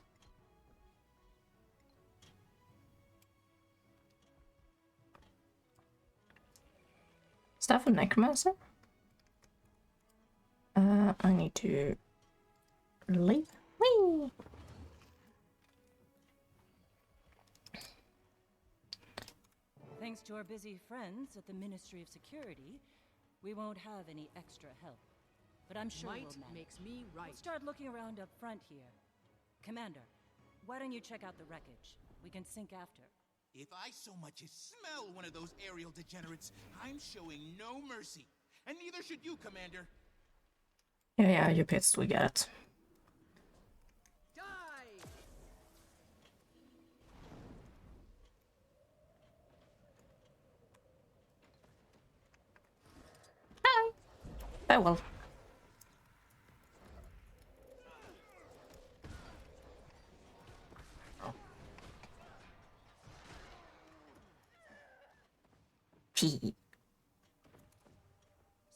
Staff of Necromancer? I need to leave. Whee! Thanks to our busy friends at the Ministry of Security, we won't have any extra help. But I'm sure Might we'll manage. makes me right. We'll start looking around up front here. Commander, why don't you check out the wreckage? We can sync after. If I so much as smell one of those aerial degenerates, I'm showing no mercy. And neither should you, Commander. Yeah, you pissed, we get it. Hi. Oh well. P.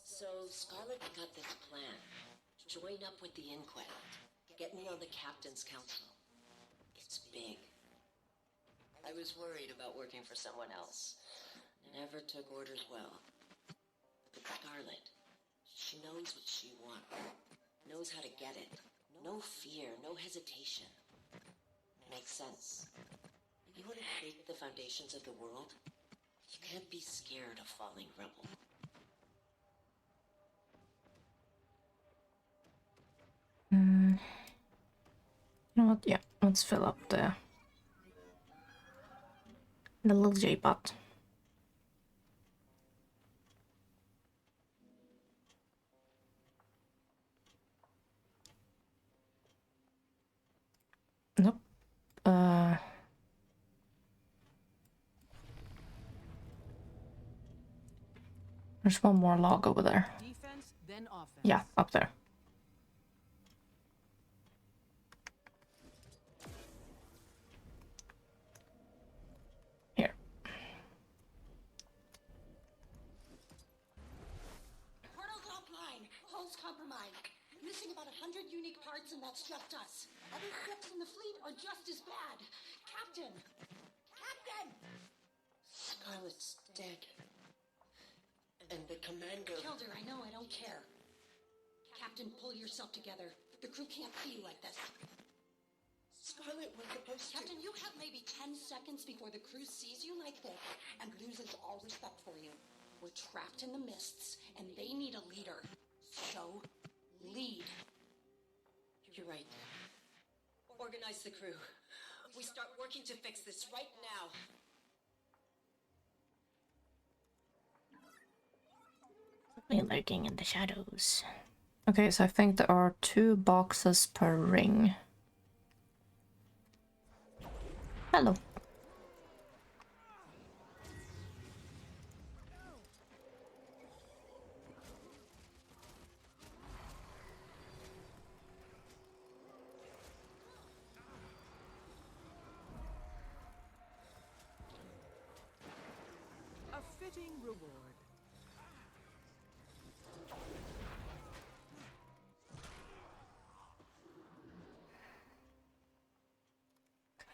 So Scarlet got this plan. Join up with the Inquest. Get me on the Captain's Council. It's big. I was worried about working for someone else. Never took orders well. But Scarlet, she knows what she wants. Knows how to get it. No fear, no hesitation. Makes sense. You want to shake the foundations of the world? You can't be scared of falling rebel. You know what? Yeah, let's fill up the little J-pot. Nope. There's one more log over there. Defense, then offense. Yeah, up there. Here. Portal's offline. Hull's compromised. Missing about 100 unique parts, and that's just us. Other ships in the fleet are just as bad. Captain! Captain! Scarlet's dead. And the commander... Killed her, I know, I don't care. Captain, pull yourself together. The crew can't see you like this. Scarlet was supposed to... Captain, you have maybe 10 seconds before the crew sees you like this and loses all respect for you. We're trapped in the mists, and they need a leader. So, lead. You're right. Organize the crew. We start working to fix this right now. Lurking in the shadows. Okay, so I think there are 2 boxes per ring. Hello. A fitting reward.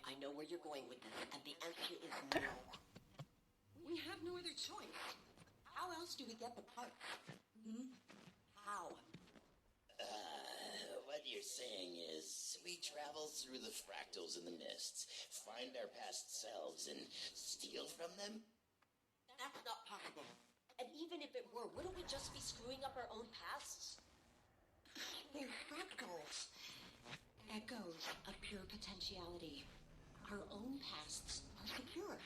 I know where you're going with this, and the answer is no. We have no other choice. How else do we get the parts? How? What you're saying is, we travel through the fractals in the mists, find our past selves, and steal from them? That's not possible. And even if it were, wouldn't we just be screwing up our own pasts? They're fractals. Echoes of pure potentiality. Our own pasts are secure.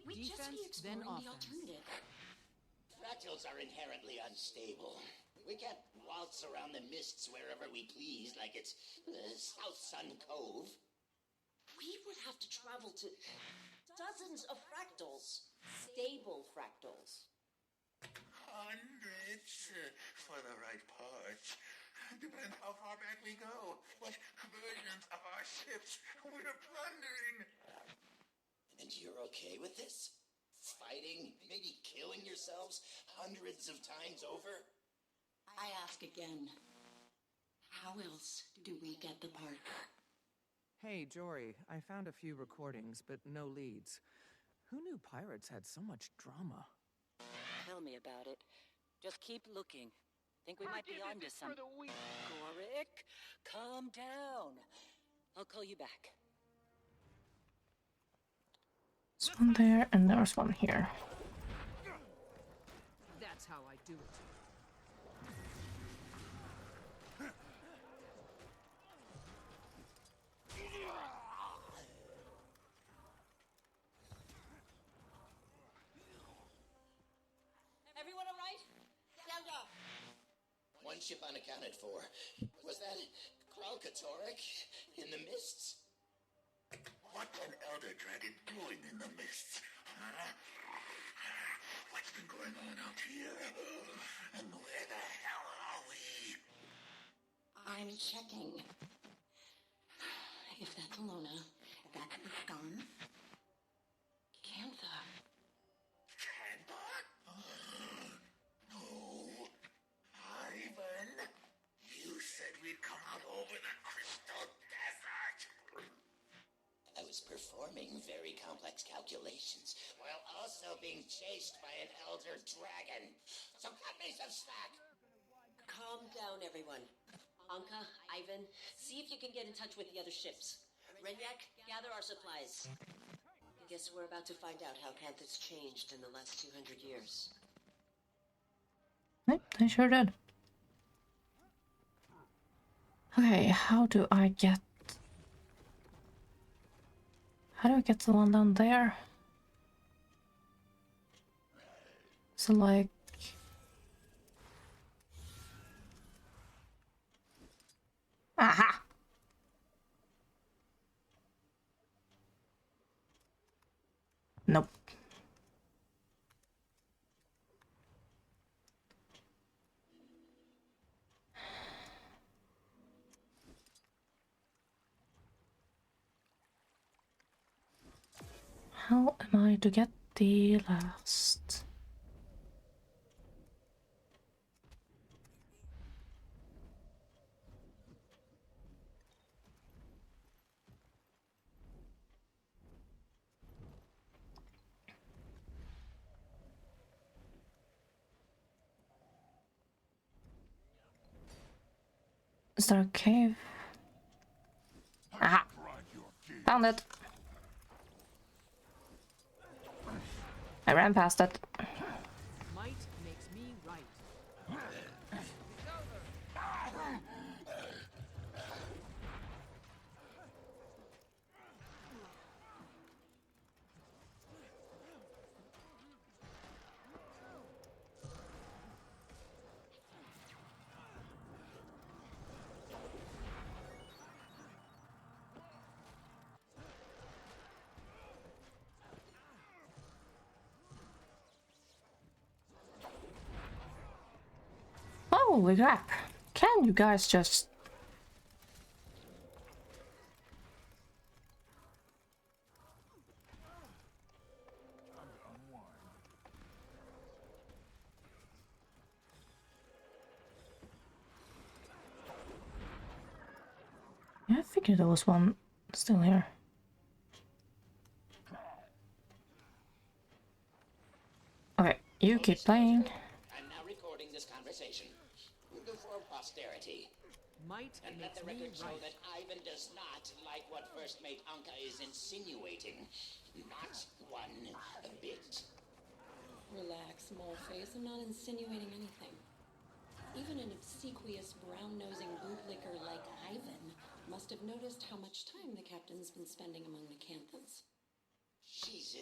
We'd just be exploring the alternative. Fractals are inherently unstable. We can't waltz around the mists wherever we please like it's South Sun Cove. We would have to travel to dozens of fractals. Stable fractals. Hundreds for the right parts. Depends how far back we go. What versions of our ships we're plundering. And you're okay with this? Fighting, maybe killing yourselves hundreds of times over? I ask again. How else do we get the part? Hey, Jory, I found a few recordings, but no leads. Who knew pirates had so much drama? Tell me about it. Just keep looking. Think we might be onto something. Gorik, calm down. I'll call you back. There's one there, and there's one here. That's how I do it. Everyone all right? Stand up. One ship unaccounted for. Was that Kralkatorek in the mists? What's an elder dragon doing in the mists? Huh? What's been going on out here? And where the hell are we? I'm checking. If that's Alona, that's the Scan. Cantha. Cantha? No. Ivan, you said we'd come out over the Crystal Desert. I was performing very complex calculations while also being chased by an elder dragon. So cut me some slack. Calm down, everyone. Anka, Ivan, see if you can get in touch with the other ships. Renyak, gather our supplies. Guess we're about to find out how Cantha's changed in the last 200 years. Yep, they sure did. Okay, how do I get the one down there? So like... Aha! Nope. How am I to get the last? Is there a cave? Aha! Found it! I ran past it. Holy crap. Can you guys just... Yeah, I figured there was one still here. Okay, you keep playing. I'm now recording this conversation. For posterity. Might And let the record show that Ivan does not like what First Mate Anka is insinuating. Not one bit. Relax, Moleface. I'm not insinuating anything. Even an obsequious, brown-nosing bootlicker like Ivan must have noticed how much time the captain's been spending among the Canthans. She's,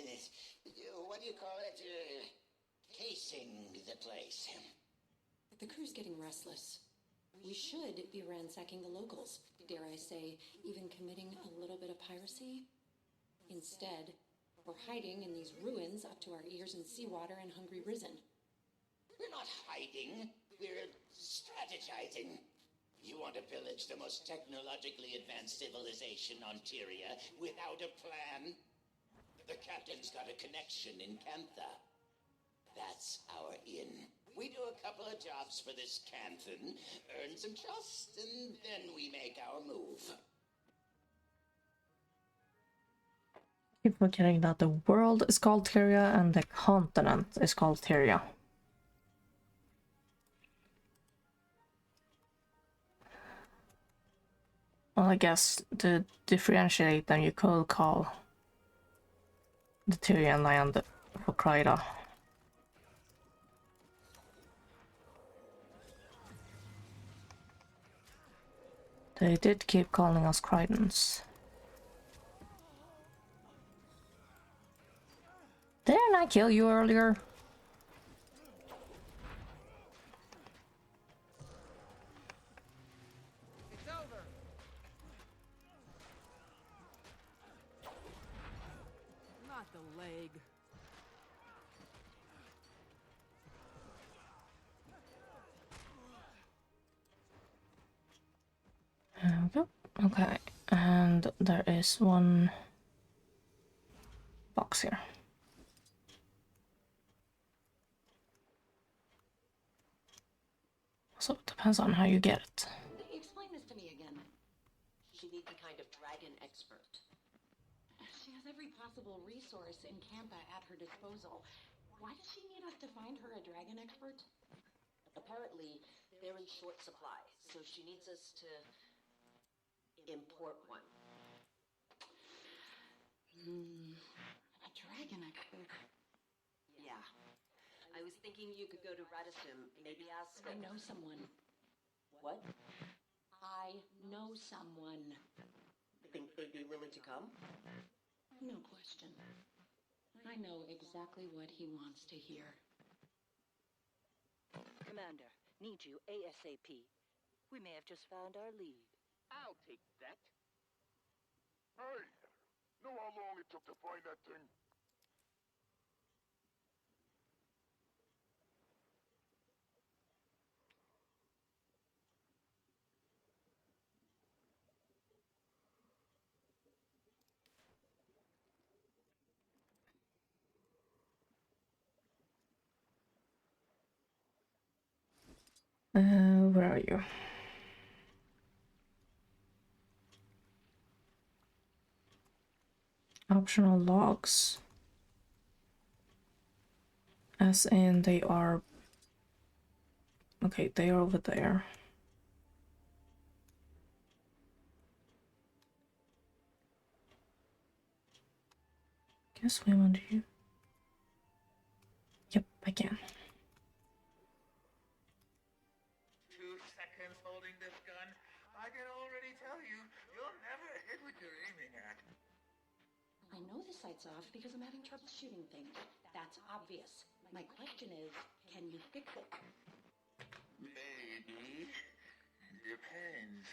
what do you call it? Casing the place. The crew's getting restless. We should be ransacking the locals. Dare I say, even committing a little bit of piracy? Instead, we're hiding in these ruins up to our ears in seawater and hungry risen. We're not hiding. We're strategizing. You want to pillage the most technologically advanced civilization on Tyria without a plan? The captain's got a connection in Cantha. That's our in. We do a couple of jobs for this Canthan, earn some trust, and then we make our move. Keep forgetting that the world is called Tyria and the continent is called Tyria. Well, I guess to differentiate them, you could call the Tyrian land Hokkaido. They did keep calling us Cridens. Didn't I kill you earlier? It's over. Not the leg. There we go. Okay, and there is one box here. So it depends on how you get it. Explain this to me again. She needs a kind of dragon expert. She has every possible resource in Campa at her disposal. Why does she need us to find her a dragon expert? Apparently, they're in short supply, so she needs us to import one. A dragon expert? Yeah. I was thinking you could go to Radisson, maybe ask... I know someone. What? I know someone. Think they'd be willing to come? No question. I know exactly what he wants to hear. Commander, need you ASAP. We may have just found our lead. I'll take that. Hey, know how long it took to find that thing? Where are you? Optional logs. As in they are... Okay, they are over there. Guess we want you. Yep, I can. 2 seconds holding this gun. I can already tell you, you'll never hit what you're aiming at. I know the sight's off because I'm having trouble shooting things. That's obvious. My question is, can you fix it? Maybe. Depends.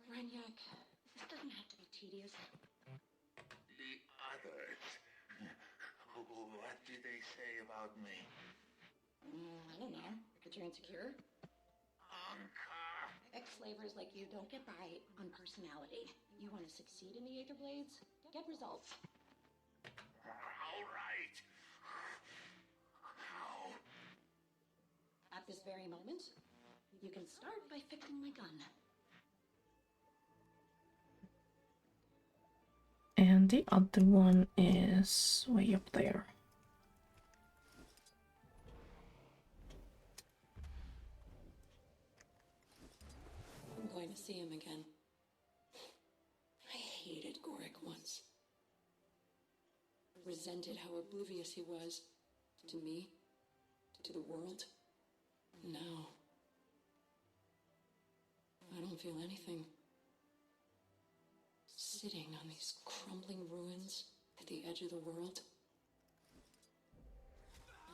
Renyak, this doesn't have to be tedious. The others. What did they say about me? I don't know. That you're insecure? Ex-slavers like you don't get by on personality. You want to succeed in the Aether Blades? Get results. All right. How? At this very moment, you can start by fixing my gun. And the other one is way up there. I'm going to see him again. I hated Gorik once. Resented how oblivious he was to me, to the world. Now, I don't feel anything. Sitting on these crumbling ruins at the edge of the world,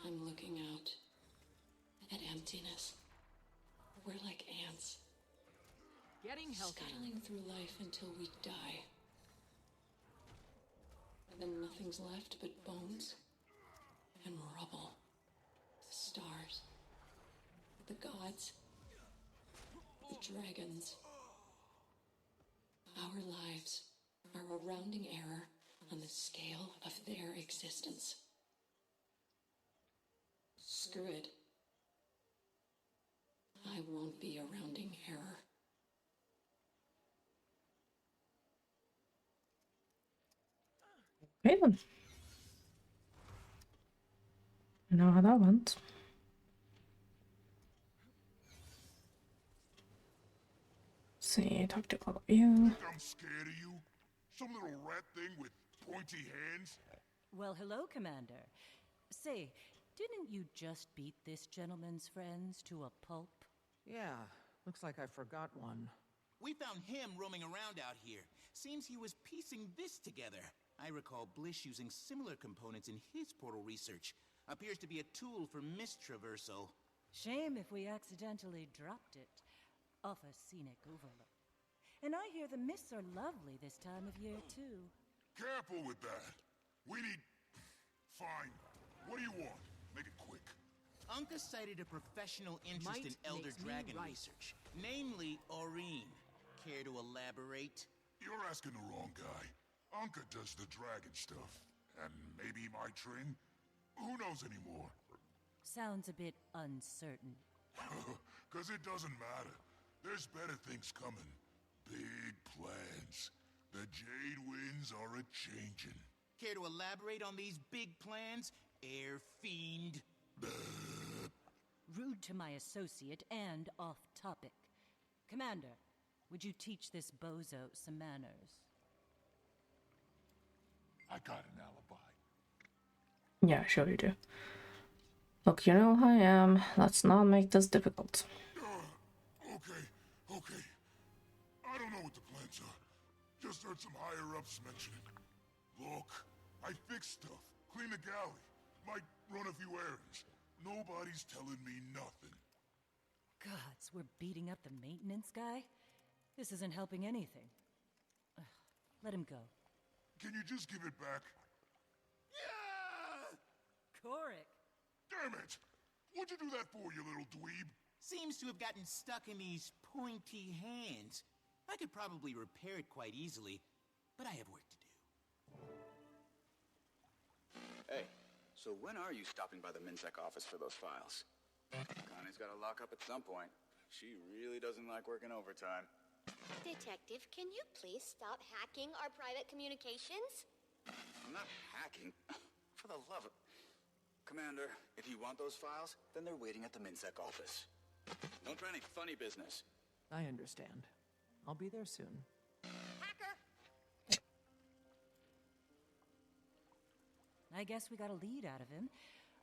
I'm looking out at emptiness. We're like ants. Getting healthy. Scuttling through life until we die. And then nothing's left but bones and rubble. The stars. The gods. The dragons. Our lives are a rounding error on the scale of their existence. Screw it. I won't be a rounding error. Okay then. You know how that went. See, tactical view. I'm scared of you? Some little rat thing with pointy hands? Well, hello, Commander. Say, didn't you just beat this gentleman's friends to a pulp? Yeah, looks like I forgot one. We found him roaming around out here. Seems he was piecing this together. I recall Blish using similar components in his portal research. Appears to be a tool for mist traversal. Shame if we accidentally dropped it off a scenic overlook. And I hear the mists are lovely this time of year, too. Careful with that. We need... Fine. What do you want? Make it quick. Unka cited a professional interest Might in Elder makes me Dragon right. research, namely Aurene. Care to elaborate? You're asking the wrong guy. Anka does the dragon stuff. And maybe my tring? Who knows anymore? Sounds a bit uncertain. Because it doesn't matter. There's better things coming. Big plans. The Jade Winds are a-changin'. Care to elaborate on these big plans, Air Fiend? Rude to my associate and off topic. Commander, would you teach this bozo some manners? I got an alibi. Yeah, sure you do. Look, you know who I am. Let's not make this difficult. Okay. I don't know what the plans are. Just heard some higher-ups mention it. Look, I fix stuff, clean the galley, might run a few errands. Nobody's telling me nothing. Gods, we're beating up the maintenance guy? This isn't helping anything. Ugh, let him go. Can you just give it back? Yeah! Korik! Damn it! What'd you do that for, you little dweeb? Seems to have gotten stuck in these pointy hands. I could probably repair it quite easily, but I have work to do. Hey, so when are you stopping by the MinSec office for those files? Connie's got to lock up at some point. She really doesn't like working overtime. Detective, can you please stop hacking our private communications? I'm not hacking. For the love of... Commander, if you want those files, then they're waiting at the MinSec office. Don't try any funny business. I understand. I'll be there soon. Hacker! I guess we got a lead out of him.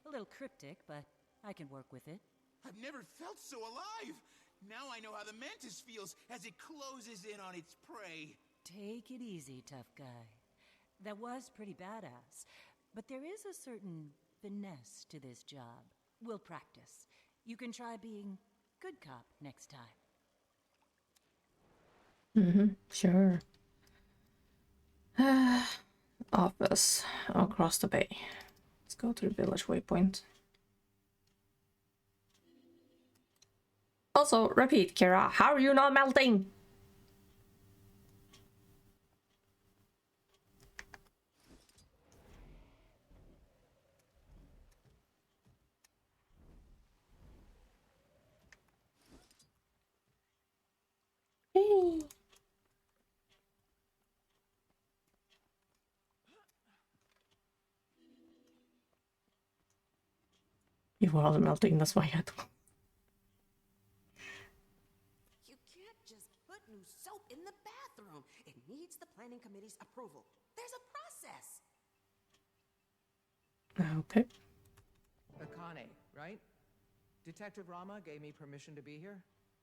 A little cryptic, but I can work with it. I've never felt so alive! Now I know how the Mantis feels as it closes in on its prey. Take it easy, tough guy. That was pretty badass, but there is a certain finesse to this job. We'll practice. You can try being good cop next time. Sure. Office across the bay. Let's go to the village waypoint. Also, repeat, Kira, how are you not melting? Hey. You were all melting, that's why I had to. You can't just put new soap in the bathroom. It needs the planning committee's approval. There's a process. Okay. Akane, right? Detective Rama gave me permission to be here.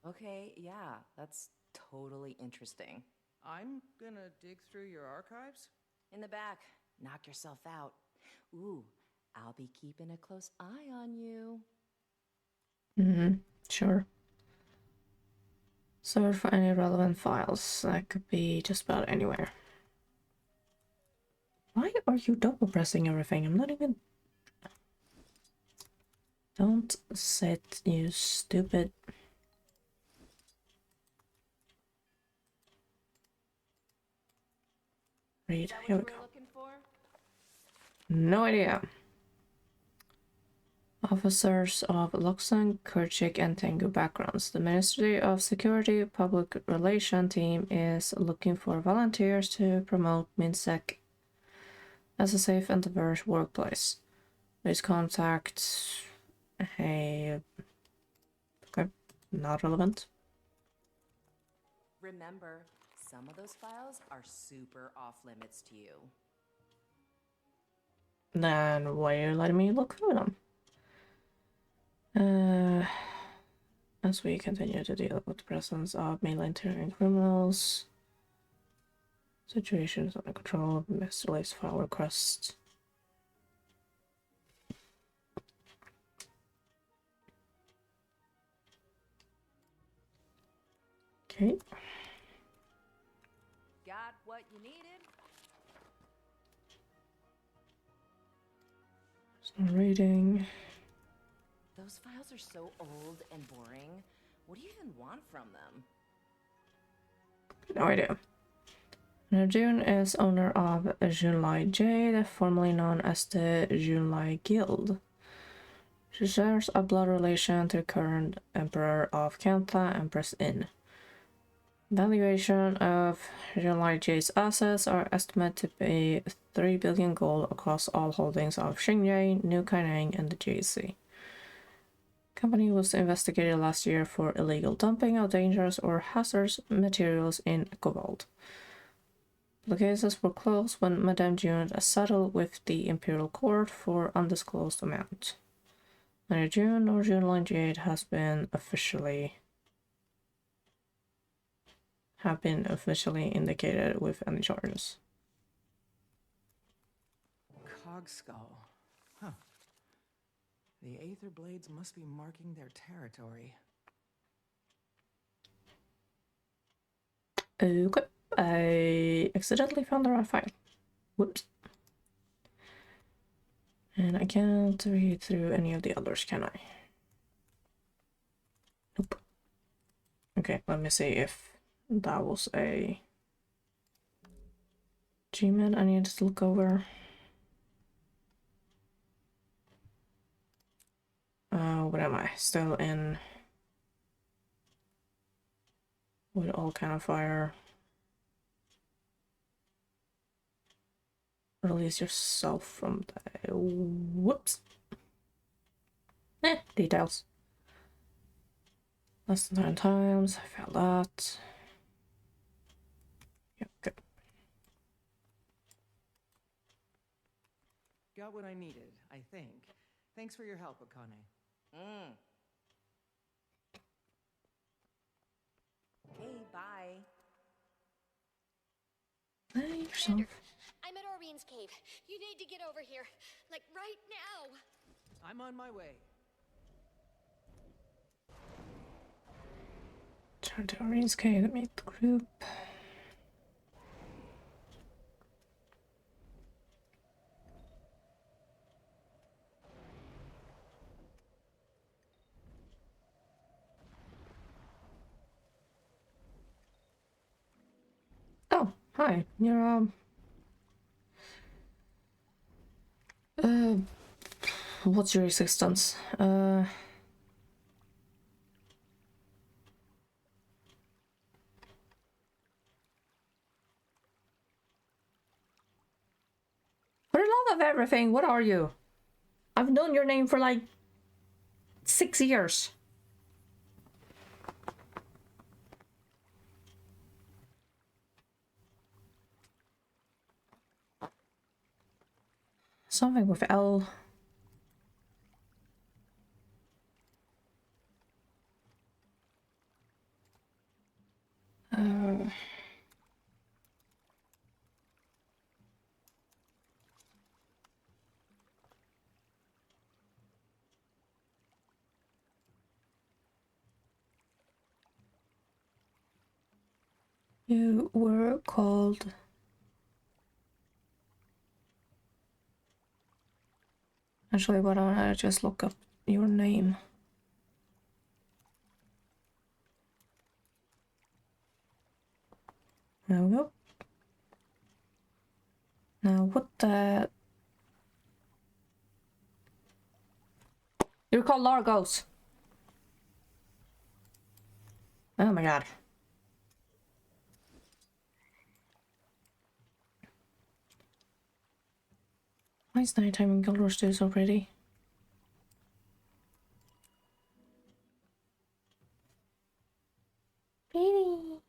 Okay, yeah, that's totally interesting. I'm gonna dig through your archives. In the back, knock yourself out. Ooh, I'll be keeping a close eye on you. Sure. Search for any relevant files. That could be just about anywhere. Why are you double pressing everything? I'm not even... Don't sit, you stupid... Read, here we go. No idea. Officers of Luxon, Kerchik, and Tengu backgrounds. The Ministry of Security Public Relation team is looking for volunteers to promote MinSec as a safe and diverse workplace. Please contact... Hey... Okay, not relevant. Remember, some of those files are super off limits to you. Then why are you letting me look through them? As we continue to deal with the presence of mainland Tyrian criminals, situation is under control. Master Lace file request. Okay. Got what you needed? Some reading. Those files are so old and boring. What do you even want from them? No idea. June is owner of Junlai Jade, formerly known as the Junlai Guild. She shares a blood relation to the current Emperor of Kantha, Empress In. Valuation of Junlai Jade's assets are estimated to be 3 billion gold across all holdings of Xingye, New Kaineng, and the JC. Company was investigated last year for illegal dumping of dangerous or hazardous materials in Cobalt. The cases were closed when Madame June settled with the Imperial Court for undisclosed amount. Neither June nor Junlai Jade have been officially indicated with any charges. Cogskull. Huh. The Aether Blades must be marking their territory. Okay. I accidentally found the right file. Whoops. And I can't read through any of the others, can I? Nope. Okay, let me see if that was a Gmail I need to look over. What am I? Still in with all kind of fire. Release yourself from the... Whoops. Details. Less than 9 times. I failed that. Yep, good. Got what I needed, I think. Thanks for your help, Akane. Okay, bye. Hey, yourself. I'm at Orbean's cave. You need to get over here. Like, right now. I'm on my way. Turn to Orion's cave to meet the group. Hi, you're what's your existence? For the love of everything, what are you? I've known your name for like 6 years. Something with L. You were called... Actually, why don't I just look up your name? There we go. Now, what the... You're called Largos. Oh my god. Why is nighttime in Guild Wars 2 so pretty? Pretty.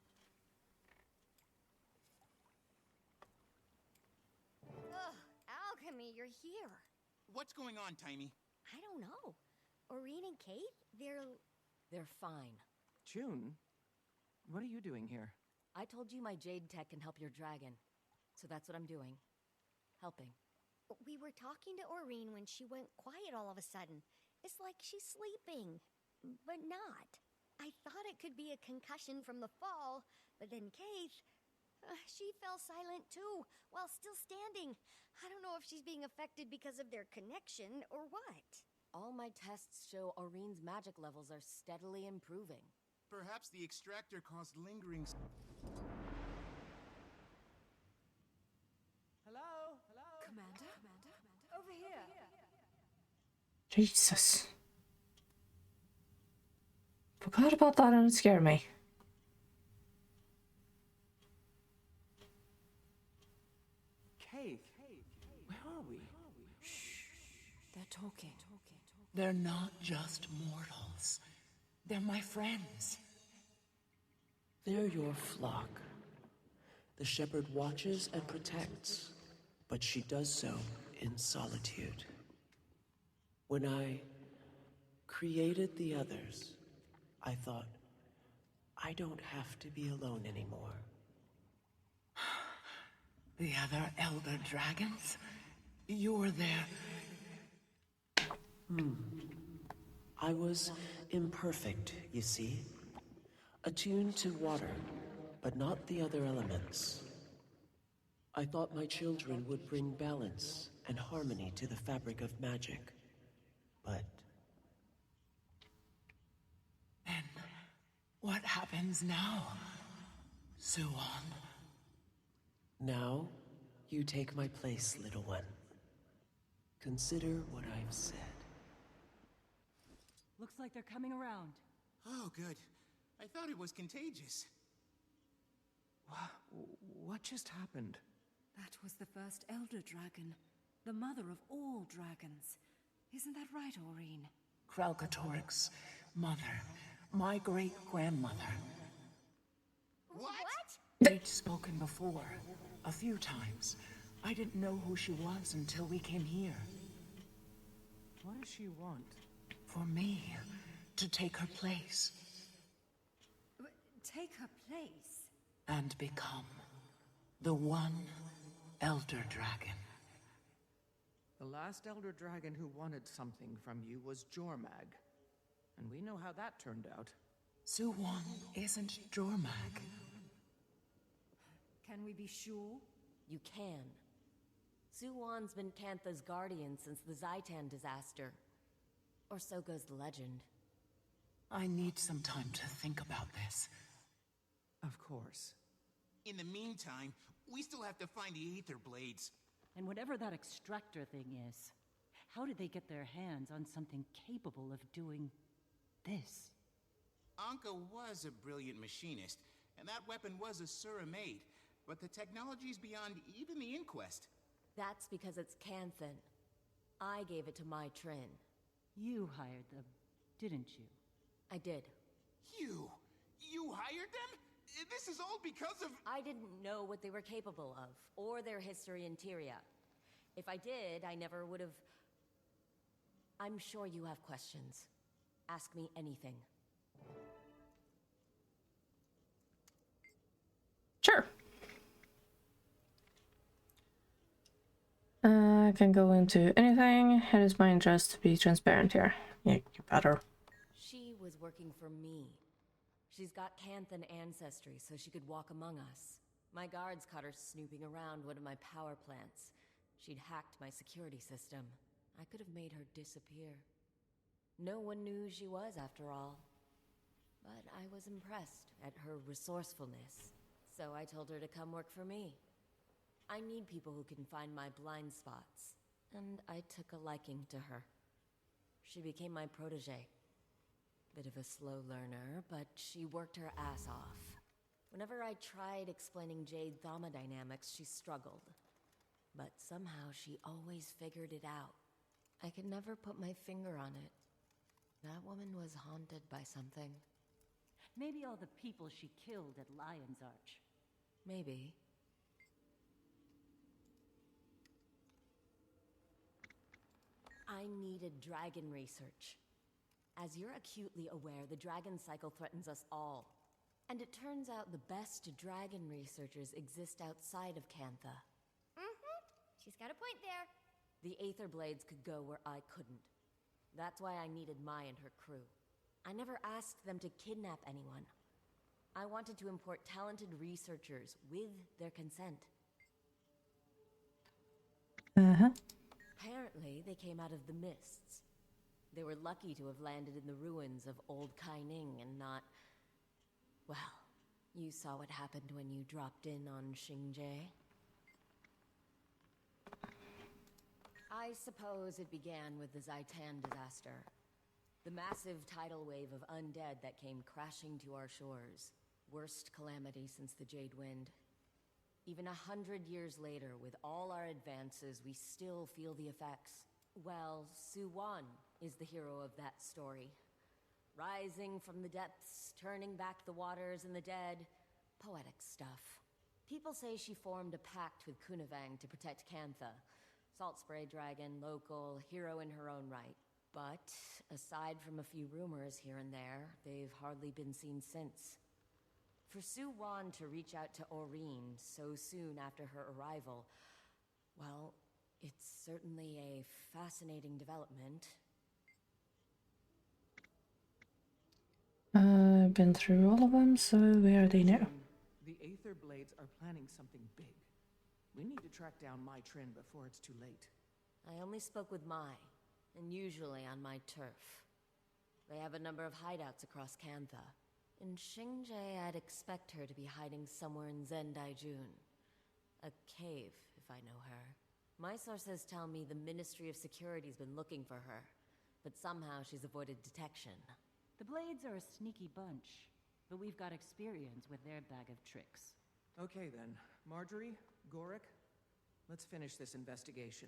Ugh, Alchemy, you're here. What's going on, Tiny? I don't know. Aurene and Kate, they're fine. June, what are you doing here? I told you my jade tech can help your dragon. So that's what I'm doing. Helping. We were talking to Aurene when she went quiet all of a sudden. It's like she's sleeping, but not. I thought it could be a concussion from the fall, but then Kate, she fell silent too, while still standing. I don't know if she's being affected because of their connection or what. All my tests show Aurene's magic levels are steadily improving. Perhaps the extractor caused lingering... Hello? Commander? Over here. Jesus. Forgot about that and it scared me. Kate, where are we? They're talking. They're not just mortals. They're my friends. They're your flock. The shepherd watches and protects, but she does so in solitude. When I created the others, I thought, I don't have to be alone anymore. The other elder dragons? You're their... I was imperfect, you see. Attuned to water, but not the other elements. I thought my children would bring balance and harmony to the fabric of magic. But... Then, what happens now, Suwon? Now, you take my place, little one. Consider what I've said. Looks like they're coming around. Oh, good. I thought it was contagious. What just happened? That was the first elder dragon, the mother of all dragons. Isn't that right, Aurene? Kralkatorik's mother, my great-grandmother. What? We'd spoken before, a few times. I didn't know who she was until we came here. What does she want? For me, to take her place. Take her place? And become the one elder dragon. The last elder dragon who wanted something from you was Jormag. And we know how that turned out. Suwon isn't Jormag. Can we be sure? You can. Suwon's been Cantha's guardian since the Zaitan disaster. Or so goes the legend. I need some time to think about this. Of course. In the meantime, We still have to find the Aether Blades. And whatever that extractor thing is, how did they get their hands on something capable of doing this? Anka was a brilliant machinist, and that weapon was a Sura-made, but the technology's beyond even the Inquest. That's because it's Canthan. I gave it to my Trin. You hired them, didn't you? I did. You hired them? This is all because of... I didn't know what they were capable of, or their history in Tyria. If I did, I never would have... I'm sure you have questions. Ask me anything. Sure. I can go into anything. It is my interest to be transparent here. Yeah, you better. She was working for me. She's got Canthan ancestry, so she could walk among us. My guards caught her snooping around one of my power plants. She'd hacked my security system. I could have made her disappear. No one knew who she was, after all. But I was impressed at her resourcefulness, so I told her to come work for me. I need people who can find my blind spots, and I took a liking to her. She became my protege. Bit of a slow learner, but she worked her ass off. Whenever I tried explaining Jade thermodynamics, she struggled. But somehow she always figured it out. I could never put my finger on it. That woman was haunted by something. Maybe all the people she killed at Lion's Arch. Maybe. I needed dragon research. As you're acutely aware, the dragon cycle threatens us all. And it turns out the best dragon researchers exist outside of Cantha. Mm-hmm. She's got a point there. The Aether Blades could go where I couldn't. That's why I needed Mai and her crew. I never asked them to kidnap anyone. I wanted to import talented researchers with their consent. Apparently, they came out of the mists. They were lucky to have landed in the ruins of Old Kaining and not... Well, you saw what happened when you dropped in on Xingje. I suppose it began with the Zaitan disaster. The massive tidal wave of undead that came crashing to our shores. Worst calamity since the Jade Wind. Even 100 years later, with all our advances, we still feel the effects. Well, Su-Wan is the hero of that story. Rising from the depths, turning back the waters and the dead. Poetic stuff. People say she formed a pact with Kunavang to protect Cantha. Salt Spray Dragon, local, hero in her own right. But, aside from a few rumors here and there, they've hardly been seen since. For Su-Wan to reach out to Aurene so soon after her arrival, well, it's certainly a fascinating development. I've been through all of them, so where are they now? The Aether Blades are planning something big. We need to track down my Trin before it's too late. I only spoke with Mai, and usually on my turf. They have a number of hideouts across Cantha. In Xingje, I'd expect her to be hiding somewhere in Zendaijun. A cave, if I know her. My sources tell me the Ministry of Security's been looking for her, but somehow she's avoided detection. The Blades are a sneaky bunch, but we've got experience with their bag of tricks. Okay then. Marjorie, Gorik, let's finish this investigation.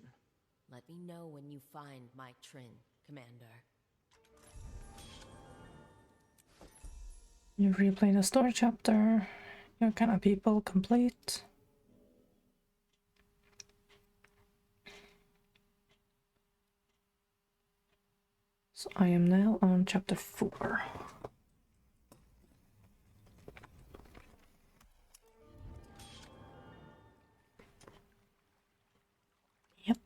Let me know when you find my Trin, Commander. You replay the story chapter. Your kind of people complete. So I am now on chapter 4. Yep.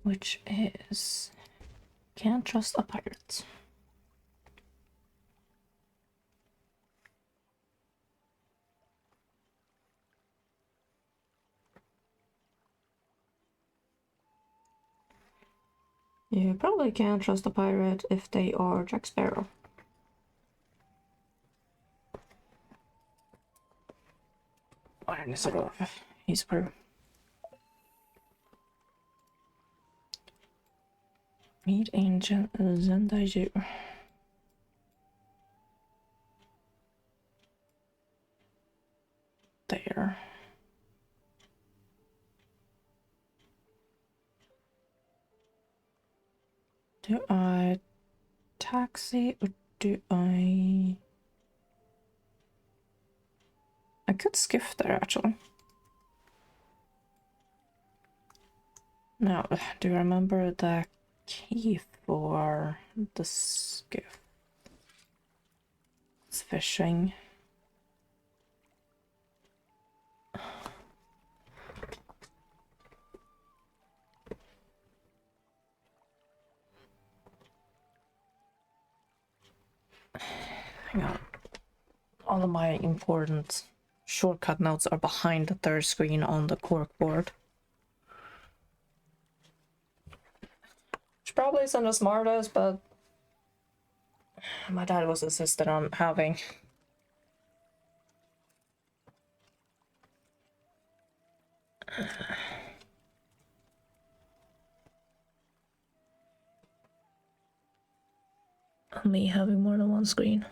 Which is... Can't trust a pirate. You probably can't trust a pirate if they are Jack Sparrow. awareness of his crew. Meet ancient Zendaju. There. Do I taxi or do I could skiff there actually. Now, do you remember the key for the skiff? It's fishing. Hang on. All of my important shortcut notes are behind the third screen on the corkboard. Which probably isn't the smartest, but my dad was insistent on having. Me having more than one screen.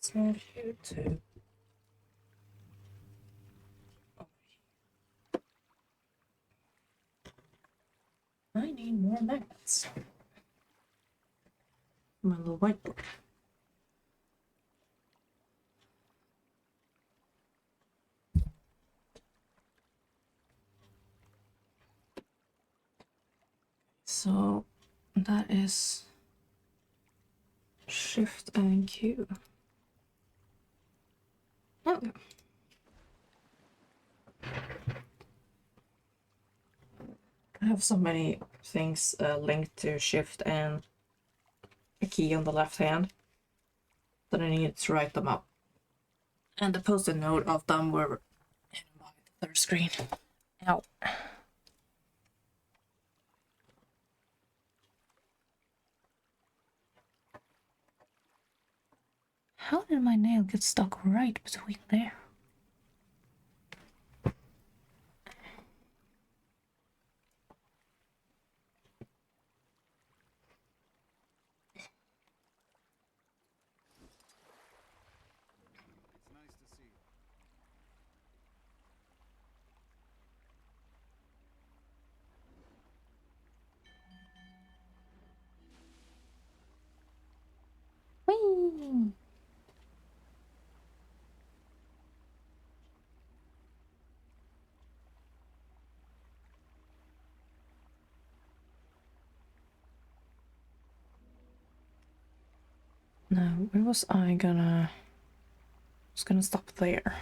It's not YouTube. I need more magnets. My little whiteboard. So that is Shift and Q. Okay. I have so many things linked to Shift and a key on the left hand that I needed to write them up. And the post-it note of them were hidden behind the third screen. Ow. How did my nail get stuck right between there? Whee! Now, where was I gonna... I was gonna stop there.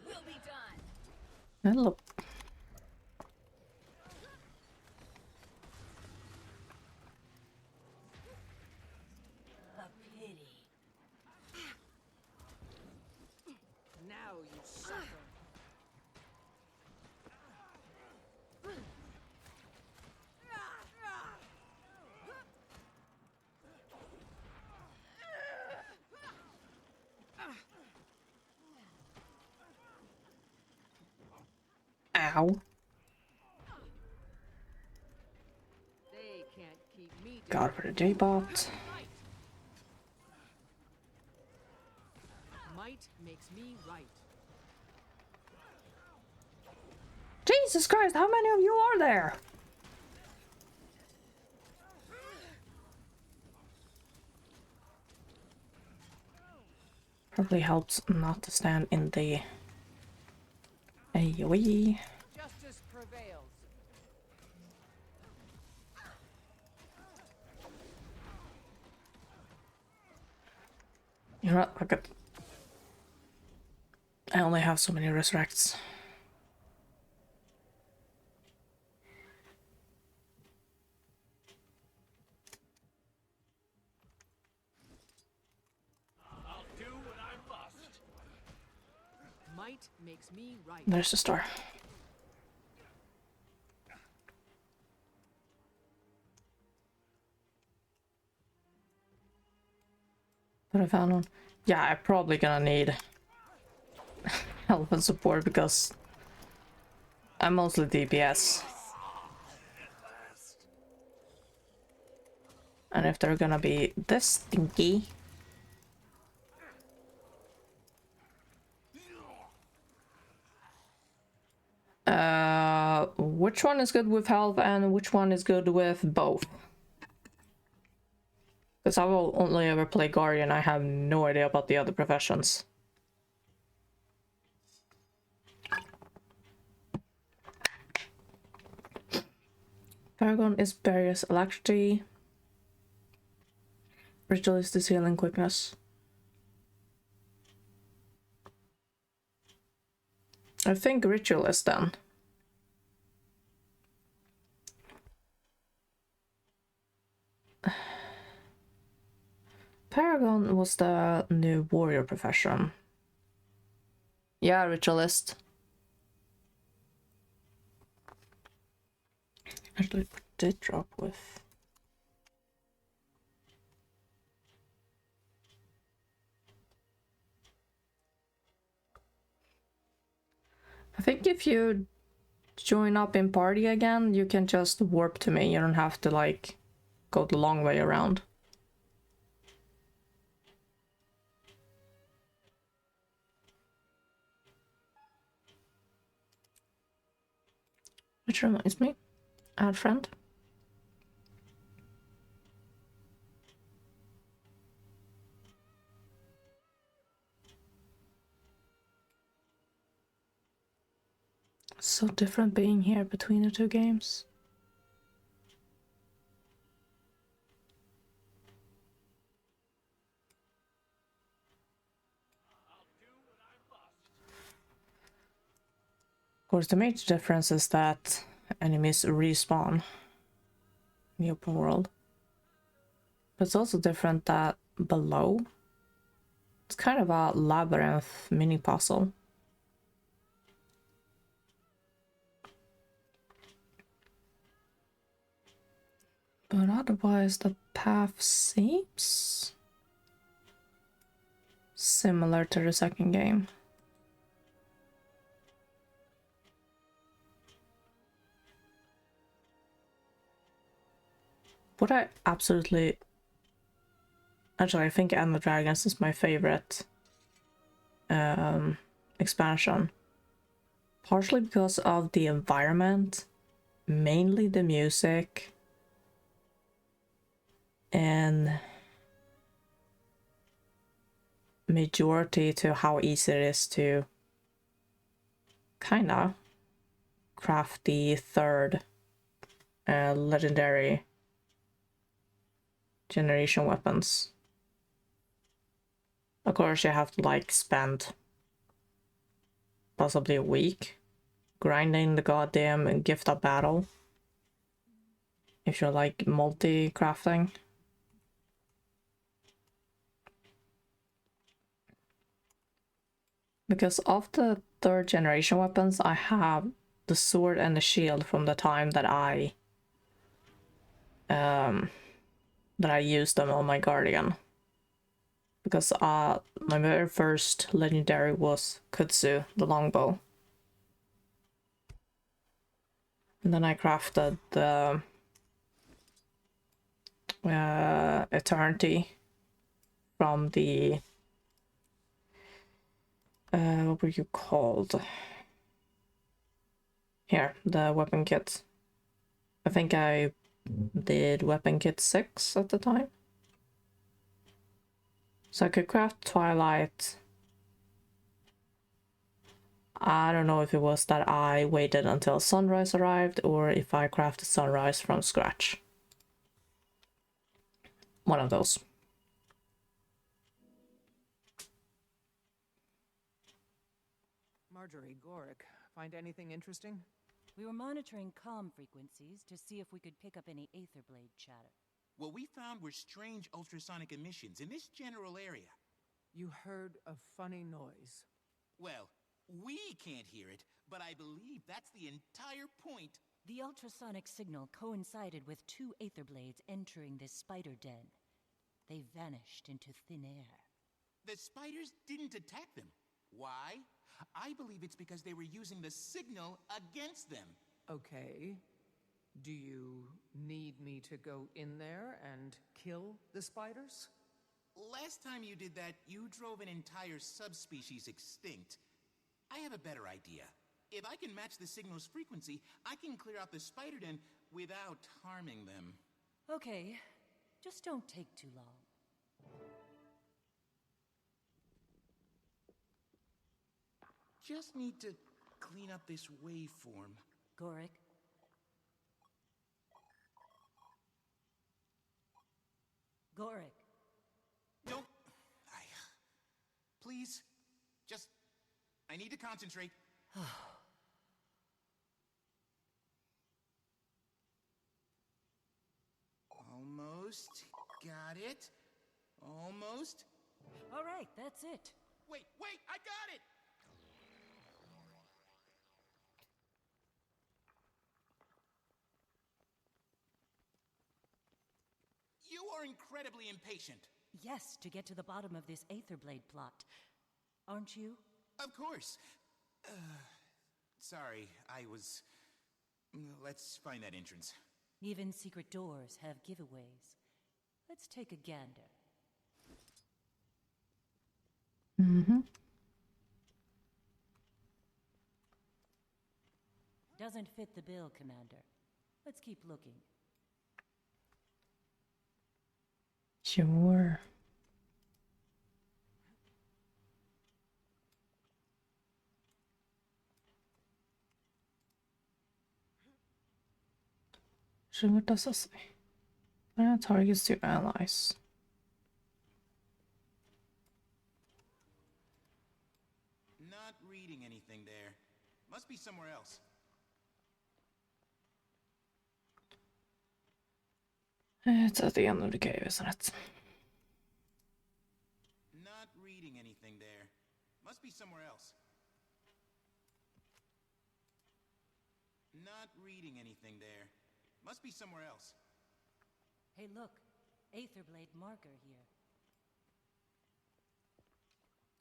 Will be done. Hello. A pity. Now you suffer. Ow. They can't keep me down. God for the J-bot. Might makes me right. Jesus Christ, how many of you are there? Probably helps not to stand in the AoE. Justice prevails. You know what? Fuck it. I only have so many resurrects. I'll do what I must. Might makes me right. There's the star. But I found one. Yeah, I'm probably gonna need help and support because I'm mostly DPS. And if they're gonna be this stinky. Which one is good with health and which one is good with both? Because I will only ever play Guardian, I have no idea about the other professions. Paragon is Barriers Electricity. Ritualist is Healing Quickness. I think Ritualist then. Paragon was the new warrior profession. Yeah, Ritualist. Actually, what did drop with? I think if you join up in party again, you can just warp to me. You don't have to like go the long way around. Which reminds me, add friend. So different being here between the two games. Of course, the major difference is that enemies respawn in the open world. But it's also different that below, it's kind of a labyrinth mini puzzle. But otherwise, the path seems similar to the second game. What I absolutely... Actually, I think End of Dragons is my favorite expansion. Partially because of the environment, mainly the music, and majority to how easy it is to kinda craft the third legendary generation weapons. Of course, you have to like spend possibly a week grinding the goddamn gift of battle if you're like multi-crafting. Because of the third generation weapons, I have the sword and the shield from the time that I used them on my Guardian. Because my very first legendary was Kutsu, the longbow. And then I crafted the Eternity from the what were you called? Here, the weapon kit. I think I did weapon kit 6 at the time. So I could craft Twilight I don't know if it was that I waited until sunrise arrived or if I crafted sunrise from scratch. One of those. Marjorie, Gorick, find anything interesting? We were monitoring comm frequencies to see if we could pick up any Aetherblade chatter. What we found were strange ultrasonic emissions in this general area. You heard a funny noise. Well, we can't hear it, but I believe that's the entire point. The ultrasonic signal coincided with 2 Aetherblades entering this spider den. They vanished into thin air. The spiders didn't attack them. Why? I believe it's because they were using the signal against them. Okay. Do you need me to go in there and kill the spiders? Last time you did that, you drove an entire subspecies extinct. I have a better idea. If I can match the signal's frequency, I can clear out the spider den without harming them. Okay, just don't take too long. Just need to clean up this waveform. Gorick? Gorick? Don't... Please, just... I need to concentrate. Almost. Got it. Almost. All right, that's it. Wait, I got it! You are incredibly impatient. Yes, to get to the bottom of this Aetherblade plot. Aren't you? Of course. Sorry, I was... Let's find that entrance. Even secret doors have giveaways. Let's take a gander. Mm-hmm. Doesn't fit the bill, Commander. Let's keep looking. Sure. So what does this say? Targets to allies. Not reading anything there. Must be somewhere else. It's at the end of the cave, isn't it? Not reading anything there. Must be somewhere else. Not reading anything there. Must be somewhere else. Hey, look. Aetherblade marker here.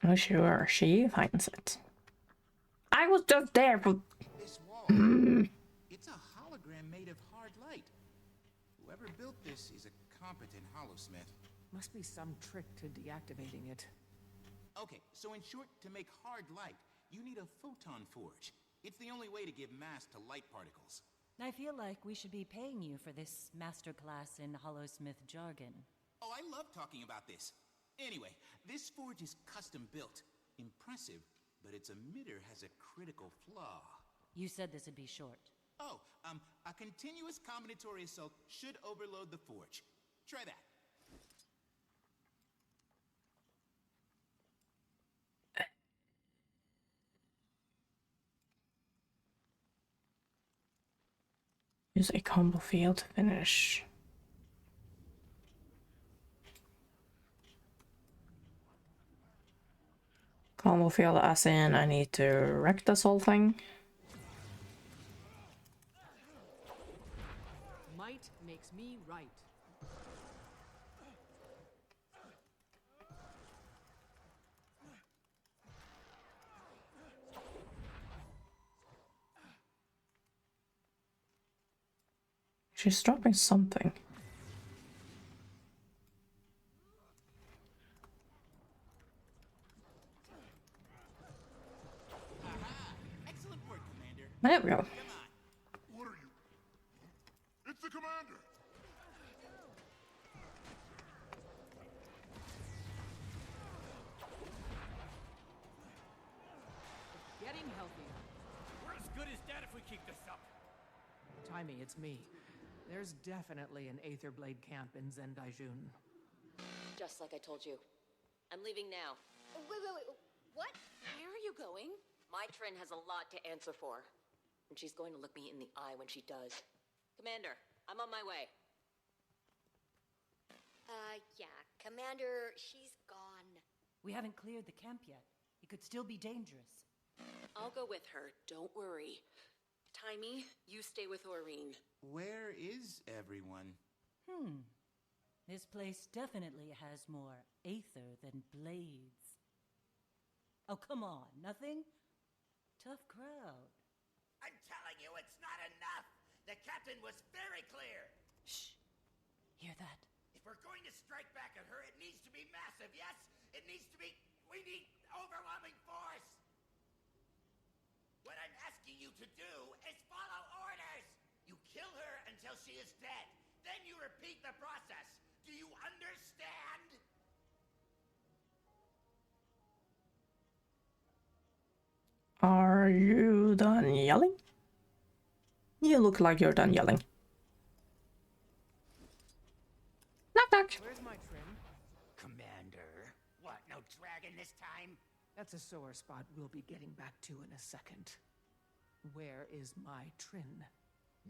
Oh, sure. She finds it. I was just there for... This wall. It's a hologram made of hard light. Whoever built this is a competent holosmith. Must be some trick to deactivating it. Okay, so in short, to make hard light, you need a photon forge. It's the only way to give mass to light particles. I feel like we should be paying you for this masterclass in holosmith jargon. Oh, I love talking about this. Anyway, this forge is custom built. Impressive, but its emitter has a critical flaw. You said this would be short. Oh, a continuous combinatory assault should overload the forge. Try that. Use a combo field to finish. Combo field as in I need to wreck this whole thing. Might makes me right. She's dropping something. Excellent work, Commander. There we go. What are you? It's the commander! Getting getting healthier. We're as good as dead if we keep this up. Timey, it's me. There's definitely an Aetherblade camp in Zendaijun. Just like I told you. I'm leaving now. Wait. What? Where are you going? My Trin has a lot to answer for. And she's going to look me in the eye when she does. Commander, I'm on my way. Yeah, Commander, she's gone. We haven't cleared the camp yet. It could still be dangerous. I'll go with her, don't worry. Timey, you stay with Aurene. Where is everyone? This place definitely has more aether than blades. Oh, come on, nothing? Tough crowd. I'm telling you, it's not enough. The captain was very clear. Shh. Hear that? If we're going to strike back at her, it needs to be massive, yes? It needs to be... We need overwhelming force. What I'm asking you to do is follow orders. You kill her until she is dead. Then you repeat the process. Do you understand? Are you done yelling? You look like you're done yelling. Knock knock. Where's my Trin? Commander, what, no dragon this time? That's a sore spot we'll be getting back to in a second. Where is my Trin?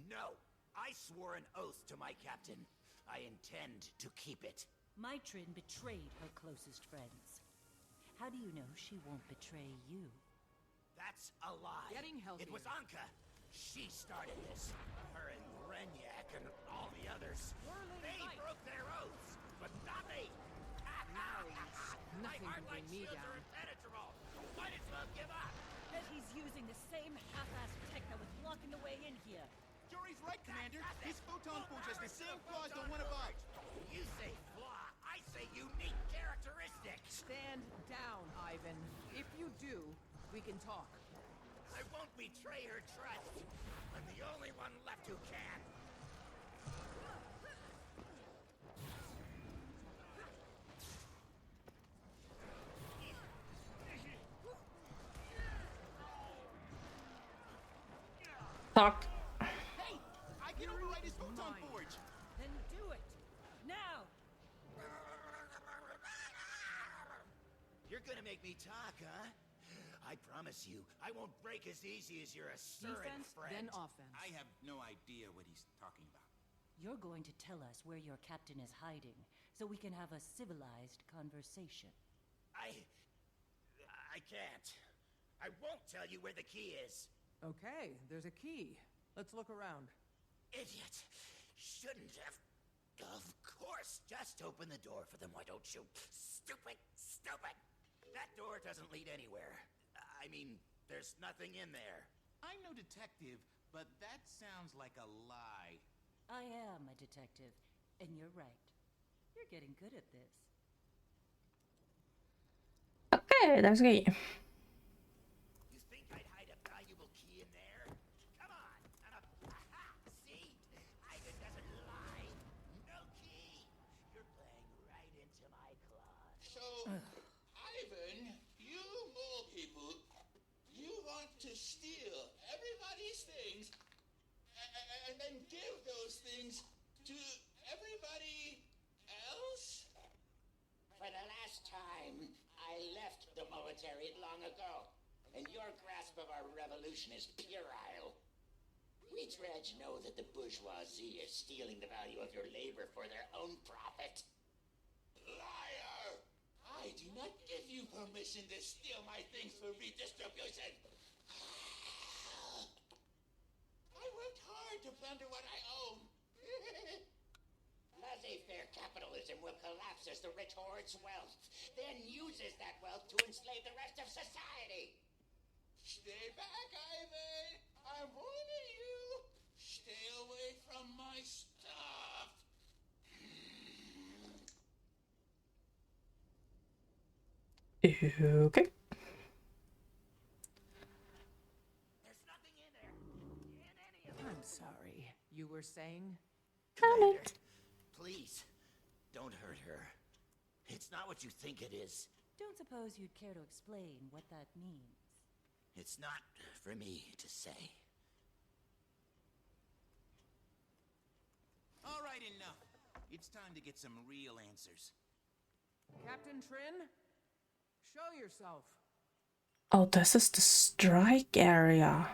No, I swore an oath to my captain. I intend to keep it. My Trin betrayed her closest friends. How do you know she won't betray you? That's a lie. Getting healthier. It was Anka. She started this. Her and Renyak and all the others. They broke their oaths, but not me. Nothing can bring me down. Are impenetrable. Might as well give up. Bet he's using the same half-assed tech that was blocking the way in here. Jory's right, Commander. His photon forge has the same flaws the one above. You say flaw, I say unique characteristics. Stand down, Ivan. If you do, we can talk. I won't betray her trust. I'm the only one left who can. Talk. Hey! I can override his photon forge! Then do it! Now! You're gonna make me talk, huh? I promise you, I won't break as easy as your assurant Defense, friend. then offense. I have no idea what he's talking about. You're going to tell us where your captain is hiding, so we can have a civilized conversation. I can't. I won't tell you where the key is. Okay, there's a key. Let's look around. Idiot. Shouldn't have. Of course. Just open the door for them, why don't you? Stupid. That door doesn't lead anywhere. I mean, there's nothing in there. I'm no detective, but that sounds like a lie. I am a detective, and you're right. You're getting good at this. Okay, there's a key. You think I'd hide a valuable key in there? Come on. Aha! See? Ivan doesn't lie. No key. You're playing right into my claws. So, Ivan, you mole people, you want to steal everybody's things and then give those things to everybody else? For the last time, I left the military long ago, and your grasp of our revolution is puerile. We dredge know that the bourgeoisie is stealing the value of your labor for their own profit. Liar! I do not give you permission to steal my things for redistribution. I worked hard to plunder what I own. Laissez-faire capitalism will collapse as the rich hoards wealth, then uses that wealth to enslave the rest of society. Stay back, Ivan! I'm warning you! Stay away from my stuff! Okay. There's nothing in there. I'm sorry. You were saying? Commander, please, don't hurt her. It's not what you think it is. Don't suppose you'd care to explain what that means? It's not for me to say. All right, enough. It's time to get some real answers. Captain Trin, show yourself. Oh, this is the strike area.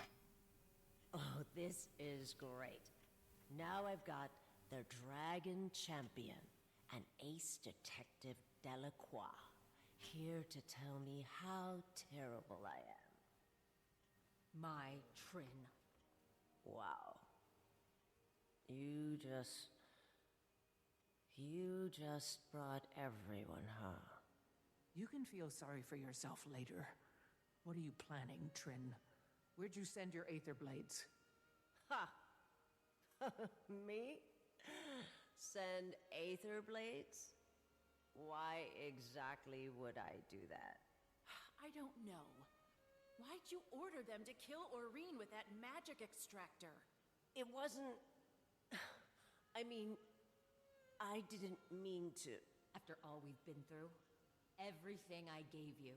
Oh, this is great. Now I've got the Dragon Champion, an ace detective Delacroix, here to tell me how terrible I am. My Trin. Wow. You just brought everyone, huh? You can feel sorry for yourself later. What are you planning, Trin? Where'd you send your Aether Blades? Ha! Me? Send Aether Blades? Why exactly would I do that? I don't know. Why'd you order them to kill Aurene with that magic extractor? It wasn't... I mean, I didn't mean to... After all we've been through, everything I gave you,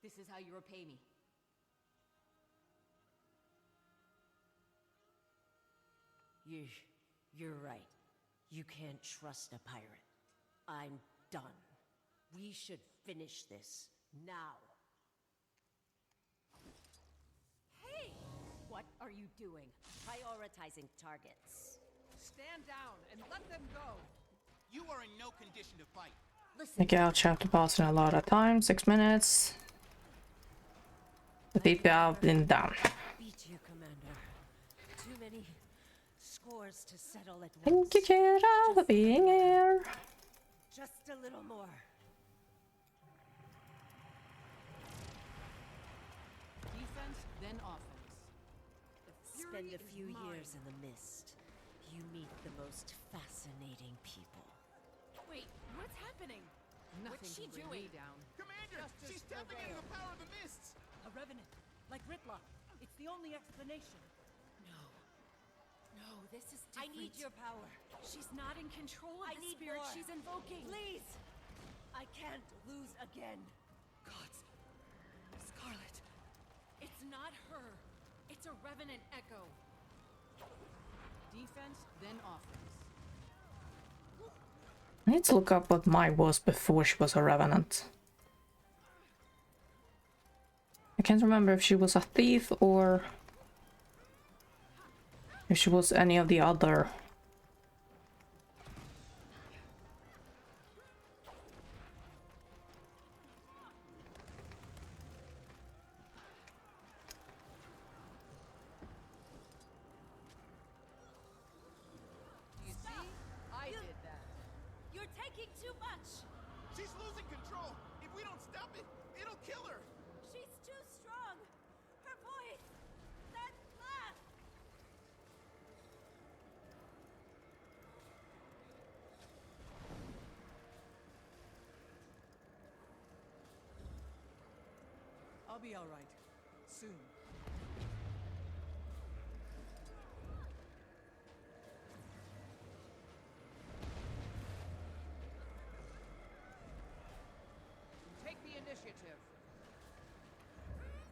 this is how you repay me. You're right. You can't trust a pirate. I'm done. We should finish this now. Hey! What are you doing? Prioritizing targets. Stand down and let them go. You are in no condition to fight. Miguel chapter boss in a lot of time, 6 minutes. The people have been down. Beat you, Commander. Too many scores to settle at once. Thank you, Kira, for being here. Just a little more. Defense, then offense. Spend a few years in the mist. You meet the most fascinating people. Wait, what's happening? Nothing What's she can bring doing? me down. Commander, she's tapping into the power of the mists. A revenant, like Ritlock. It's the only explanation. No, this is I different. need your power. She's not in control of I the need spirit more. she's invoking. Please! I can't lose again. Gods. Scarlet. It's not her. It's a revenant echo. Defense, then offense. I need to look up what Mai was before she was a revenant. I can't remember if she was a thief or if she was any of the other. You see? I did that. You're taking too much. She's losing control. If we don't stop it, it'll kill her. She's too strong. Her voice. That laugh. I'll be all right. Soon. Take the initiative.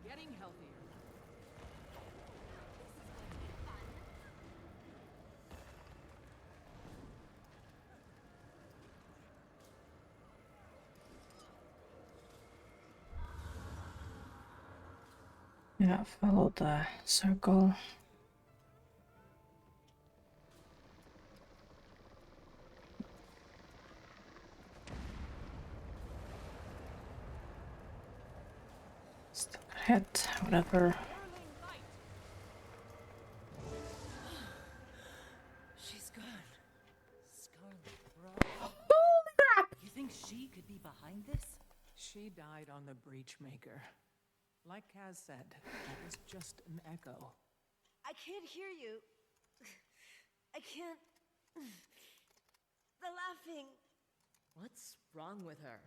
Getting healthier. Yeah, follow the circle. Still hit, whatever. She's gone. Scarlet, bro. Holy crap! You think she could be behind this? She died on the Breachmaker. Like Kaz said, that was just an echo. I can't hear you. I can't. The laughing. What's wrong with her?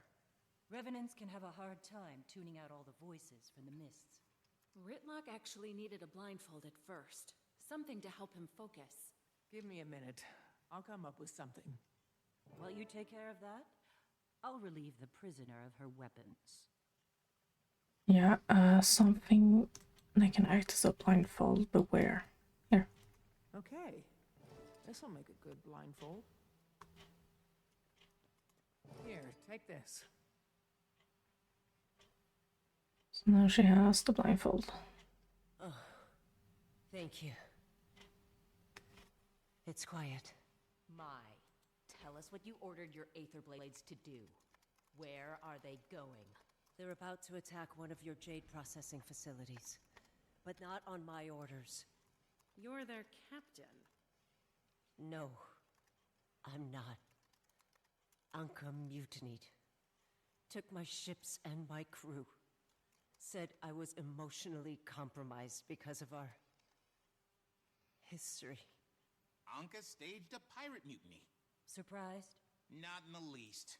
Revenants can have a hard time tuning out all the voices from the mists. Ritlock actually needed a blindfold at first. Something to help him focus. Give me a minute. I'll come up with something. While you take care of that, I'll relieve the prisoner of her weapons. Yeah, something that can act as a blindfold. Beware. Here. Okay. This'll make a good blindfold. Here, take this. So now she has the blindfold. Oh, thank you. It's quiet. My, tell us what you ordered your Aether Blades to do. Where are they going? They're about to attack one of your jade processing facilities. But not on my orders. You're their captain. No, I'm not. Anka mutinied. Took my ships and my crew. Said I was emotionally compromised because of our history. Anka staged a pirate mutiny. Surprised? Not in the least.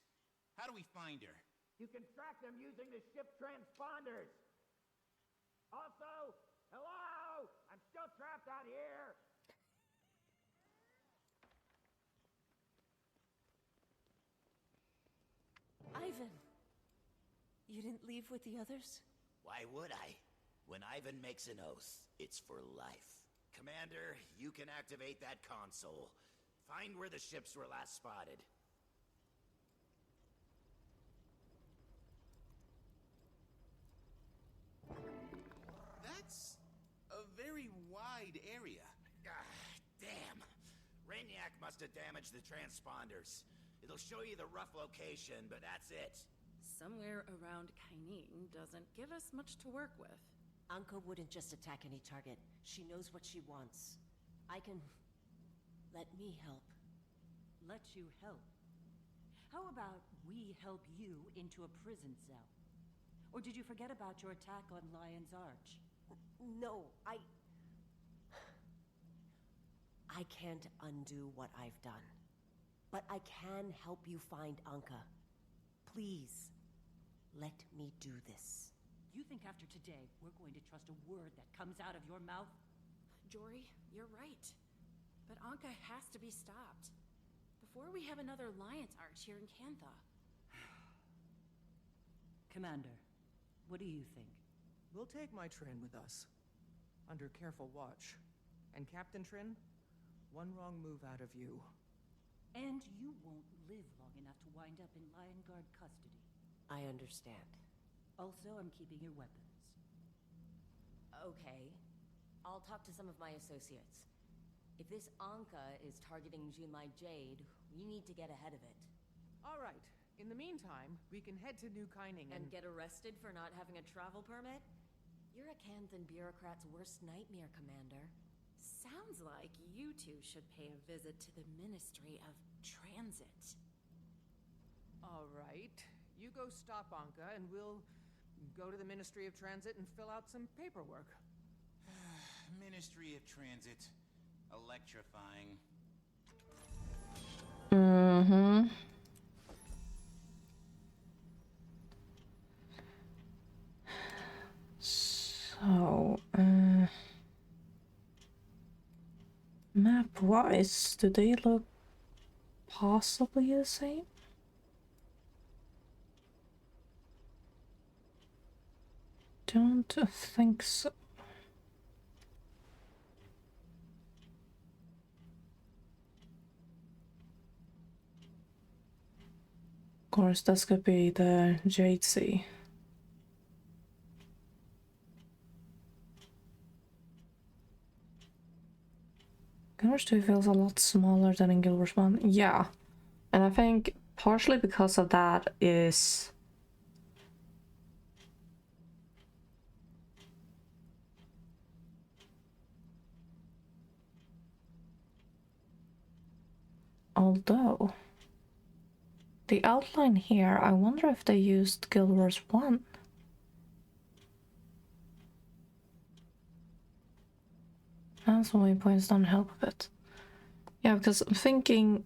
How do we find her? You can track them using the ship transponders. Also, hello? I'm still trapped out here. Ivan! You didn't leave with the others? Why would I? When Ivan makes an oath, it's for life. Commander, you can activate that console. Find where the ships were last spotted. That's a very wide area. Damn. Rainiac must have damaged the transponders. It'll show you the rough location, but that's it. Somewhere around Kainin doesn't give us much to work with. Anka wouldn't just attack any target. She knows what she wants. I can... let me help. Let you help? How about we help you into a prison cell? Or did you forget about your attack on Lion's Arch? No, I can't undo what I've done. But I can help you find Anka. Please, let me do this. You think after today, we're going to trust a word that comes out of your mouth? Jory, you're right. But Anka has to be stopped. Before we have another Lion's Arch here in Cantha. Commander, what do you think? We'll take my Trin with us. Under careful watch. And Captain Trin, one wrong move out of you. And you won't live long enough to wind up in Lion Guard custody. I understand. Also, I'm keeping your weapons. Okay. I'll talk to some of my associates. If this Anka is targeting Junlai Jade, we need to get ahead of it. All right. In the meantime, we can head to New Kining And get arrested for not having a travel permit? You're a Canthan bureaucrat's worst nightmare, Commander. Sounds like you two should pay a visit to the Ministry of Transit. All right. You go stop Anka, and we'll go to the Ministry of Transit and fill out some paperwork. Ministry of Transit. Electrifying. Mm-hmm. So, map-wise, do they look possibly the same? Don't think so. Of course, this could be the Jade Sea. Gilbert 2 feels a lot smaller than in Gilbert 1. Yeah. And I think partially because of that is... Although... the outline here, I wonder if they used Gilbert 1. And some waypoints don't help a bit. Yeah, because I'm thinking,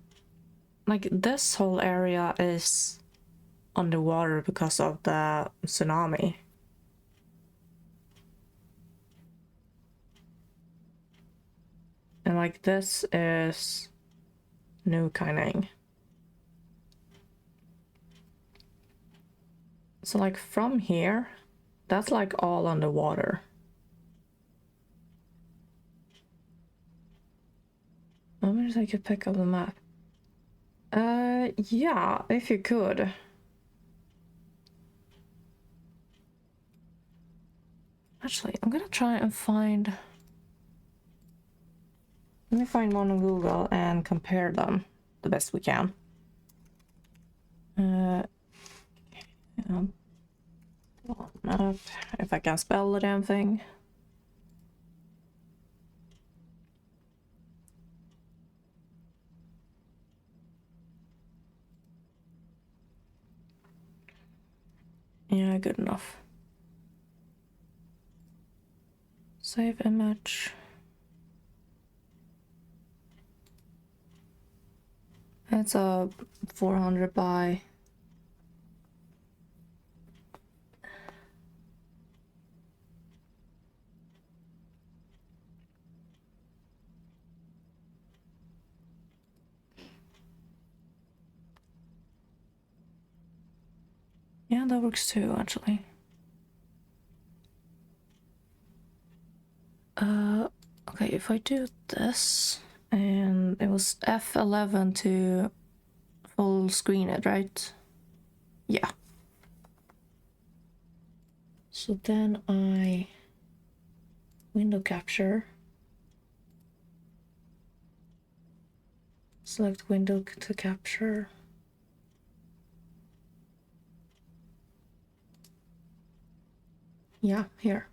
like, this whole area is underwater because of the tsunami. And, like, this is New Kining. So, like, from here, That's like all underwater. I wonder if I could pick up the map. Yeah, if you could. Actually, I'm gonna try and find... Let me find one on Google and compare them the best we can. Map, if I can spell the damn thing. Yeah, good enough. Save image. It's a 400 by... Yeah, that works too, actually. Okay, if I do this, and it was F11 to full screen it, right? Yeah. So then I window capture. Select window to capture. Yeah, here.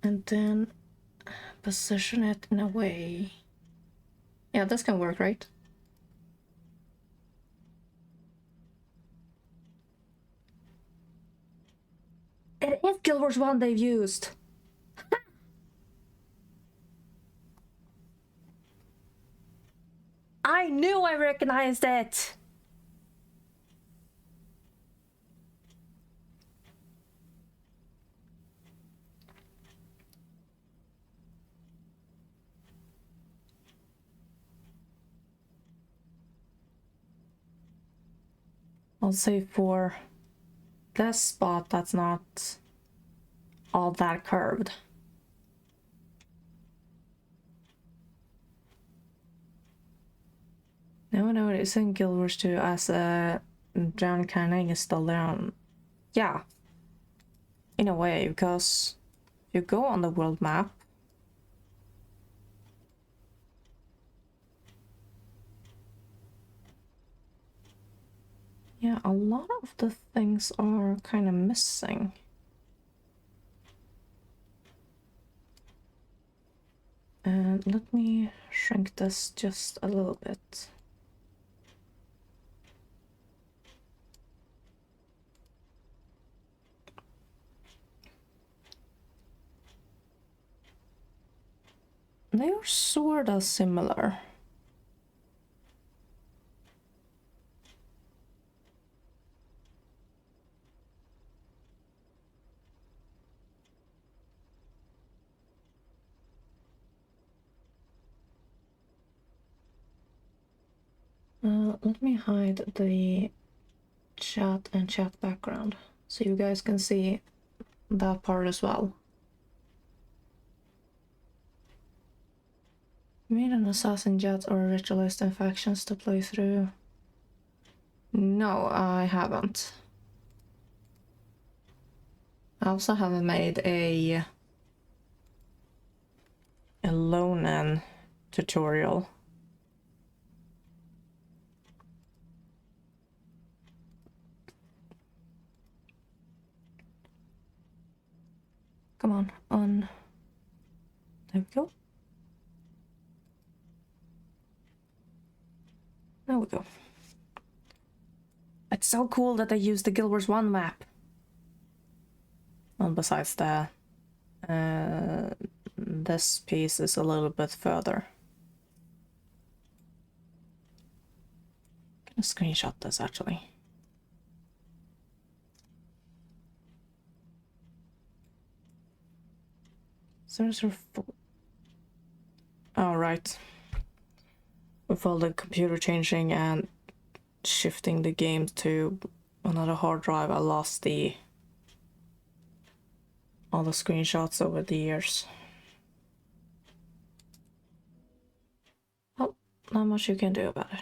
And then position it in a way. Yeah, this can work, right? It is Guild Wars 1 they've used. I knew I recognized it. I'll say for this spot that's not all that curved. Now I know it isn't Guild Wars 2 as John Canning is still down. Yeah. In a way, because if you go on the world map, yeah, a lot of the things are kind of missing. And let me shrink this just a little bit. They are sorta similar. Let me hide the chat and chat background so you guys can see that part as well. You made an assassin jet or a ritualist in factions to play through? No, I haven't. I also haven't made a Lonan tutorial. Come on. There we go. There we go. It's so cool that they used the Guild Wars 1 map. Well, besides that, this piece is a little bit further. I'm gonna screenshot this actually. Oh, right. With all the computer changing and shifting the game to another hard drive. I lost all the screenshots over the years. Oh, not much you can do about it.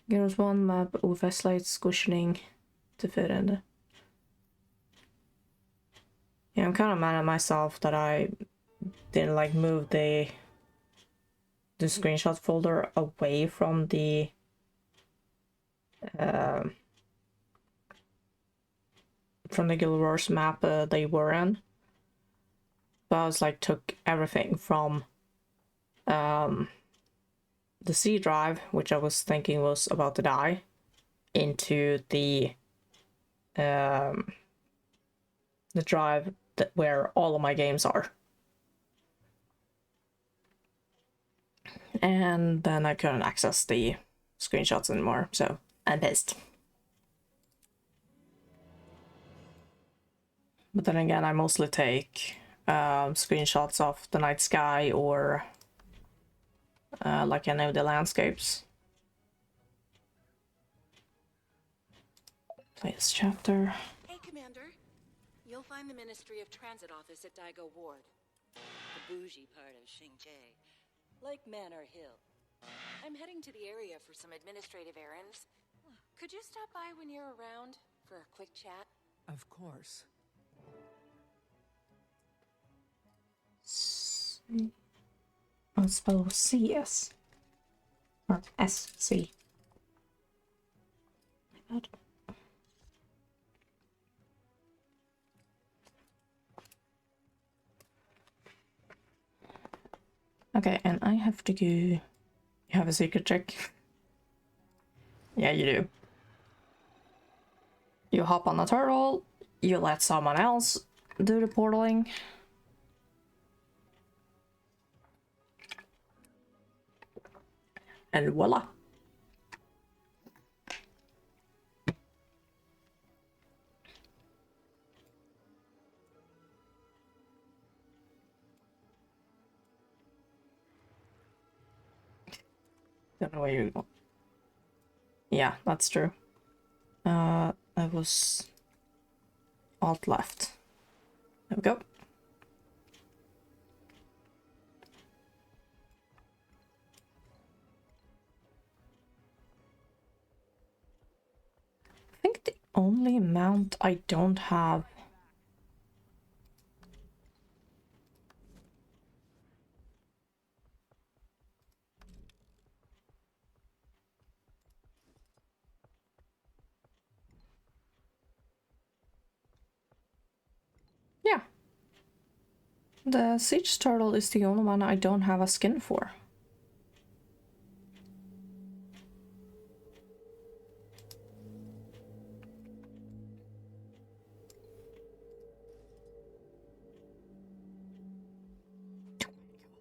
There's one map with a slight cushioning to fit in there. Yeah, I'm kind of mad at myself that I didn't like move the screenshot folder away from the Guild Wars map they were in. But I was like took everything from the C drive, which I was thinking was about to die, into the drive where all of my games are. And then I couldn't access the screenshots anymore, so I'm pissed. But then again, I mostly take screenshots of the night sky or like any of the landscapes. Play this chapter. Hey, Commander. You'll find the Ministry of Transit office at Daigo Ward. The bougie part of Xingzhou. Like Manor Hill. I'm heading to the area for some administrative errands. Could you stop by when you're around for a quick chat? Of course. I'll spell CS. Or SC. My bad. Okay, and I have to go. You have a secret check? Yeah, you do. You hop on a turtle, you let someone else do the portaling. And voila. Don't know where you go. Yeah, that's true. I was alt left. There we go. I think the only mount I don't have. Yeah. The siege turtle is the only one I don't have a skin for.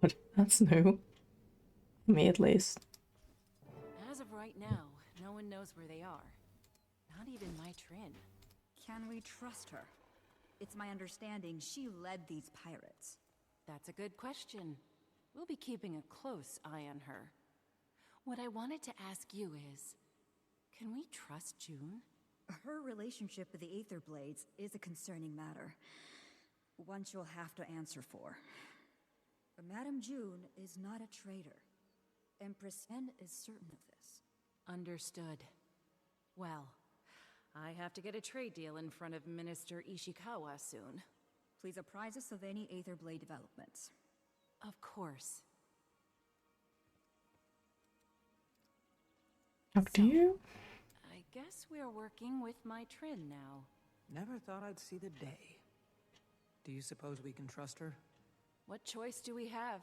God, that's new. Me at least. As of right now, no one knows where they are. Not even my Trin. Can we trust her? It's my understanding she led these pirates. That's a good question. We'll be keeping a close eye on her. What I wanted to ask you is, can we trust June? Her relationship with the Aether Blades is a concerning matter. One she'll have to answer for. But Madame June is not a traitor. Empress N is certain of this. Understood. Well, I have to get a trade deal in front of Minister Ishikawa soon. Please apprise us of any Aether Blade developments. Of course. Up to you. I guess we're working with my Trin now. Never thought I'd see the day. Do you suppose we can trust her? What choice do we have?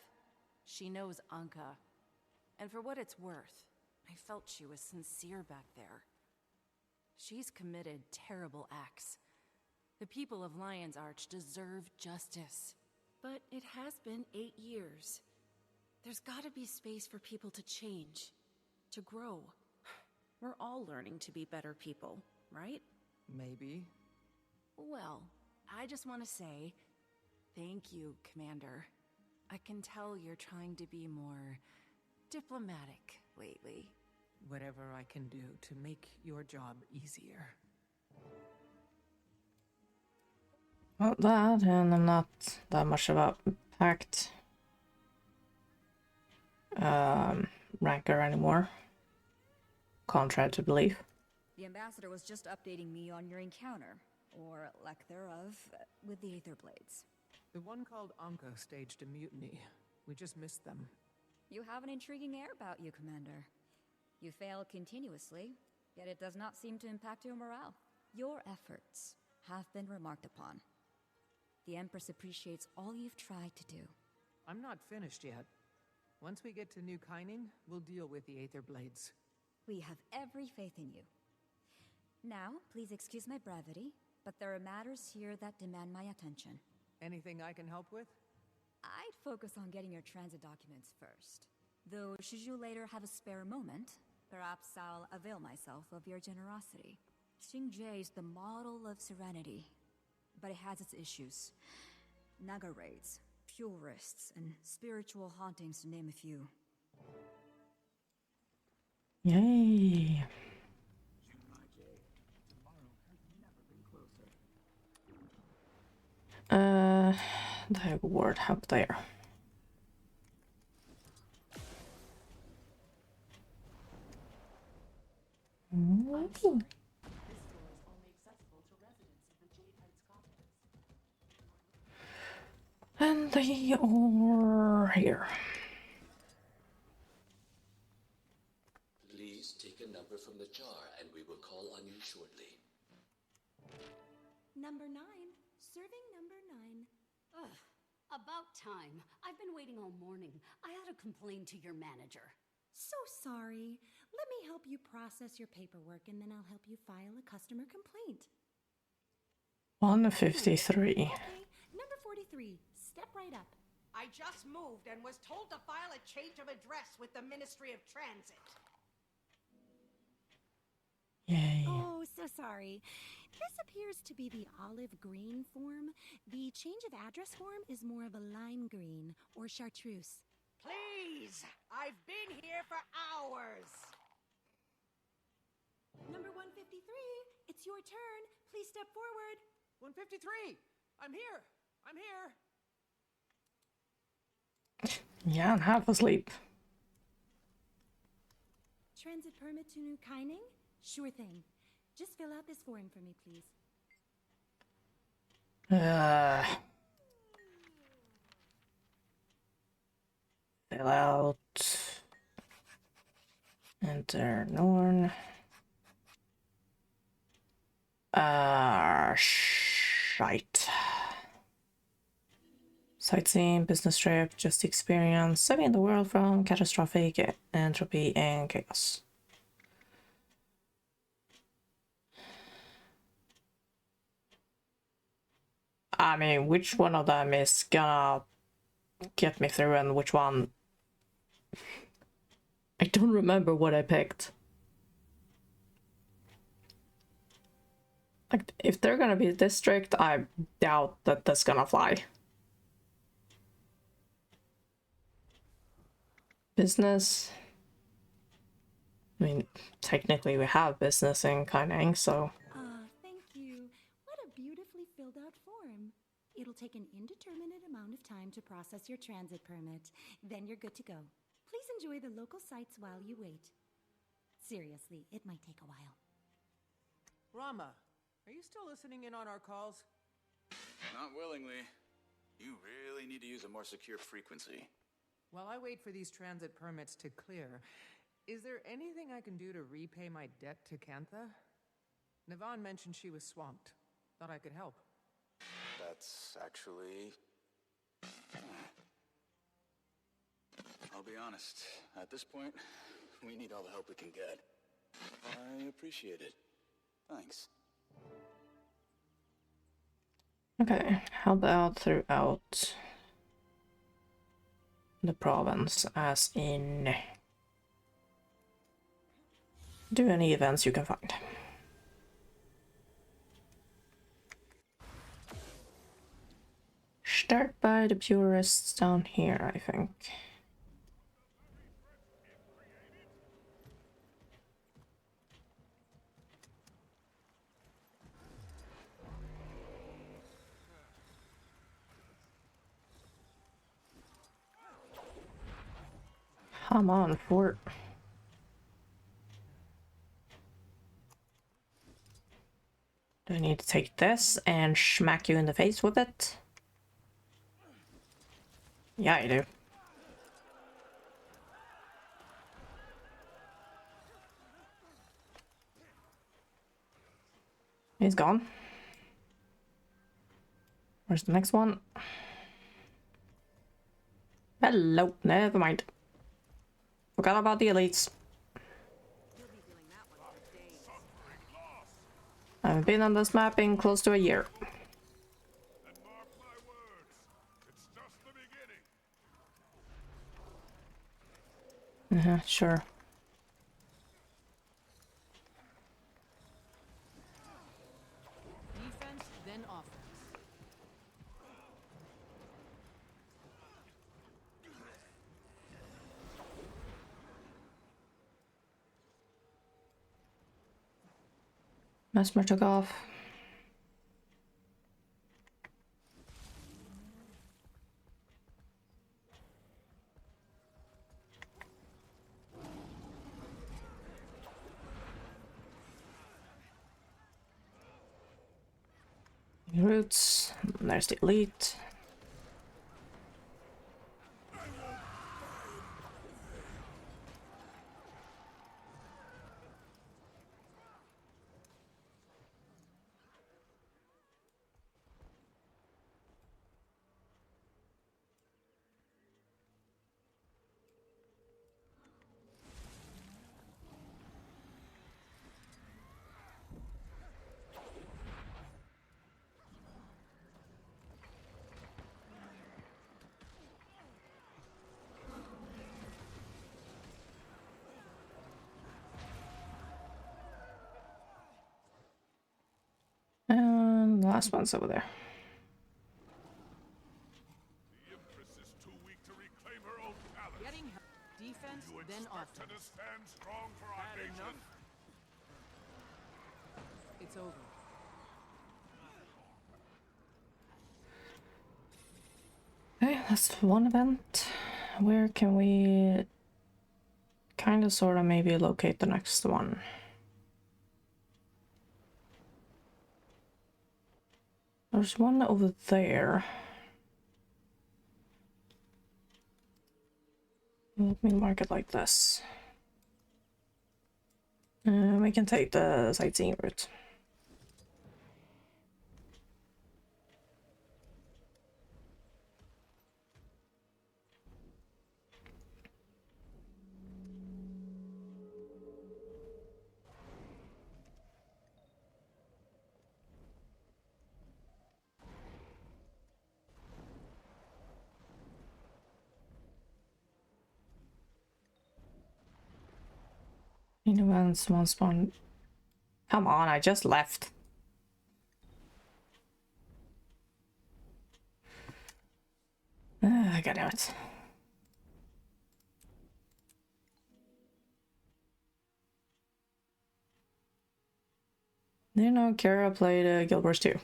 She knows Anka. And for what it's worth, I felt she was sincere back there. She's committed terrible acts. The people of Lion's Arch deserve justice. But it has been 8 years. There's gotta be space for people to change, to grow. We're all learning to be better people, right? Maybe. Well, I just want to say, thank you, Commander. I can tell you're trying to be more diplomatic lately. Whatever I can do to make your job easier. Well, that, and I'm not that much of a packed ranker anymore. Contrary to belief. The ambassador was just updating me on your encounter, or lack thereof, with the Aetherblades. The one called Anka staged a mutiny. We just missed them. You have an intriguing air about you, Commander. You fail continuously, yet it does not seem to impact your morale. Your efforts have been remarked upon. The Empress appreciates all you've tried to do. I'm not finished yet. Once we get to New Kyning, we'll deal with the Aetherblades. We have every faith in you. Now, please excuse my brevity, but there are matters here that demand my attention. Anything I can help with? I'd focus on getting your transit documents first. Though, should you later have a spare moment, perhaps I'll avail myself of your generosity. Xingjie is the model of serenity, but it has its issues. Naga raids, purists, and spiritual hauntings, to name a few. Yay! The word up there. Ooh. And they are here. Please take a number from the jar and we will call on you shortly. Number 9. Serving number 9. Ugh, about time. I've been waiting all morning. I had to complain to your manager. So sorry. Let me help you process your paperwork and then I'll help you file a customer complaint. 153. Okay, number 43. Step right up. I just moved and was told to file a change of address with the Ministry of Transit. Yay. Oh, so sorry. This appears to be the olive green form. The change of address form is more of a lime green or chartreuse. Please! I've been here for hours! Number 153, it's your turn. Please step forward. 153! I'm here! I'm here! Yeah, I'm half asleep. Transit permit to New Kyning? Sure thing. Just fill out this form for me, please. Fill out. Enter Norn. Shite. Sightseeing, business trip, just experience, saving the world from catastrophic entropy and chaos. I mean, which one of them is gonna get me through and which one? I don't remember what I picked. Like, if they're gonna be this strict, I doubt that that's gonna fly. Business. I mean, technically we have business in Kyning, so. Thank you. What a beautifully filled out form. It'll take an indeterminate amount of time to process your transit permit. Then you're good to go. Please enjoy the local sights while you wait. Seriously, it might take a while. Rama, are you still listening in on our calls? Not willingly. You really need to use a more secure frequency. While I wait for these transit permits to clear, is there anything I can do to repay my debt to Kantha? Nivan mentioned she was swamped. Thought I could help. That's actually... I'll be honest. At this point, we need all the help we can get. I appreciate it. Thanks. Okay, how about throughout the province, as in do any events you can find. Start by the purists down here, I think. Come on, fort. Do I need to take this and smack you in the face with it? Yeah, I do. He's gone. Where's the next one? Hello, never mind. Forgot about the elites. I've been on this map in close to a year. Sure. Defense, then offense. Mesmer took off. Roots. There's the elite. And the last one's over there. Getting help. Defense, then offense. Had enough? It's over. Okay, that's one event. Where can we kind of sort of maybe locate the next one? There's one over there. Let me mark it like this. We can take the sightseeing route. Events, one spawn. Come on, I just left. God damn it. You know, Kara played Guild Wars 2.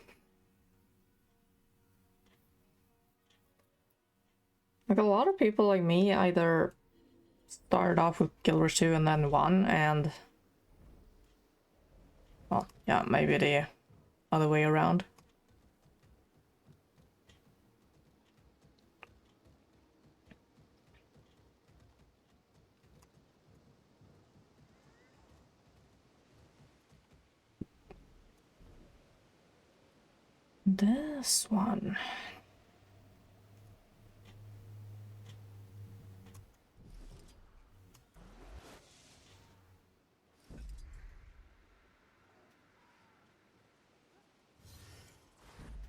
Like a lot of people like me either started off with Guild Wars 2 and then 1 and... Well, yeah, maybe the other way around. This one.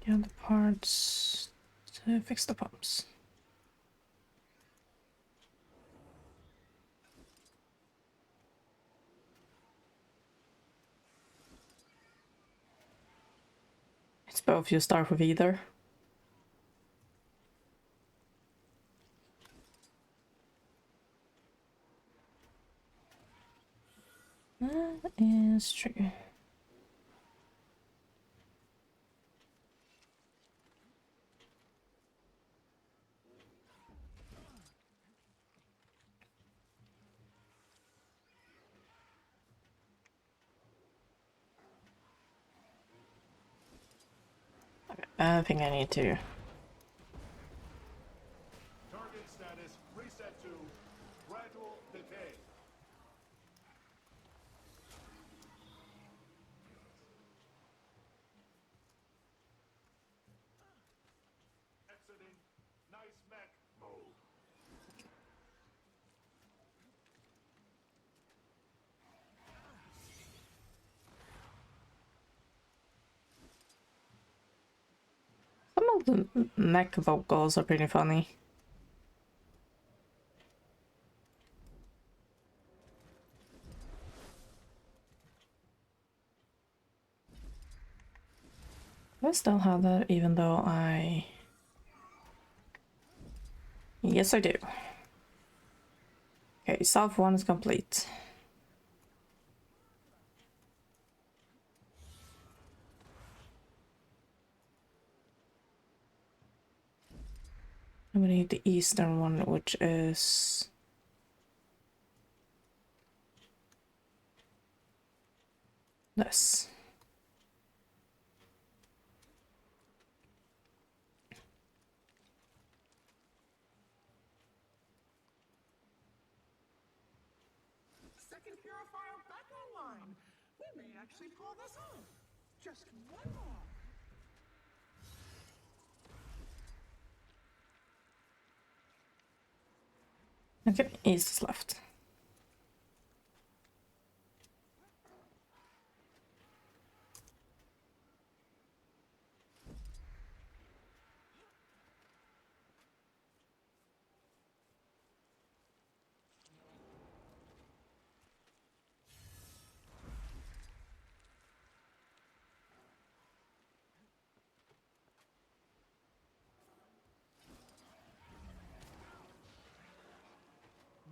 Get the parts to fix the pumps. It's both, you start with either. That is true. I think I need to. Target status reset to gradual decay. Exiting nice mech mode. Some of the mech vocals are pretty funny. I still have that even though I... Yes, I do. Okay, South 1 is complete. And we need the eastern one, which is... this. Second purifier back online. We may actually pull this off. Just one more. Okay, east is left.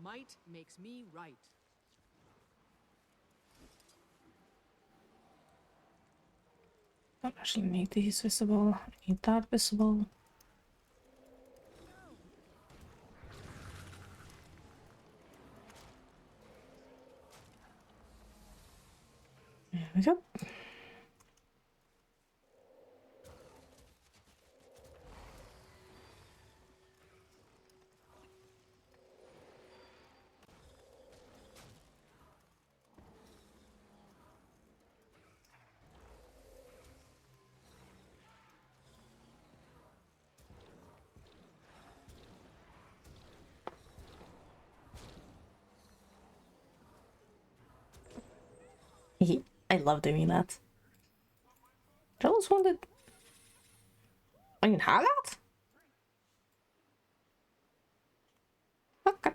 Might makes me right. Don't actually need these visible. I need that visible. There we go. I love doing that. I always wanted... I can have that? Okay.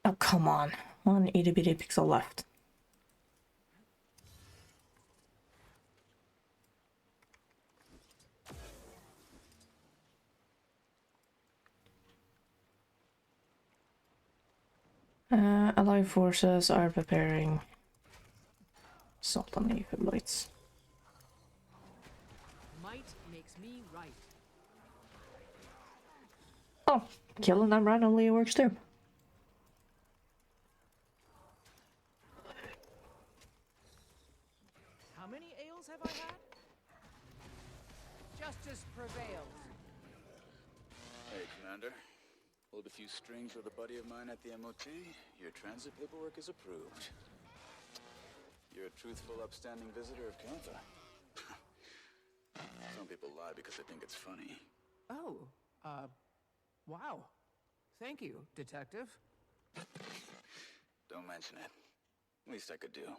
Oh, come on. One itty bitty pixel left. Allied forces are preparing assault on the Aether Blades. Might makes me right. Oh, killing them randomly works too. How many ales have I had? Justice prevails. Hey, Commander. Pulled a few strings with a buddy of mine at the MOT. Your transit paperwork is approved. You're a truthful, upstanding visitor of Kantha. Some people lie because they think it's funny. Oh, wow. Thank you, Detective. Don't mention it. Least I could do.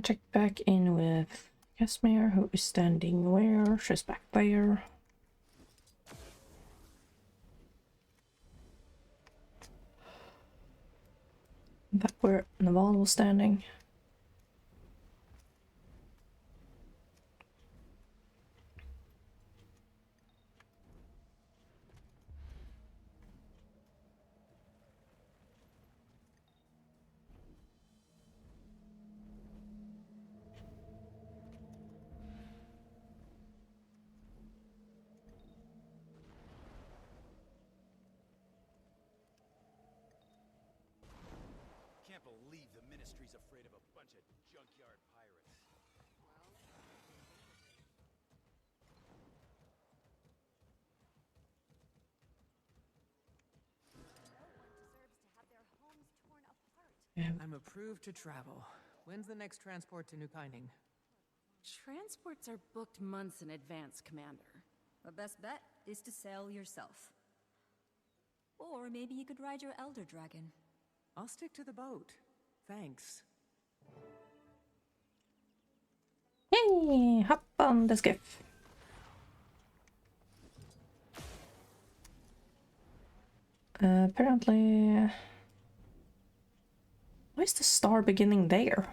Check back in with Casimir, who is standing where? She's back there. Back where Naval was standing. can't believe the Ministry's afraid of a bunch of junkyard pirates. I'm approved to travel. When's the next transport to New Kyning? Transports are booked months in advance, Commander. The best bet is to sail yourself. Or maybe you could ride your Elder Dragon. I'll stick to the boat. Thanks. Hey, hop on the skiff. Apparently... Why is the star beginning there?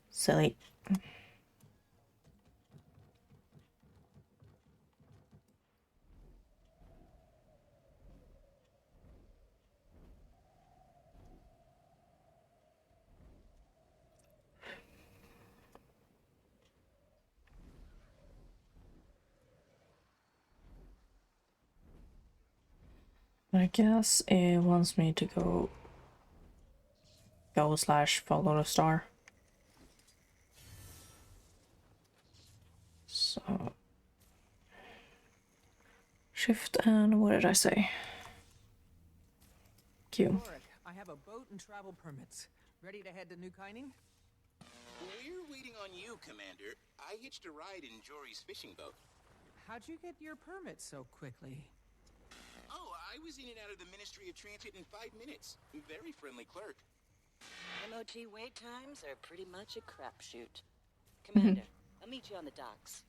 Silly. I guess it wants me to go / follow the star. So shift and what did I say? Q. Lurk, I have a boat and travel permits. Ready to head to New Kyning? We're waiting on you, Commander. I hitched a ride in Jory's fishing boat. How'd you get your permit so quickly? Oh, I was in and out of the Ministry of Transit in 5 minutes. Very friendly clerk. MOT wait times are pretty much a crapshoot. Commander, I'll meet you on the docks.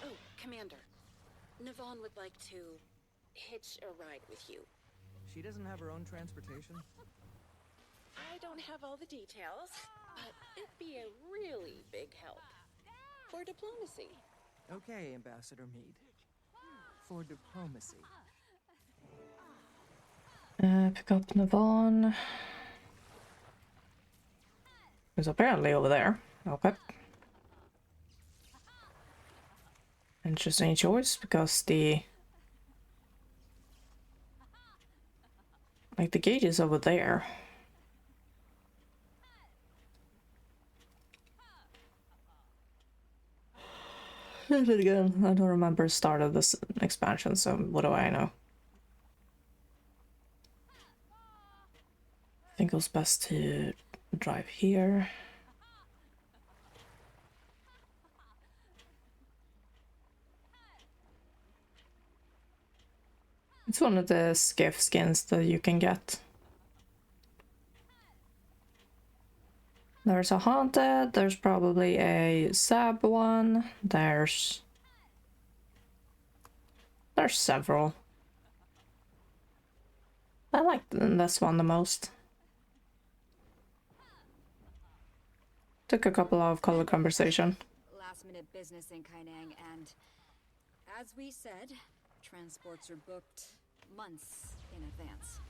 Oh, Commander. Navon would like to hitch a ride with you. She doesn't have her own transportation? I don't have all the details, but it'd be a really big help. For diplomacy. Okay, Ambassador Meade. For diplomacy. Pick up Navon. Who's apparently over there. Okay. Interesting choice, because the gate is over there. But again, I don't remember the start of this expansion, so what do I know? I think it was best to drive here. It's one of the skiff skins that you can get. There's a haunted, there's probably a sab one, there's several. I like this one the most. Took a couple of color conversation. Last minute business in Kainang, and as we said, transports are booked months in advance.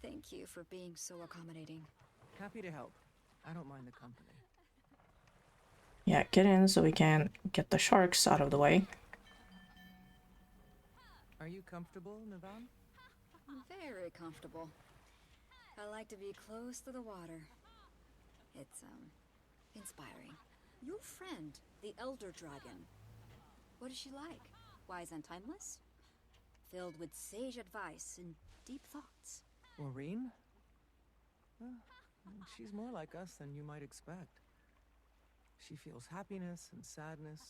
Thank you for being so accommodating. Happy to help. I don't mind the company. Yeah, get in so we can get the sharks out of the way. Are you comfortable, Navon? Very comfortable. I like to be close to the water. It's, inspiring. Your friend, the Elder Dragon. What is she like? Wise and timeless? Filled with sage advice and deep thoughts. Maureen? Well, she's more like us than you might expect. She feels happiness and sadness.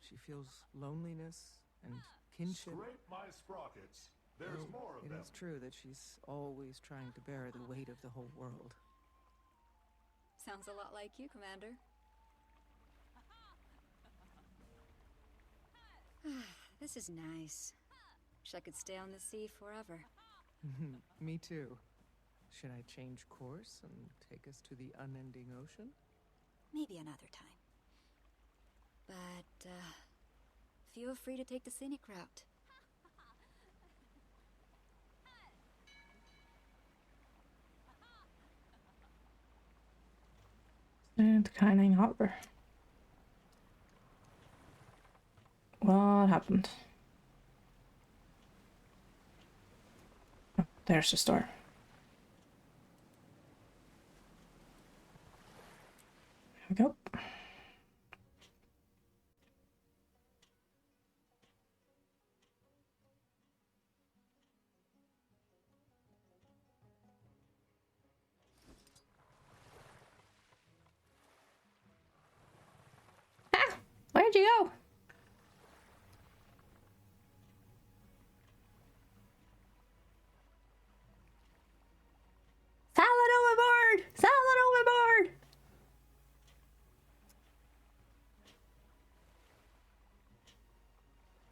She feels loneliness and kinship. Scrape my sprockets. There's more of them. It is true that she's always trying to bear the weight of the whole world. Sounds a lot like you, Commander. This is nice. Wish I could stay on the sea forever. Me too. Should I change course and take us to the unending ocean? Maybe another time. But, feel free to take the scenic route. And Kyning Harbor. What happened? There's the store. There we go. Ah! Where'd you go? Salad overboard! Salad overboard!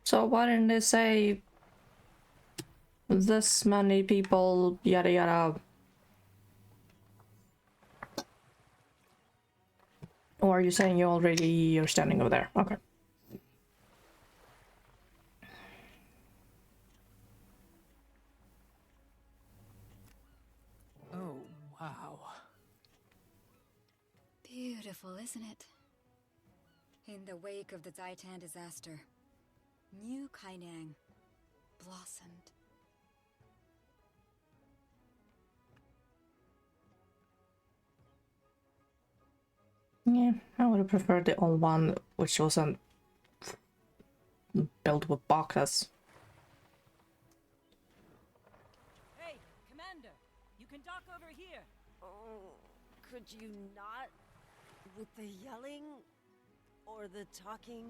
So why didn't they say this many people, yada yada? Or are you saying you're standing over there? Okay. Oh, wow. Beautiful, isn't it? In the wake of the Titan disaster, New Kainang blossomed. Yeah, I would have preferred the old one, which wasn't built with boxes. Hey, Commander! You can dock over here! Oh, could you not? With the yelling, or the talking,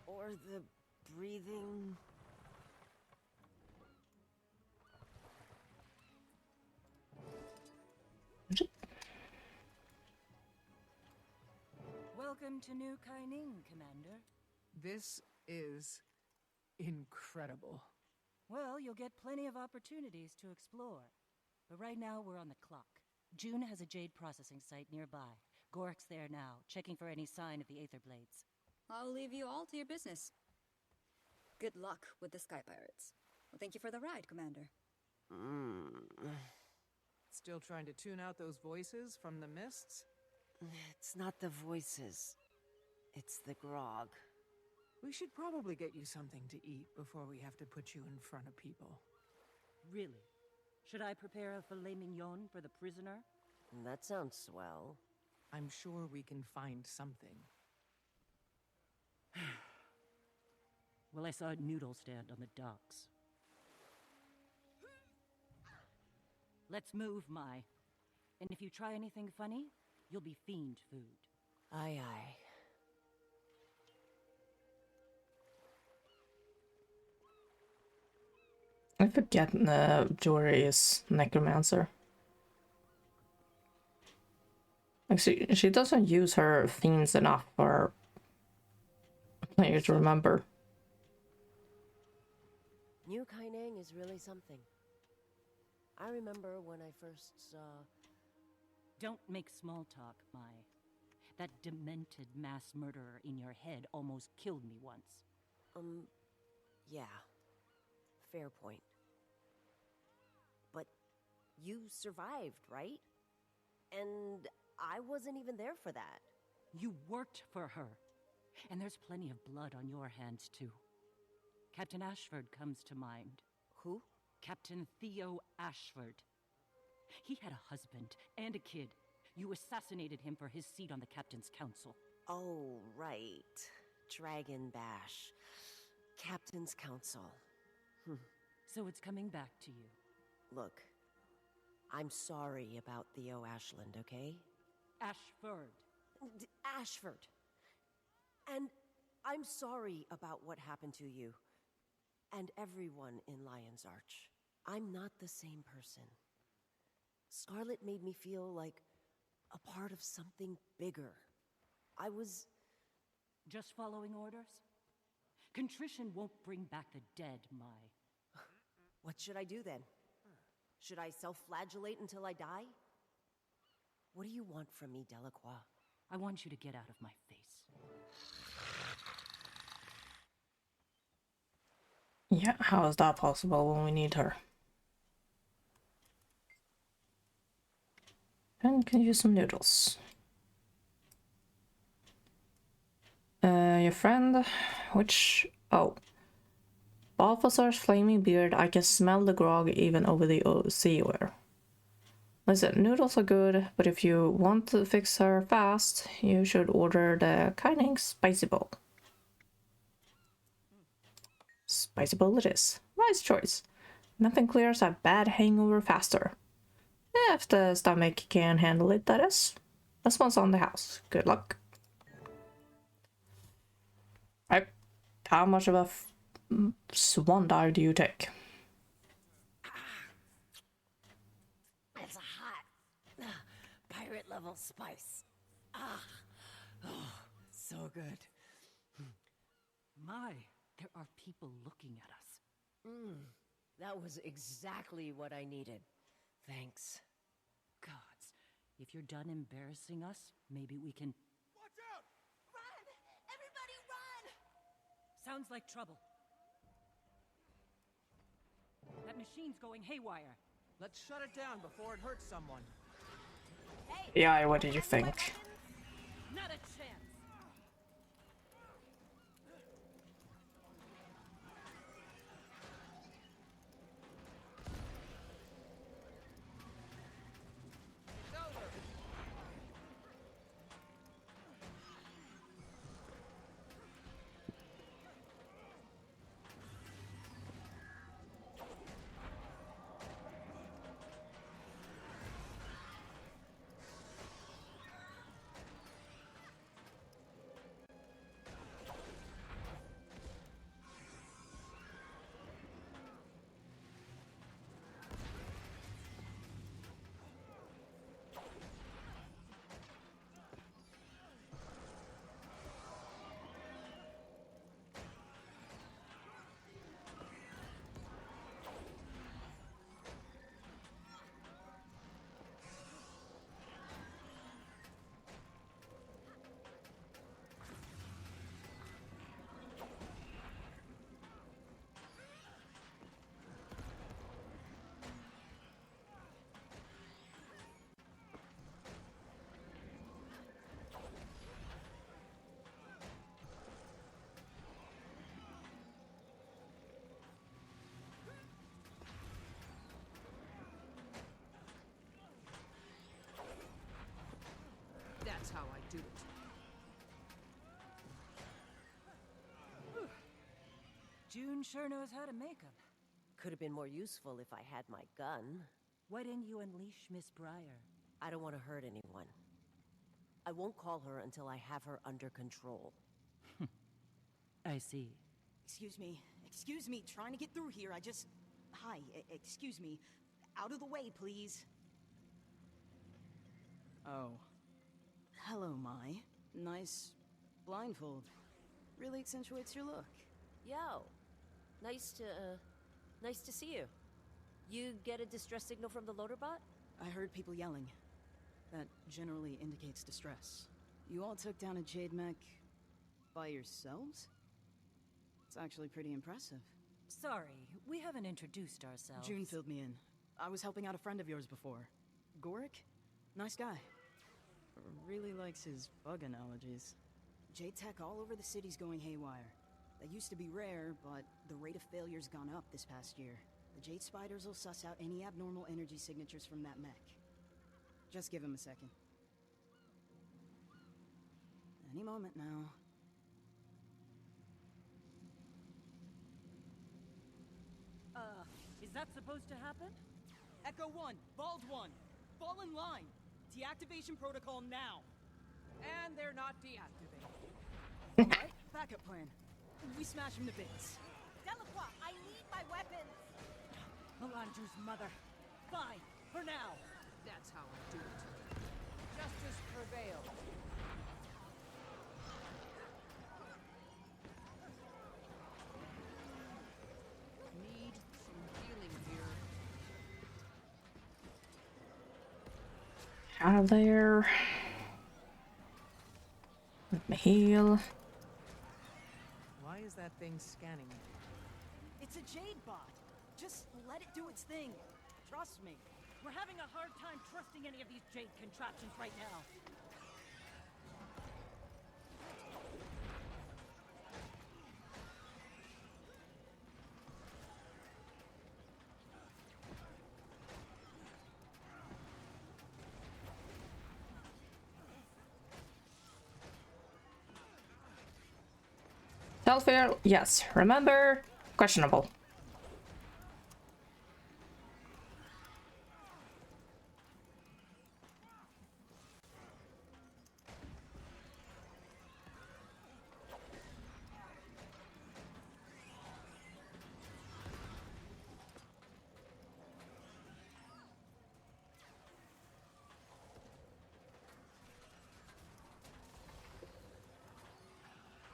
or the breathing? Welcome to New Kaining, Commander. This is incredible. Well, you'll get plenty of opportunities to explore. But right now, we're on the clock. June has a jade processing site nearby. Gork's there now, checking for any sign of the Aether Blades. I'll leave you all to your business. Good luck with the Sky Pirates. Well, thank you for the ride, Commander. Still trying to tune out those voices from the mists? It's not the voices. It's the grog. We should probably get you something to eat before we have to put you in front of people. Really? Should I prepare a filet mignon for the prisoner? That sounds swell. I'm sure we can find something. Well, I saw a noodle stand on the docks. Let's move, Mai. And if you try anything funny, you'll be fiend food. Aye, aye. I forget Jory is necromancer. Like she doesn't use her fiends enough for a player to remember. New Kainang is really something. I remember when I first saw... Don't make small talk, Mai. That demented mass murderer in your head almost killed me once. Yeah. Fair point. But you survived, right? And I wasn't even there for that. You worked for her. And there's plenty of blood on your hands, too. Captain Ashford comes to mind. Who? Captain Theo Ashford. He had a husband and a kid. You assassinated him for his seat on the Captain's Council. Oh, right. Dragon Bash. Captain's Council. So it's coming back to you. Look, I'm sorry about Theo Ashland, okay? Ashford. Ashford. And I'm sorry about what happened to you. And everyone in Lion's Arch. I'm not the same person. Scarlet made me feel like a part of something bigger. I was... Just following orders? Contrition won't bring back the dead, Mai. What should I do then? Should I self-flagellate until I die? What do you want from me, Delacroix? I want you to get out of my face. Yeah, how is that possible when we need her? And can use some noodles. Your friend, which... Oh. Balthazar's flaming beard, I can smell the grog even over the seaware. Listen, noodles are good, but if you want to fix her fast, you should order the Kaining Spicy Bowl. Spicy Bowl it is. Wise choice. Nothing clears a bad hangover faster. If the stomach can handle it, that is. This one's on the house. Good luck. Right. How much of a swan dive do you take? It's a hot pirate level spice. So good. My, there are people looking at us. That was exactly what I needed. Thanks. Gods, if you're done embarrassing us, maybe we can... Watch out! Run! Everybody run! Sounds like trouble. That machine's going haywire. Let's shut it down before it hurts someone. Hey, Yeah, what did you think? Not a chance. That's how I do it. June sure knows how to make them. Could have been more useful if I had my gun. Why didn't you unleash Miss Briar? I don't want to hurt anyone. I won't call her until I have her under control. I see. Excuse me, trying to get through here, I just... Hi, excuse me. Out of the way, please. Oh. Hello, Mai. Nice blindfold. Really accentuates your look. Yo, nice to see you. You get a distress signal from the loader bot? I heard people yelling. That generally indicates distress. You all took down a Jade mech by yourselves? It's actually pretty impressive. Sorry, we haven't introduced ourselves. June filled me in. I was helping out a friend of yours before. Gorik? Nice guy. Really likes his bug analogies. Jade tech all over the city's going haywire. They used to be rare, but the rate of failure's gone up this past year. The Jade Spiders will suss out any abnormal energy signatures from that mech. Just give him a second. Any moment now. Is that supposed to happen? Echo 1, Bald 1, fall in line. Deactivation protocol now. And they're not deactivated. Alright, backup plan. We smash him to bits. Delacroix, I need my weapons! Melanger's mother. Fine, for now. That's how I do it. Justice prevails. Need some healing here. Out of there. Let me heal. Why is that thing scanning me? It's a Jade bot. Just let it do its thing. Trust me. We're having a hard time trusting any of these Jade contraptions right now. Telfair, yes. Remember? Questionable.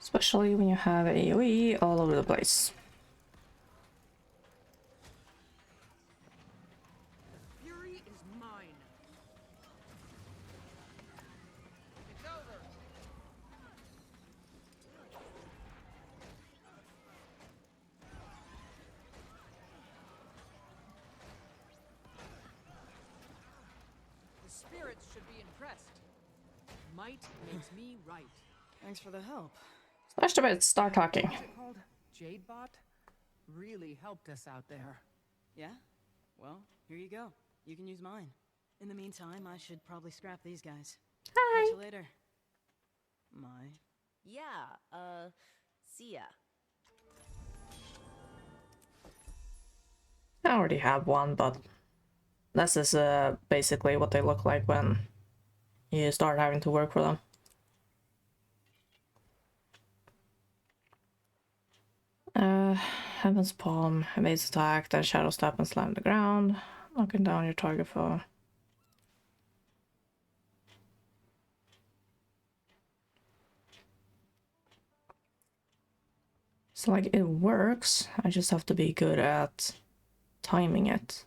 Especially when you have AoE all over the place. Fury is mine. It's over. The spirits should be impressed. Might makes me right. Thanks for the help. Let's start talking. What's it called? Jadebot? Really helped us out there. Yeah? Well, here you go. You can use mine. In the meantime, I should probably scrap these guys. Hi. Catch you later. My. Yeah, see ya. I already have one, but this is basically what they look like when you start having to work for them. Heaven's Palm, evades attack, then Shadow Step and slam the ground, knocking down your target foe. So like it works, I just have to be good at timing it.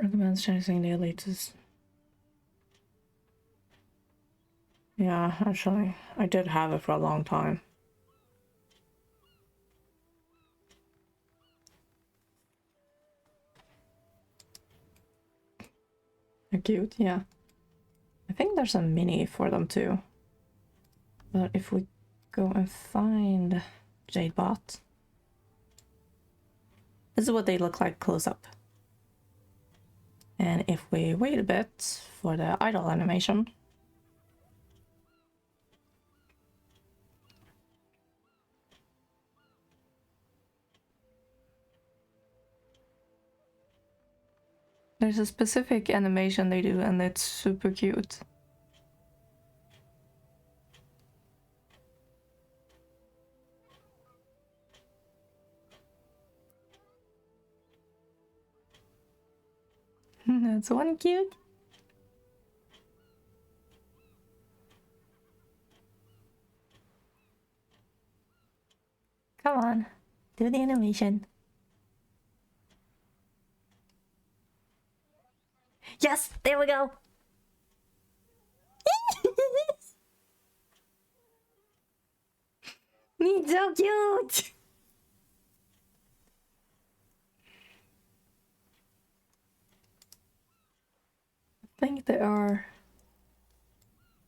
Recommends chasing the elitist. Yeah, actually, I did have it for a long time. They're cute, yeah. I think there's a mini for them too. But if we go and find Jadebot, this is what they look like close up. And if we wait a bit for the idle animation, there's a specific animation they do and it's super cute. That's one cute. Come on, do the animation. Yes, there we go. He's so cute. I think there are.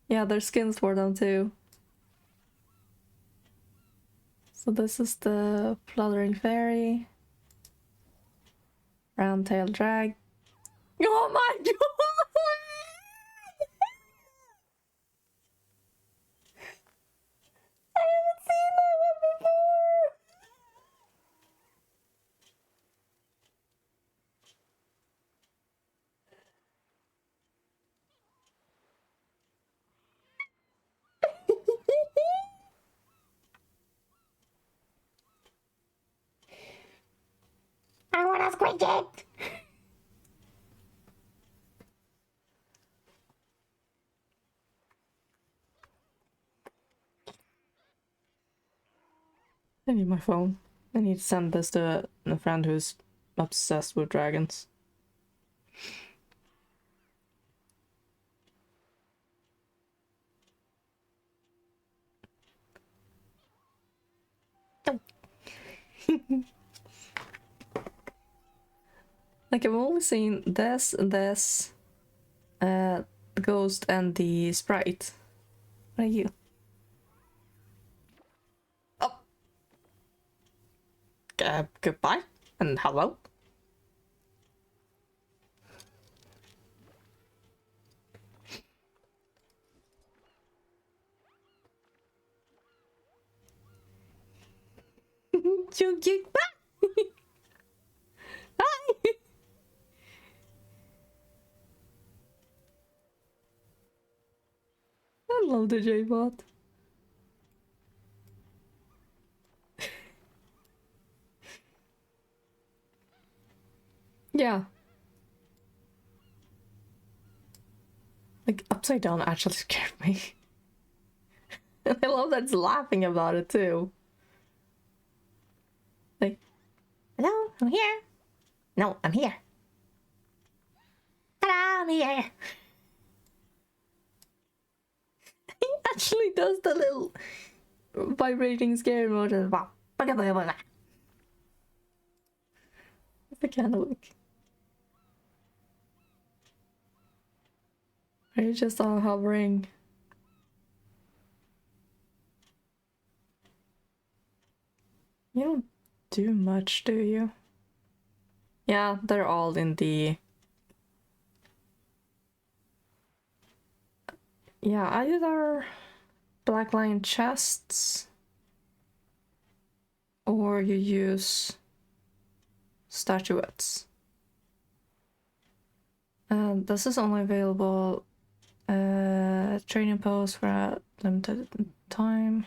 Yeah, there's skins for them too. So this is the Fluttering Fairy. Round-tailed drag. Oh my god! I haven't seen that one before! I wanna squeak it! I need my phone. I need to send this to a friend who's obsessed with dragons. Like I've only seen this, the ghost and the sprite. What are you? Oh. Goodbye and hello. So cute. Hi. I love the J-bot. Yeah. Like, upside down actually scared me. And I love that it's laughing about it too. Like, hello, I'm here. No, I'm here. Hello, I'm here. He actually does the little vibrating scare motion. The candle wick. Are you just all hovering? You don't do much, do you? Yeah, they're all in the... Yeah, either black lion chests or you use statuettes. And this is only available training post for a limited time.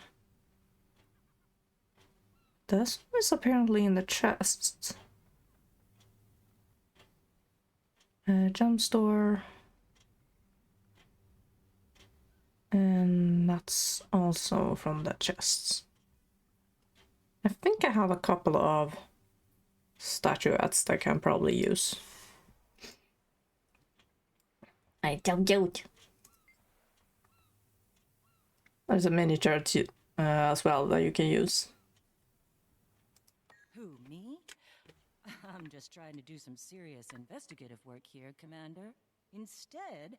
This one is apparently in the chests. Gem store. And that's also from the chests. I think I have a couple of statuettes that I can probably use. I don't cute. There's a miniature as well that you can use. Who, me? I'm just trying to do some serious investigative work here, Commander. Instead,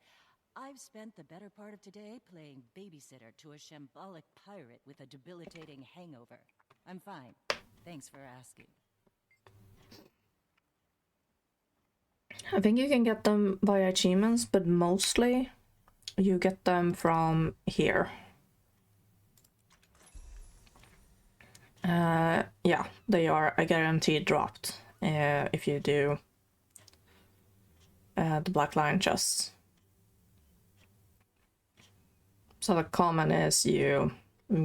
I've spent the better part of today playing babysitter to a shambolic pirate with a debilitating hangover. I'm fine. Thanks for asking. I think you can get them via achievements, but mostly you get them from here. Yeah, they are a guaranteed dropped if you do the black lion chests. So the common is you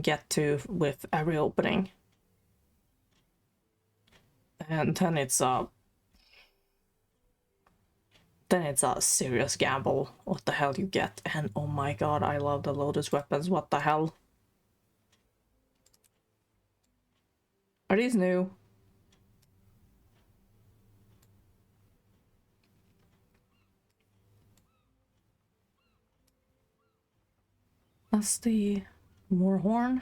get to with every opening. And then it's a serious gamble what the hell you get. And oh my god, I love the Lotus weapons. What the hell? Are these new? That's the Warhorn.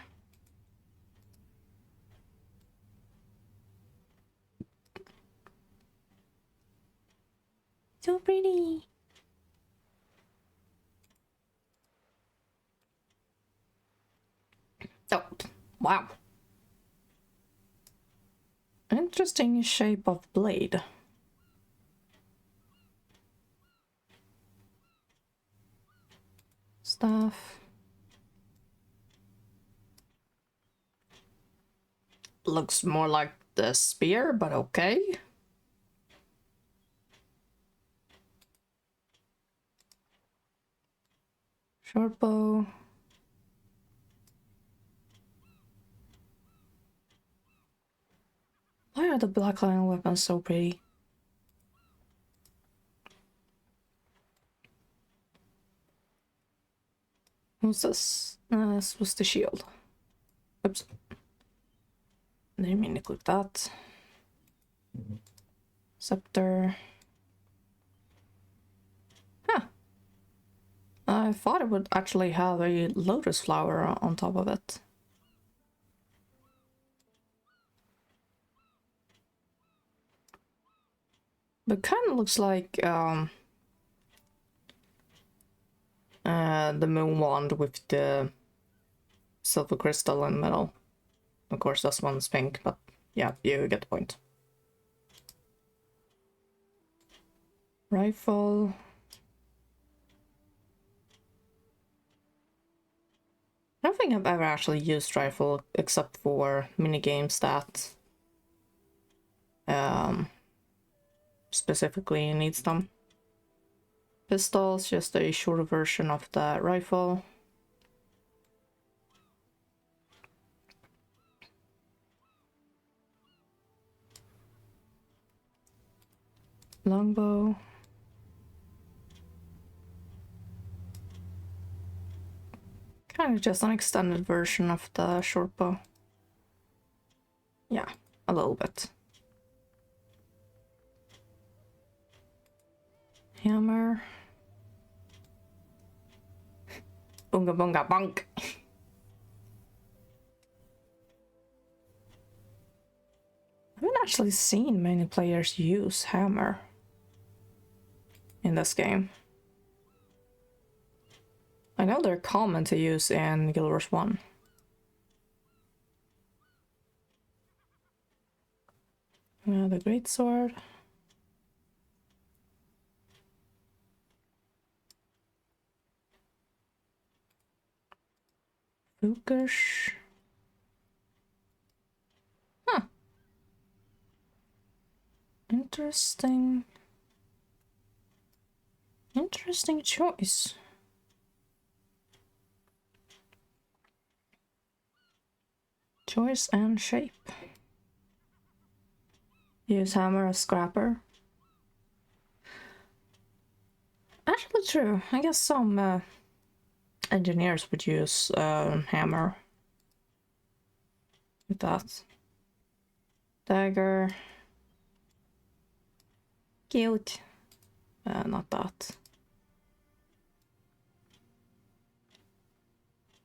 So pretty. Oh, wow. Interesting shape of blade. Stuff. Looks more like the spear, but okay. Short bow. Why are the black lion weapons so pretty? What's this? This was the shield. Oops. Didn't mean to click that. Scepter. Huh. I thought it would actually have a lotus flower on top of it. But kind of looks like the moon wand with the silver crystal in the middle. Of course, this one's pink, but yeah, you get the point. Rifle. I don't think I've ever actually used rifle except for mini games that specifically needs them. Pistols, just a shorter version of the rifle. Longbow. Kind of just an extended version of the short bow. Yeah, a little bit. Hammer. Bunga bunga bunk. I haven't actually seen many players use hammer in this game. I know they're common to use in Guild Wars 1. The greatsword. Fukish. Huh. Interesting. Interesting choice. Choice and shape. Use hammer as scrapper. Actually true. I guess some engineers would use hammer with that. Dagger. Cute. Not that.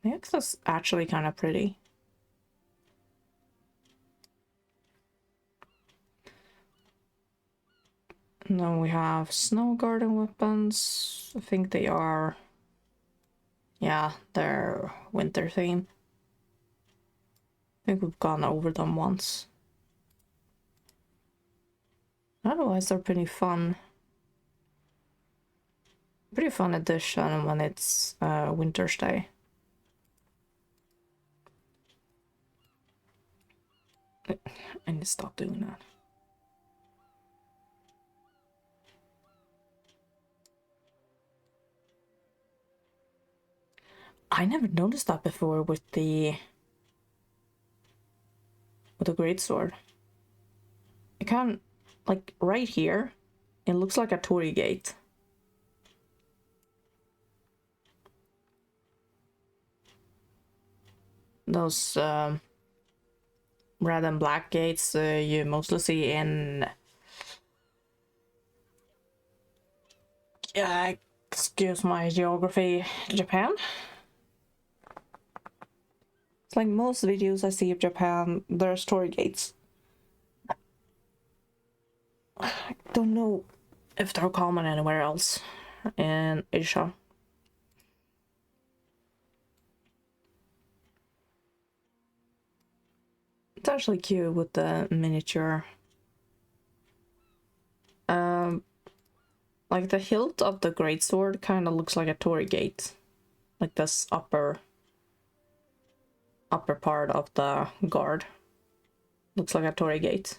The axe is actually kind of pretty. And then we have snow garden weapons. I think they are, yeah, they're winter theme. I think we've gone over them once. Otherwise, they're pretty fun. Pretty fun addition when it's winter's day. I need to stop doing that. I never noticed that before with the greatsword. It can, like right here, it looks like a Torii gate. Those red and black gates you mostly see in excuse my geography, Japan. It's like most videos I see of Japan, there's Torii gates. I don't know if they're common anywhere else in Asia. It's actually cute with the miniature. Like the hilt of the greatsword kind of looks like a Torii gate. Like this upper part of the guard. Looks like a Torii gate.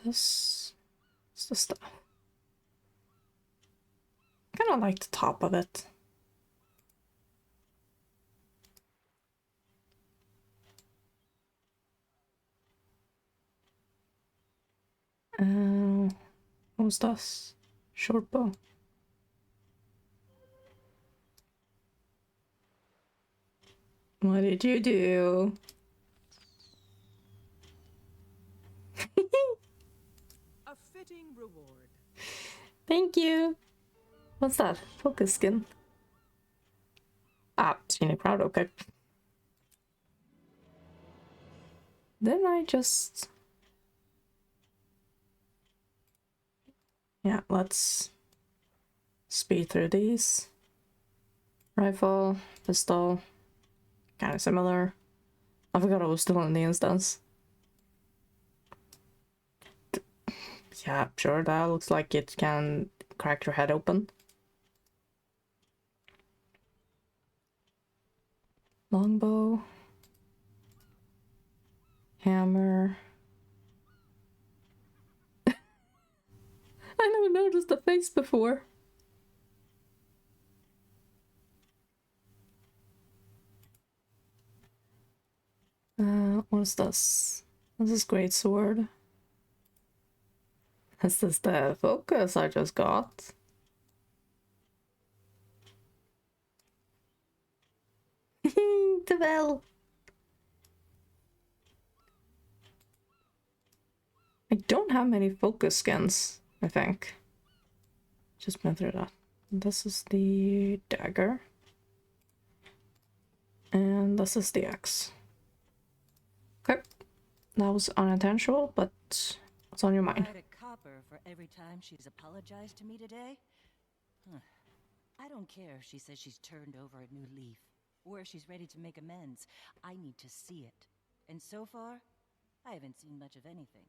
This is the stuff. Kind of like the top of it. What was this? Short bow. What did you do? A fitting reward. Thank you. What's that? Focus skin. Ah, scenic crowd, okay. Then I just... Yeah, let's speed through these. Rifle, pistol, kind of similar. I forgot I was still in the instance. Yeah, sure, that looks like it can crack your head open. Longbow. Hammer. I never noticed the face before. What is this? This is great sword. This is the focus I just got. The bell. I don't have many focus skins, I think. Just been through that. This is the dagger. And this is the axe. Okay. That was unintentional, but what's on your mind? Quite a copper for every time she's apologized to me today? Huh. I don't care if she says she's turned over a new leaf, or if she's ready to make amends. I need to see it. And so far, I haven't seen much of anything.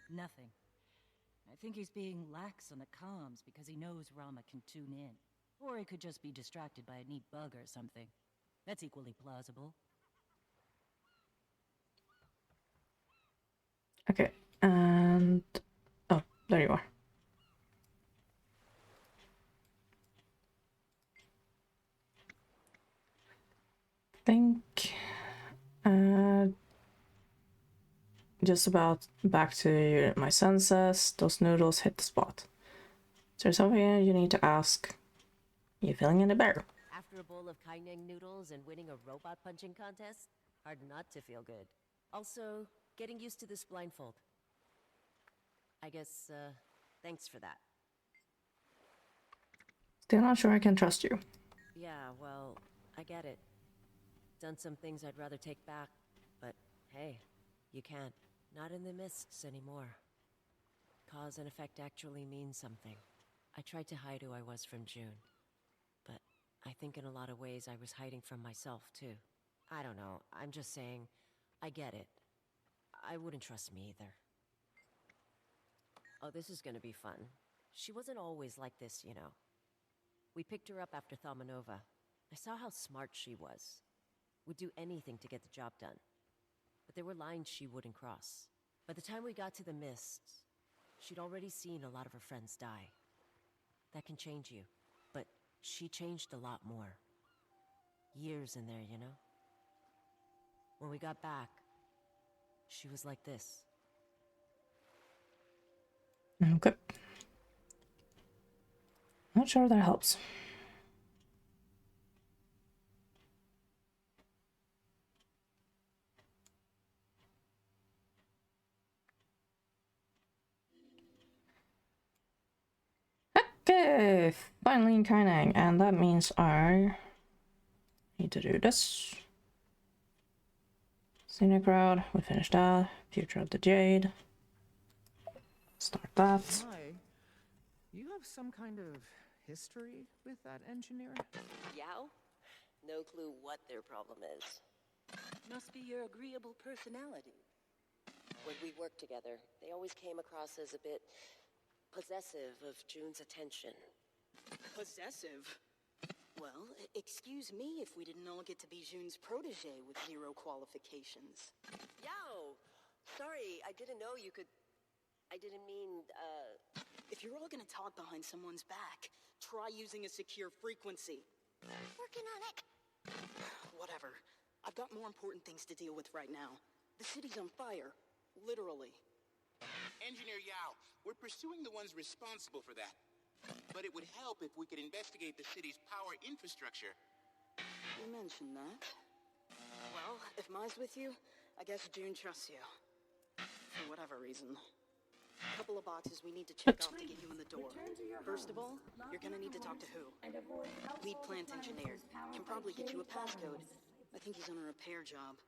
Nothing. I think he's being lax on the comms because he knows Rama can tune in. Or he could just be distracted by a neat bug or something. That's equally plausible. Okay, and... oh, there you are. Think... just about back to my senses. Those noodles hit the spot. Is there something you need to ask? You feeling any better? After a bowl of Kaineng noodles and winning a robot punching contest, hard not to feel good. Also, getting used to this blindfold. I guess, thanks for that. Still not sure I can trust you. Yeah, well, I get it. Done some things I'd rather take back, but hey, you can't. Not in the mists anymore. Cause and effect actually means something. I tried to hide who I was from June, but I think in a lot of ways I was hiding from myself, too. I don't know, I'm just saying, I get it. I wouldn't trust me either. Oh, this is gonna be fun. She wasn't always like this, you know. We picked her up after Thalmanova. I saw how smart she was. Would do anything to get the job done. But there were lines she wouldn't cross. By the time we got to the mists, she'd already seen a lot of her friends die. That can change you, but she changed a lot more. Years in there, you know? When we got back, she was like this. Okay. Not sure that helps. Okay, finally in Kaineng, and that means I need to do this. Senior crowd, we finished that. Future of the Jade. Start that. My, you have some kind of history with that engineer? Yao? No clue what their problem is. Must be your agreeable personality. When we worked together, they always came across as a bit possessive of June's attention. Possessive? Well, excuse me if we didn't all get to be June's protege with 0 qualifications. Yao! Sorry, I didn't know you could... I didn't mean, If you're all gonna talk behind someone's back, try using a secure frequency. Working on it. Whatever. I've got more important things to deal with right now. The city's on fire. Literally. Engineer Yao, we're pursuing the ones responsible for that. But it would help if we could investigate the city's power infrastructure. You mentioned that. Well, if Mai's with you, I guess June trusts you. For whatever reason. A couple of boxes we need to check off to get you in the door. First of all, you're gonna need to talk to who? Lead plant engineer. Can probably get you a passcode. I think he's on a repair job.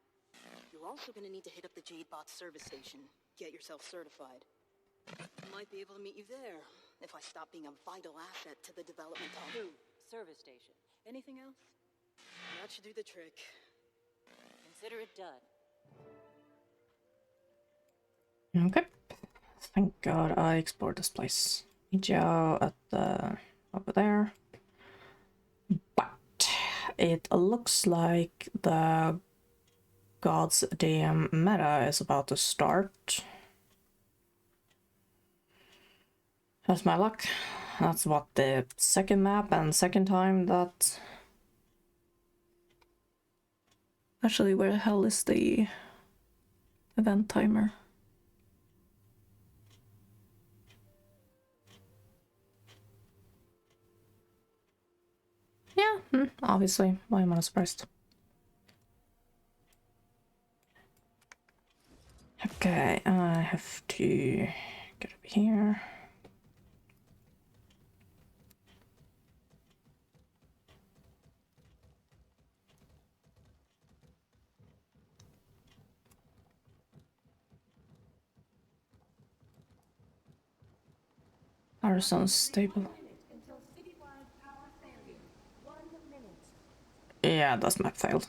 You're also gonna need to hit up the Jadebot service station. Get yourself certified. Might be able to meet you there, if I stop being a vital asset to the development of... Who? Service station. Anything else? That should do the trick. Consider it done. Okay. Thank God I explored this place. Joe at the over there. But it looks like the God's damn meta is about to start. That's my luck. That's what the second map and second time that... Actually, where the hell is the event timer? Yeah, obviously. Why am I not surprised? Okay, I have to get over here. Are stable. Yeah, this map failed.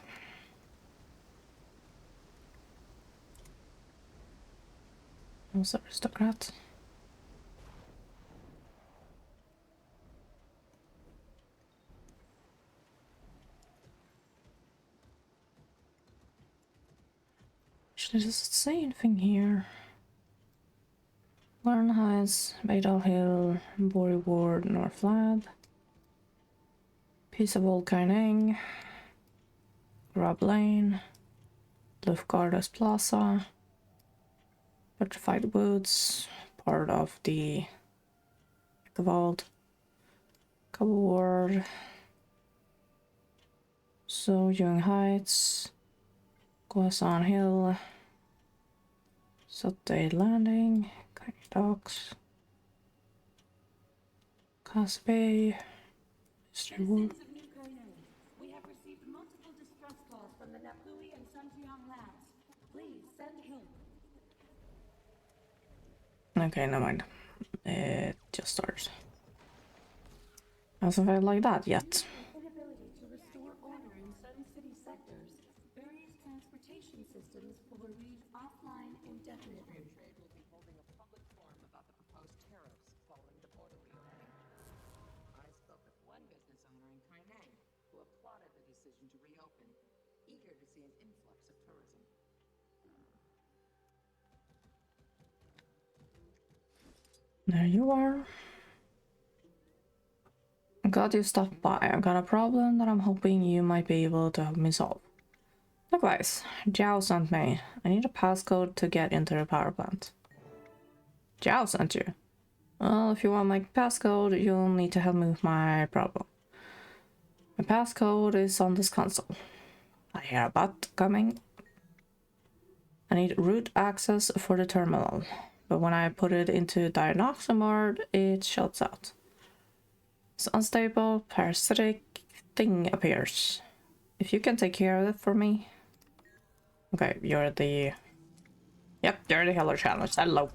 Was aristocrat. Actually, does it say anything here? Learn Heights, Maydal Hill, Bori Ward, North Lab, Piece of Old Kaining, Grub Lane, Lufgardas Plaza, Petrified Woods, part of the Vault, Cobble Ward, So Young Heights, Guasan Hill, Saturday Landing, Kaining Docks, Cass Bay, Mystery Wood. We have received multiple distress calls from the Napui and Sanjiang labs. Please send help. Okay, never mind. It just started. Hasn't felt like that yet. Inability to restore order in certain city sectors. Various transportation systems will remain offline indefinitely. Trade will be holding a public forum about the proposed tariffs following the border reopening. I spoke with one business owner in Kaineng who applauded the decision to reopen, eager to see an influx of tourism. There you are. I'm glad you stopped by. I've got a problem that I'm hoping you might be able to help me solve. Likewise, Zhao sent me. I need a passcode to get into the power plant. Zhao sent you? Well, if you want my passcode, you'll need to help me with my problem. My passcode is on this console. I hear a bot coming. I need root access for the terminal, but when I put it into diagnostic mode, it shuts out. This unstable, parasitic thing appears. If you can take care of it for me. Okay, you're the... Yep, you're the Hello Challenge. Hello.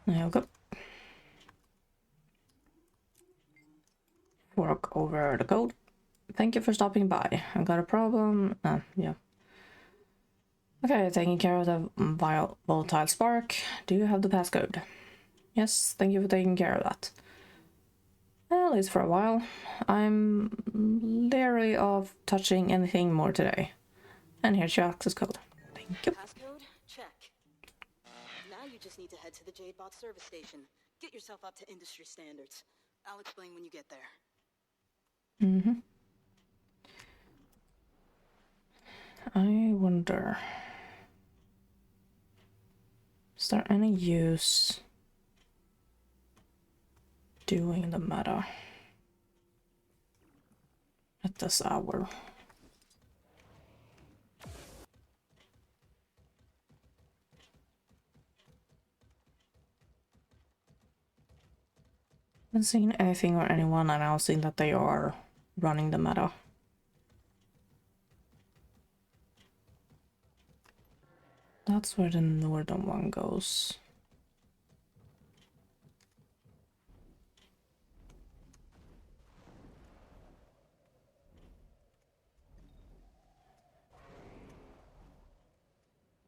There we go. Work over the code. Thank you for stopping by. I got a problem. Yeah. Okay, taking care of the volatile spark. Do you have the passcode? Yes, thank you for taking care of that. At least for a while. I'm leery of touching anything more today. And here's your access code. Thank you. Passcode? Check. Now you just need to head to the Jadebot service station. Get yourself up to industry standards. I'll explain when you get there. Mm-hmm. I wonder... Is there any use doing the meta at this hour? Haven't seen anything or anyone announcing that they are running the meta. That's where the northern one goes.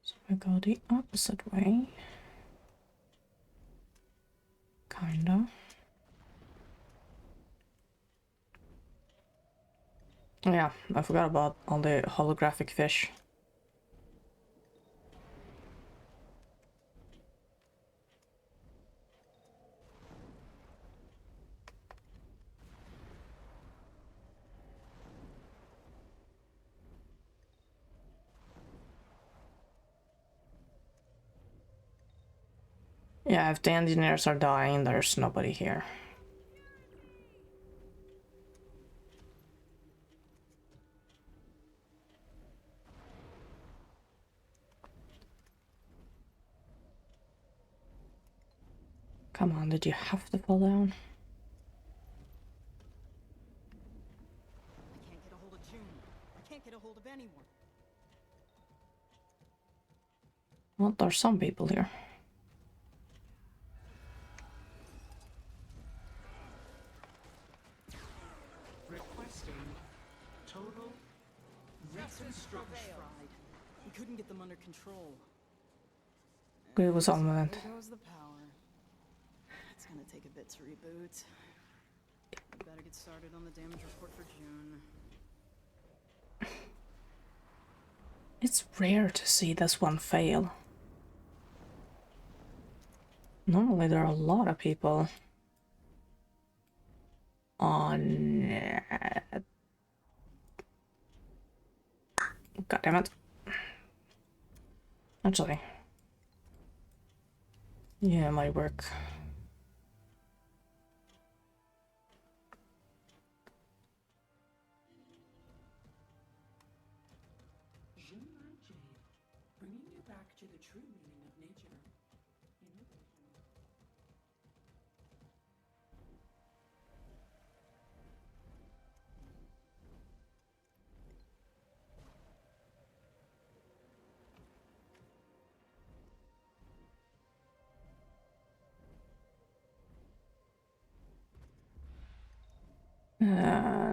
So we go the opposite way. Kinda. Yeah, I forgot about all the holographic fish. Yeah, if the engineers are dying, there's nobody here. Come on, did you have to fall down? I can't get a hold of June. I can't get a hold of anyone. Well, there's some people here. Requesting total reconstruction. We couldn't get them under control. It was on moment. There goes the power. It's gonna take a bit to reboot. We better get started on the damage report for June. It's rare to see this one fail. Normally there are a lot of people on... God damn it. Actually. Yeah, it might work. Bringing you back to the true meaning of nature.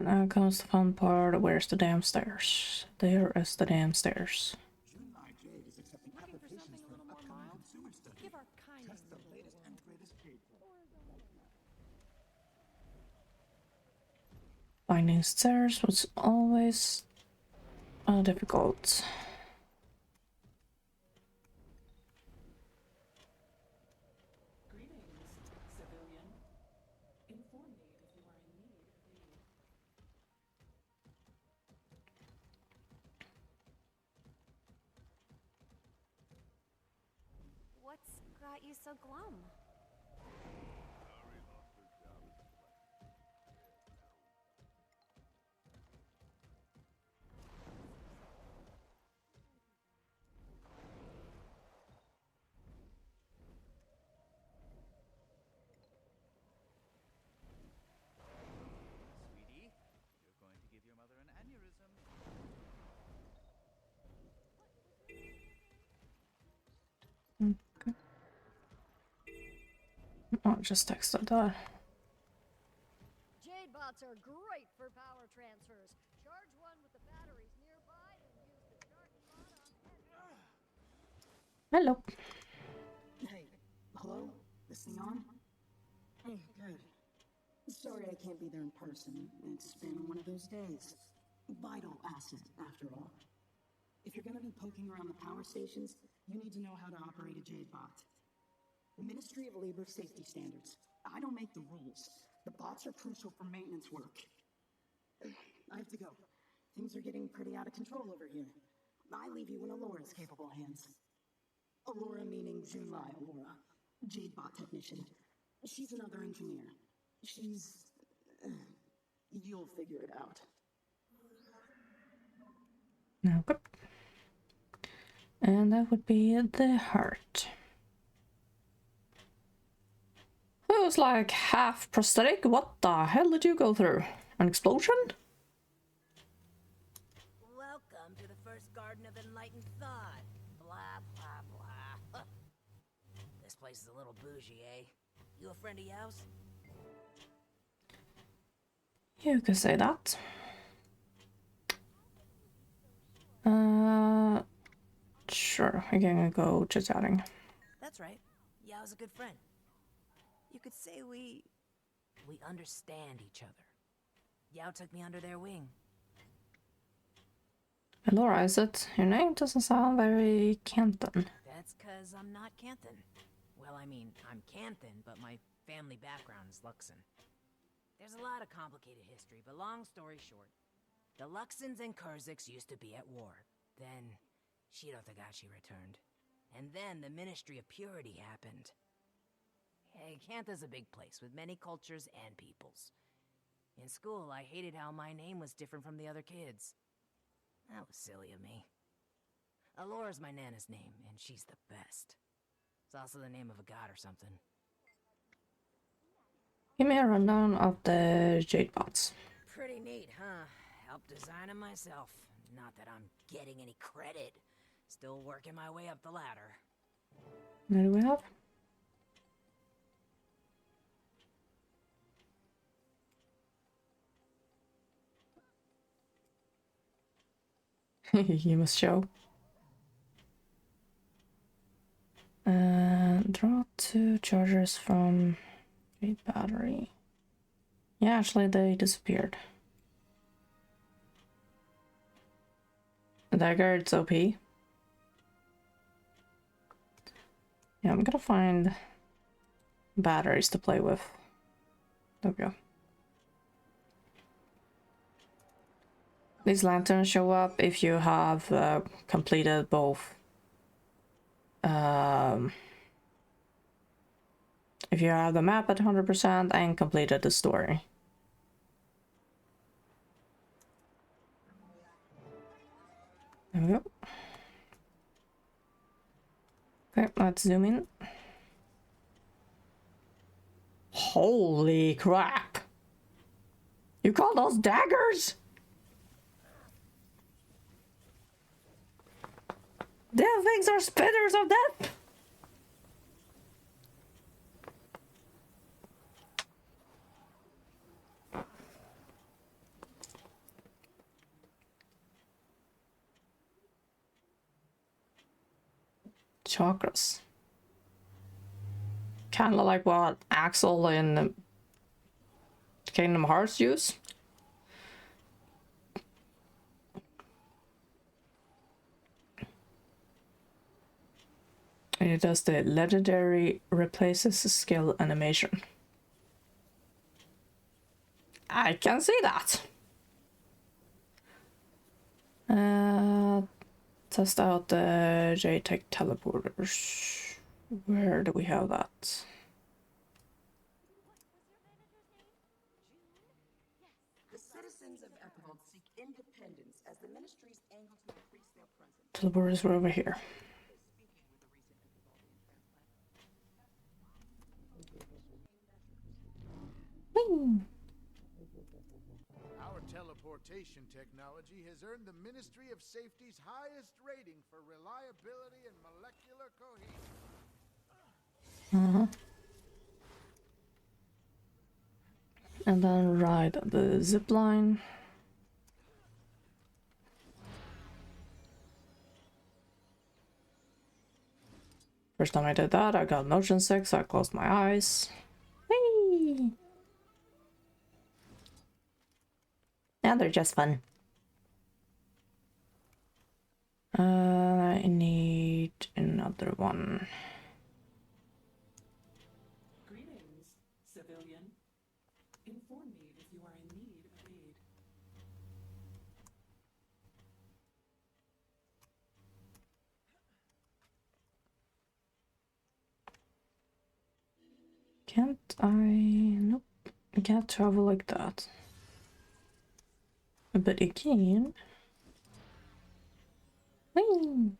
Now comes the fun part. Where's the damn stairs? There is the damn stairs. Finding stairs was always difficult. What's got you so glum? Sweetie, you're going to give your mother an aneurysm. Okay. Oh, just texted that. Jade bots are great for power transfers. Charge one with the batteries nearby and use the charging bot on Hello. Hey, hello? This thing on? Oh, good. Sorry I can't be there in person. It's been one of those days. Vital asset, after all. If you're gonna be poking around the power stations, you need to know how to operate a Jade bot. The Ministry of Labor Safety Standards. I don't make the rules. The bots are crucial for maintenance work. I have to go. Things are getting pretty out of control over here. I leave you in Alora's capable hands. Alora meaning Junlai Alora. Jade bot technician. She's another engineer. She's... you'll figure it out. Okay. And that would be the heart. It was like half prosthetic. What the hell did you go through? An explosion? Welcome to the first Garden of Enlightened Thought. Blah, blah, place is a little bougie, eh? You a friend of Yao's? You could say that. Sure, we're gonna go chit-chatting. That's right. Yao's a good friend. You could say we understand each other. Yao took me under their wing. Elora, is it? Your name doesn't sound very Canton. That's 'cause I'm not Canton. Well, I mean, I'm Canton, but my family background is Luxon. There's a lot of complicated history, but long story short, the Luxons and Kurziks used to be at war. Then Shiro Tagashi returned. And then the Ministry of Purity happened. Hey, Kantha's a big place with many cultures and peoples. In school, I hated how my name was different from the other kids. That was silly of me. Alora's my Nana's name, and she's the best. It's also the name of a god or something. Give me a rundown of the Jade bots. Pretty neat, huh? Helped design them myself. Not that I'm getting any credit. Still working my way up the ladder. What do we have? You must show. Draw 2 chargers from Jade battery. Yeah, actually they disappeared. Dagger, it's OP. Yeah, I'm gonna find batteries to play with. There we go. These lanterns show up if you have completed both. If you have the map at 100% and completed the story. There we go. Okay, let's zoom in. Holy crap! You call those daggers? Damn things are spitters of death! Chakras. Kinda like what Axel in Kingdom Hearts use. And it does the legendary replaces skill animation. I can see that. Test out the JTech teleporters. Where do we have that? The citizens of Epirov seek independence as the ministry's angle to increase their presence. Teleporters were over here. Whee! Our teleportation technology has earned the Ministry of Safety's highest rating for reliability and molecular cohesion. And then ride the zip line. First time I did that, I got motion sick, so I closed my eyes. Whee! Yeah, they're just fun. I need another one. Greetings, civilian. Inform me if you are in need of aid. Can't I? Nope. I can't travel like that. But you can. Whee!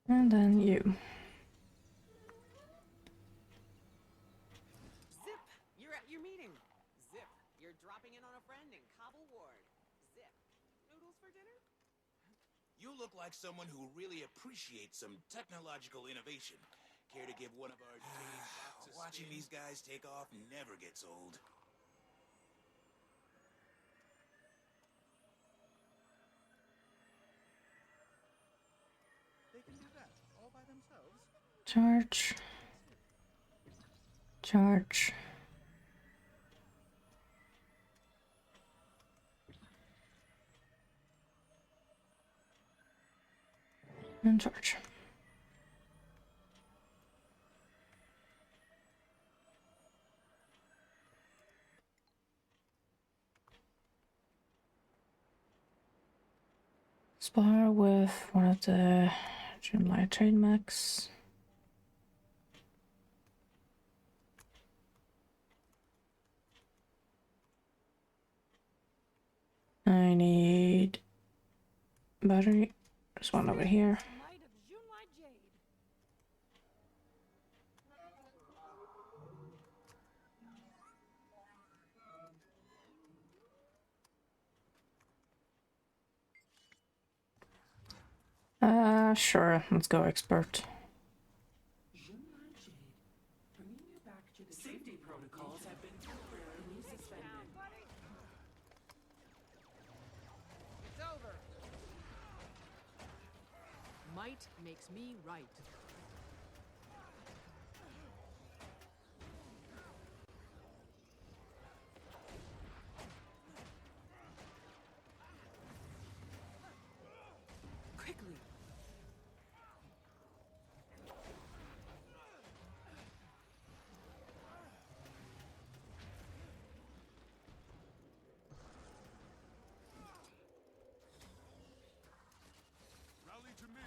And then you. Zip! You're at your meeting. Zip! You're dropping in on a friend in Kabul Ward. Zip! Noodles for dinner? You look like someone who really appreciates some technological innovation. Care to give one of our jade boxes? Watching these guys take off never gets old. They can do that all by themselves. Charge. Charge. And charge. Spar with one of the July trade mechs. I need battery. There's one over here. Sure, let's go expert. Safety protocols have been temporarily suspended. It's over. Might makes me right. Quickly. Rally to me.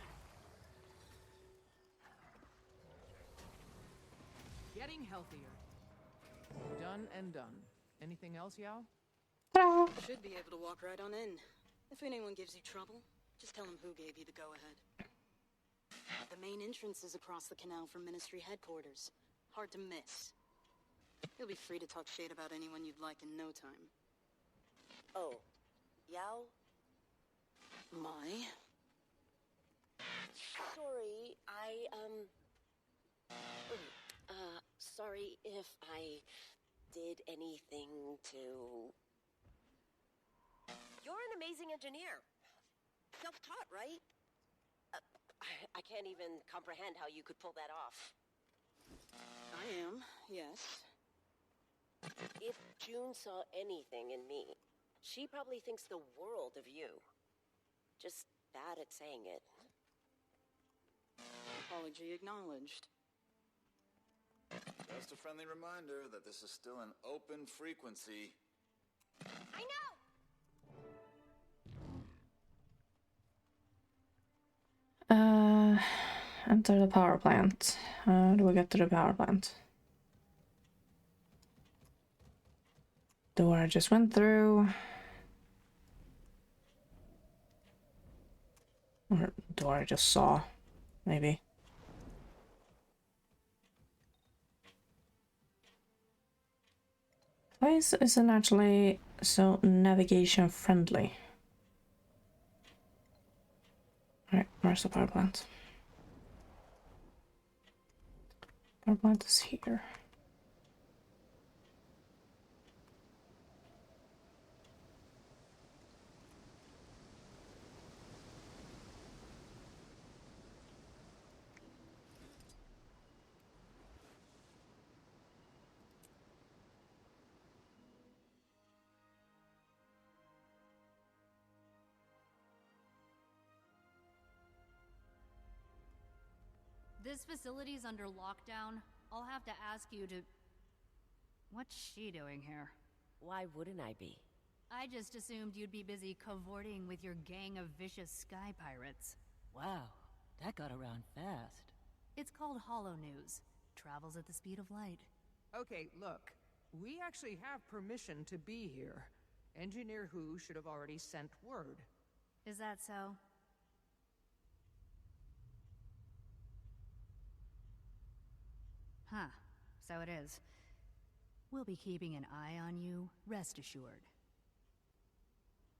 Getting healthier. Done and done. Anything else, Yao? Should be able to walk right on in. If anyone gives you trouble, just tell them who gave you the go-ahead. The main entrance is across the canal from Ministry headquarters. Hard to miss. You'll be free to talk shit about anyone you'd like in no time. Oh, Yao? My? Sorry, sorry if I did anything to... You're an amazing engineer. Self-taught, right? I can't even comprehend how you could pull that off. I am, yes. If June saw anything in me, she probably thinks the world of you. Just bad at saying it. Apology acknowledged. Just a friendly reminder that this is still an open frequency. I know! Enter the power plant. How do we get to the power plant? Door I just went through. Or door I just saw, maybe. Place isn't actually so navigation friendly. Alright, where's the power plant? Power plant is here. This facility's under lockdown. I'll have to ask you to... What's she doing here? Why wouldn't I be? I just assumed you'd be busy cavorting with your gang of vicious sky pirates. Wow, that got around fast. It's called Hollow News. Travels at the speed of light. Okay, look. We actually have permission to be here. Engineer Who should have already sent word. Is that so? Huh, so it is. We'll be keeping an eye on you, rest assured.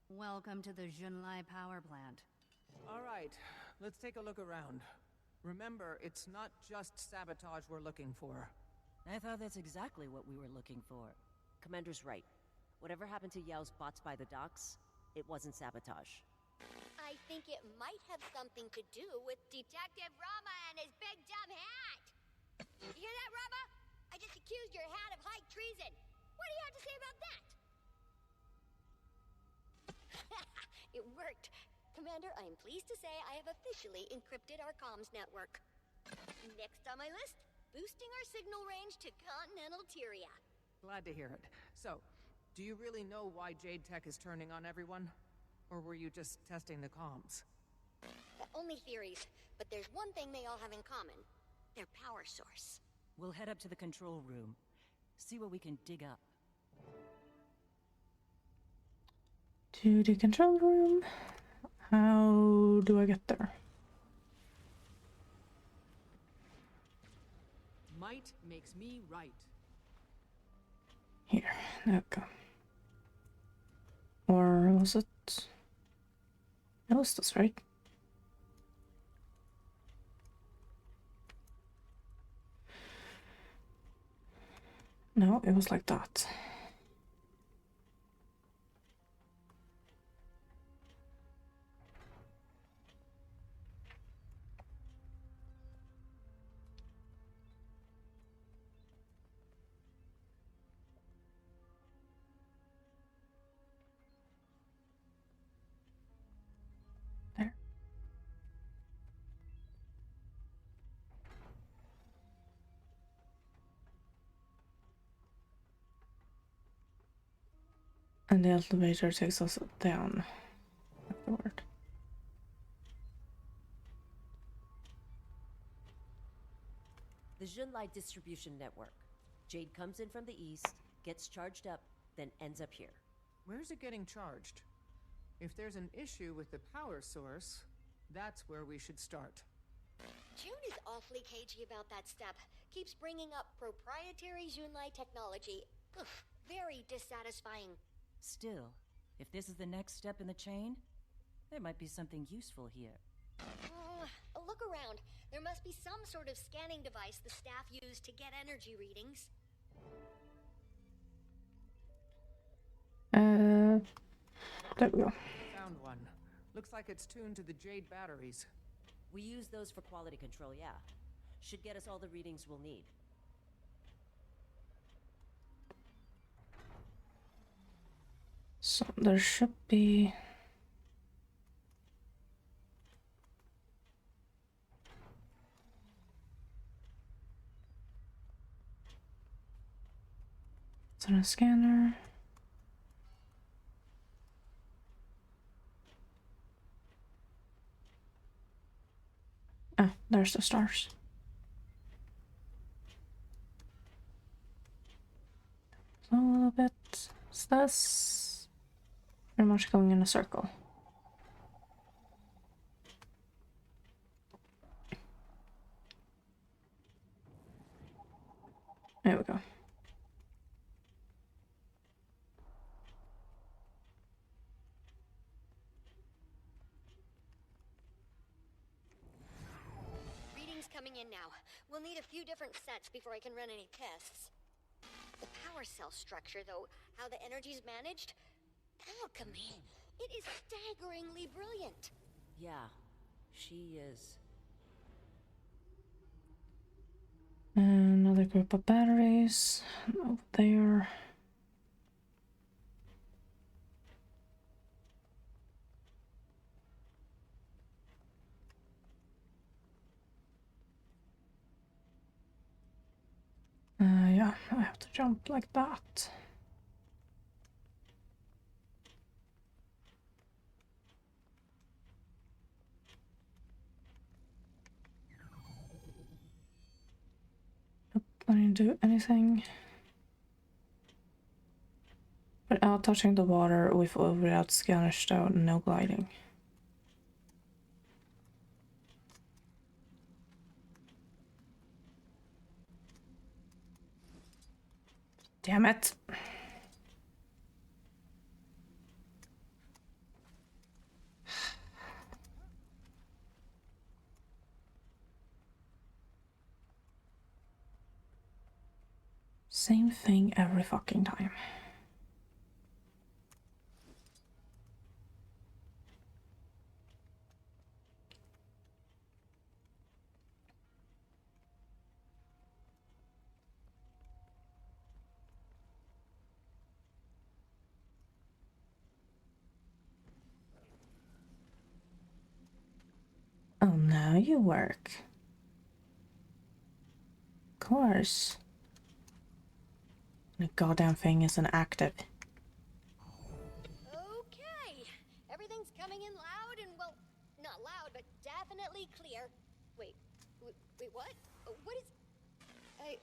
Welcome to the Junlai power plant. All right, let's take a look around. Remember, it's not just sabotage we're looking for. I thought that's exactly what we were looking for. Commander's right. Whatever happened to Yao's bots by the docks, it wasn't sabotage. I think it might have something to do with Detective Rama and his big dumb hat. You hear that, Rama? I just accused your hat of high treason. What do you have to say about that? It worked. Commander, I am pleased to say I have officially encrypted our comms network. Next on my list, boosting our signal range to continental Tyria. Glad to hear it. So, do you really know why Jade Tech is turning on everyone? Or were you just testing the comms? Only theories, but there's one thing they all have in common. Their power source. We'll head up to the control room. See what we can dig up. To the control room. How do I get there? Might makes me right. Here, there we go. Or was it? It was this, right? No, it was like that. There. And the elevator takes us down afterward. The Junlai distribution network. Jade comes in from the east, gets charged up, then ends up here. Where's it getting charged? If there's an issue with the power source, that's where we should start. June is awfully cagey about that step. Keeps bringing up proprietary Junlai technology. Oof, very dissatisfying. Still, if this is the next step in the chain, there might be something useful here. Look around. There must be some sort of scanning device the staff use to get energy readings. There we go. Found one. Looks like it's tuned to the Jade batteries. We use those for quality control, yeah. Should get us all the readings we'll need. So there should be... It's on a scanner. Ah, there's the stars. So a little bit. So that's pretty much going in a circle. There we go. Readings coming in now. We'll need a few different sets before I can run any tests. The power cell structure, though, how the energy's managed? Alchemy! It is staggeringly brilliant. Yeah, she is. Another group of batteries over there. Yeah, I have to jump like that. Nope, I didn't do anything. Without touching the water, with or without scanner stone, no gliding. Damn it. Same thing every fucking time. Oh, now you work. Of course. The goddamn thing isn't active. Okay, everything's coming in loud and, well, not loud, but definitely clear. Wait, wait, what? What is... I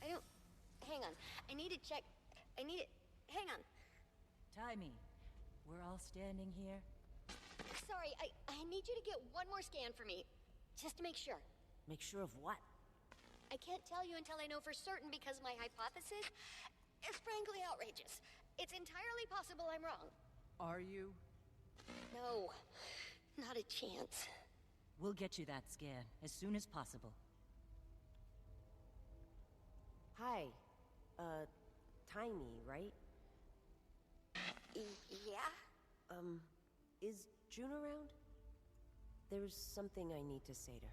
don't... Hang on, I need to check... Hang on. Timey, we're all standing here. Sorry, I need you to get one more scan for me, just to make sure. Make sure of what? I can't tell you until I know for certain because my hypothesis is frankly outrageous. It's entirely possible I'm wrong. Are you? No, not a chance. We'll get you that scan as soon as possible. Hi. Tiny, right? Yeah? Is June around? There's something I need to say to her.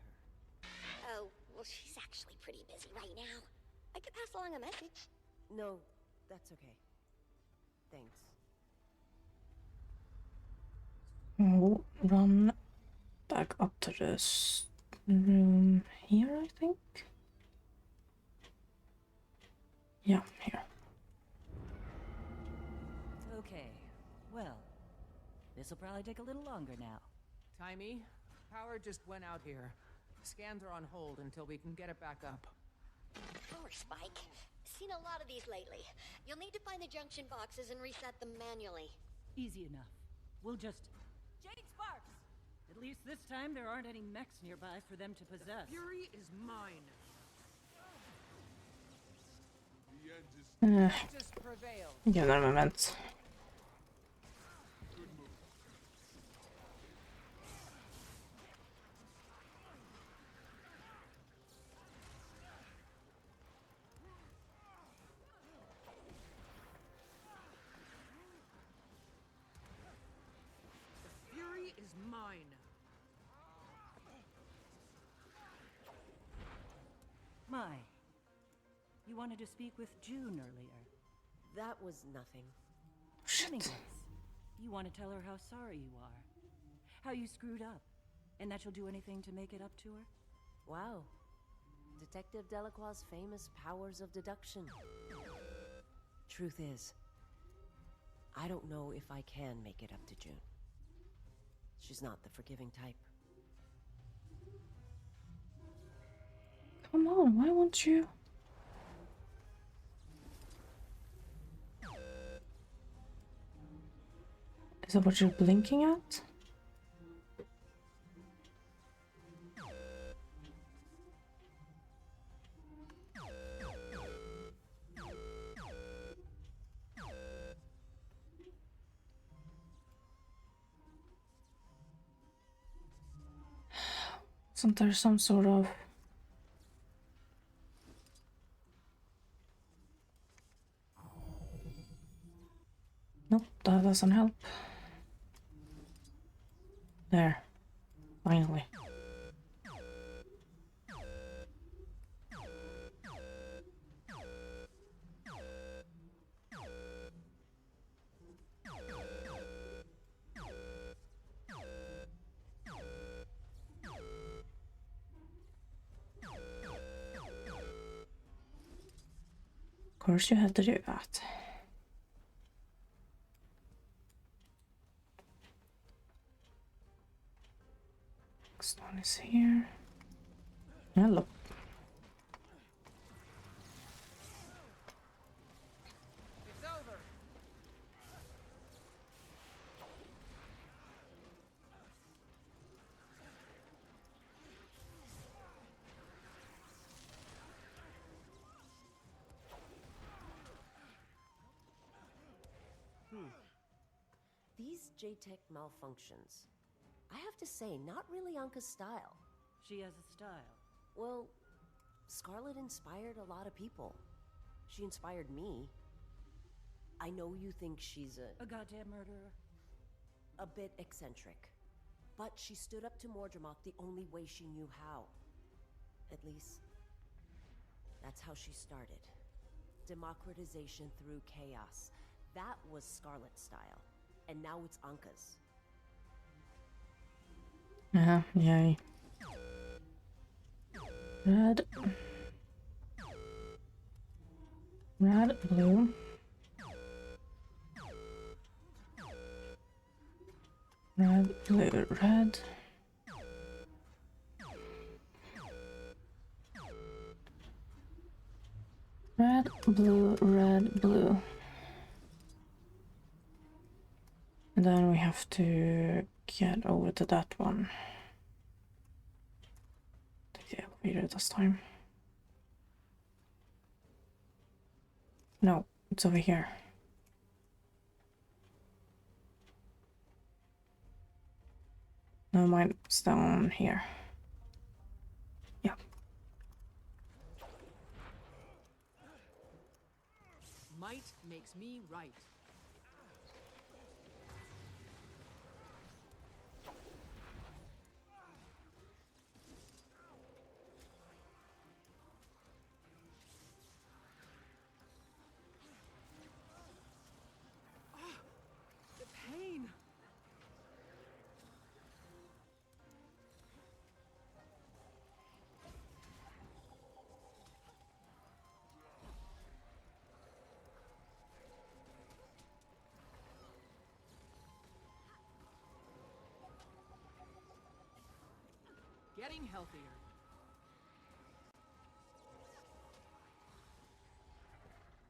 Oh, well, she's actually pretty busy right now. I could pass along a message. No, that's okay. Thanks. We'll run back up to this room here, I think. Yeah, here. Okay, well, this'll probably take a little longer now. Timey, power just went out here. Scans are on hold until we can get it back up. Power spike. Seen a lot of these lately. You'll need to find the junction boxes and reset them manually. Easy enough. We'll just... Jade Sparks! At least this time there aren't any mechs nearby for them to possess. The fury is mine. The end is... Just prevailed. Give that a moment. Is mine. My, you wanted to speak with June earlier. That was nothing. Anyways, you want to tell her how sorry you are, how you screwed up, and that you'll do anything to make it up to her? Wow. Detective Delacroix's famous powers of deduction. Truth is, I don't know if I can make it up to June. She's not the forgiving type. Come on, why won't you? Is that what you're blinking at? Isn't there some sort of... Nope, that doesn't help. There. Finally. Of course you have to do that. Next one is here. Hello. It's over. These JTech malfunctions, I have to say, not really Anka's style. She has a style. Well, Scarlet inspired a lot of people. She inspired me. I know you think she's A goddamn murderer. a bit eccentric. But she stood up to Mordremoth the only way she knew how. At least, that's how she started. Democratization through chaos. That was Scarlet's style. And now it's Anka's. Yay. Red. Red, blue. Red, blue, red. Red, blue, red, blue. And then we have to get over to that one. Take the elevator this time. No, it's over here. No, mine, it's down here. Yeah. Might makes me right. The pain. Getting healthier.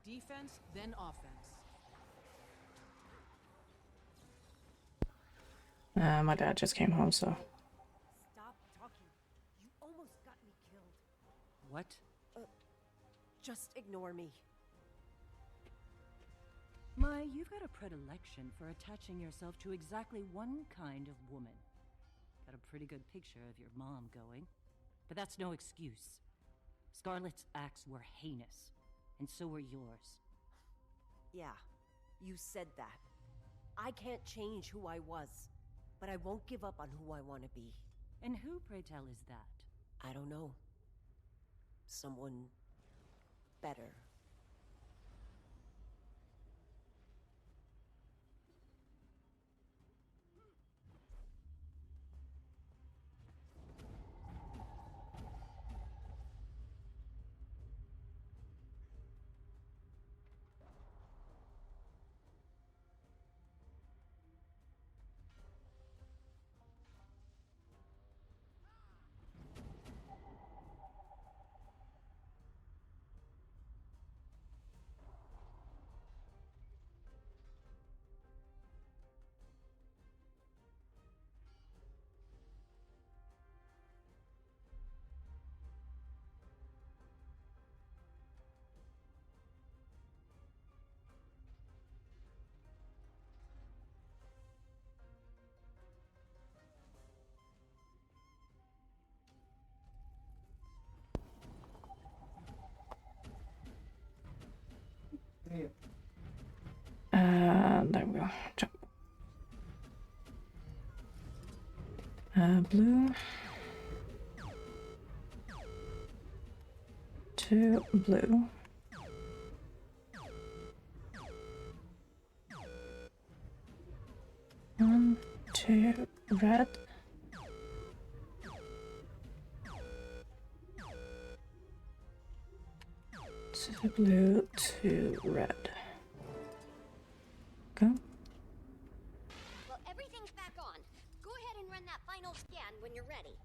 Defense, then offense. My dad just came home, so. Stop talking. You almost got me killed. What? Just ignore me. My, you've got a predilection for attaching yourself to exactly one kind of woman. Got a pretty good picture of your mom going. But that's no excuse. Scarlet's acts were heinous, and so were yours. Yeah, you said that. I can't change who I was, but I won't give up on who I want to be. And who, pray tell, is that? I don't know. Someone better. There we go. Jump. Blue. 2 blue. 1, 2 red. 2 blue, 2 red. Go. Well, everything's back on. Go ahead and run that final scan when you're ready.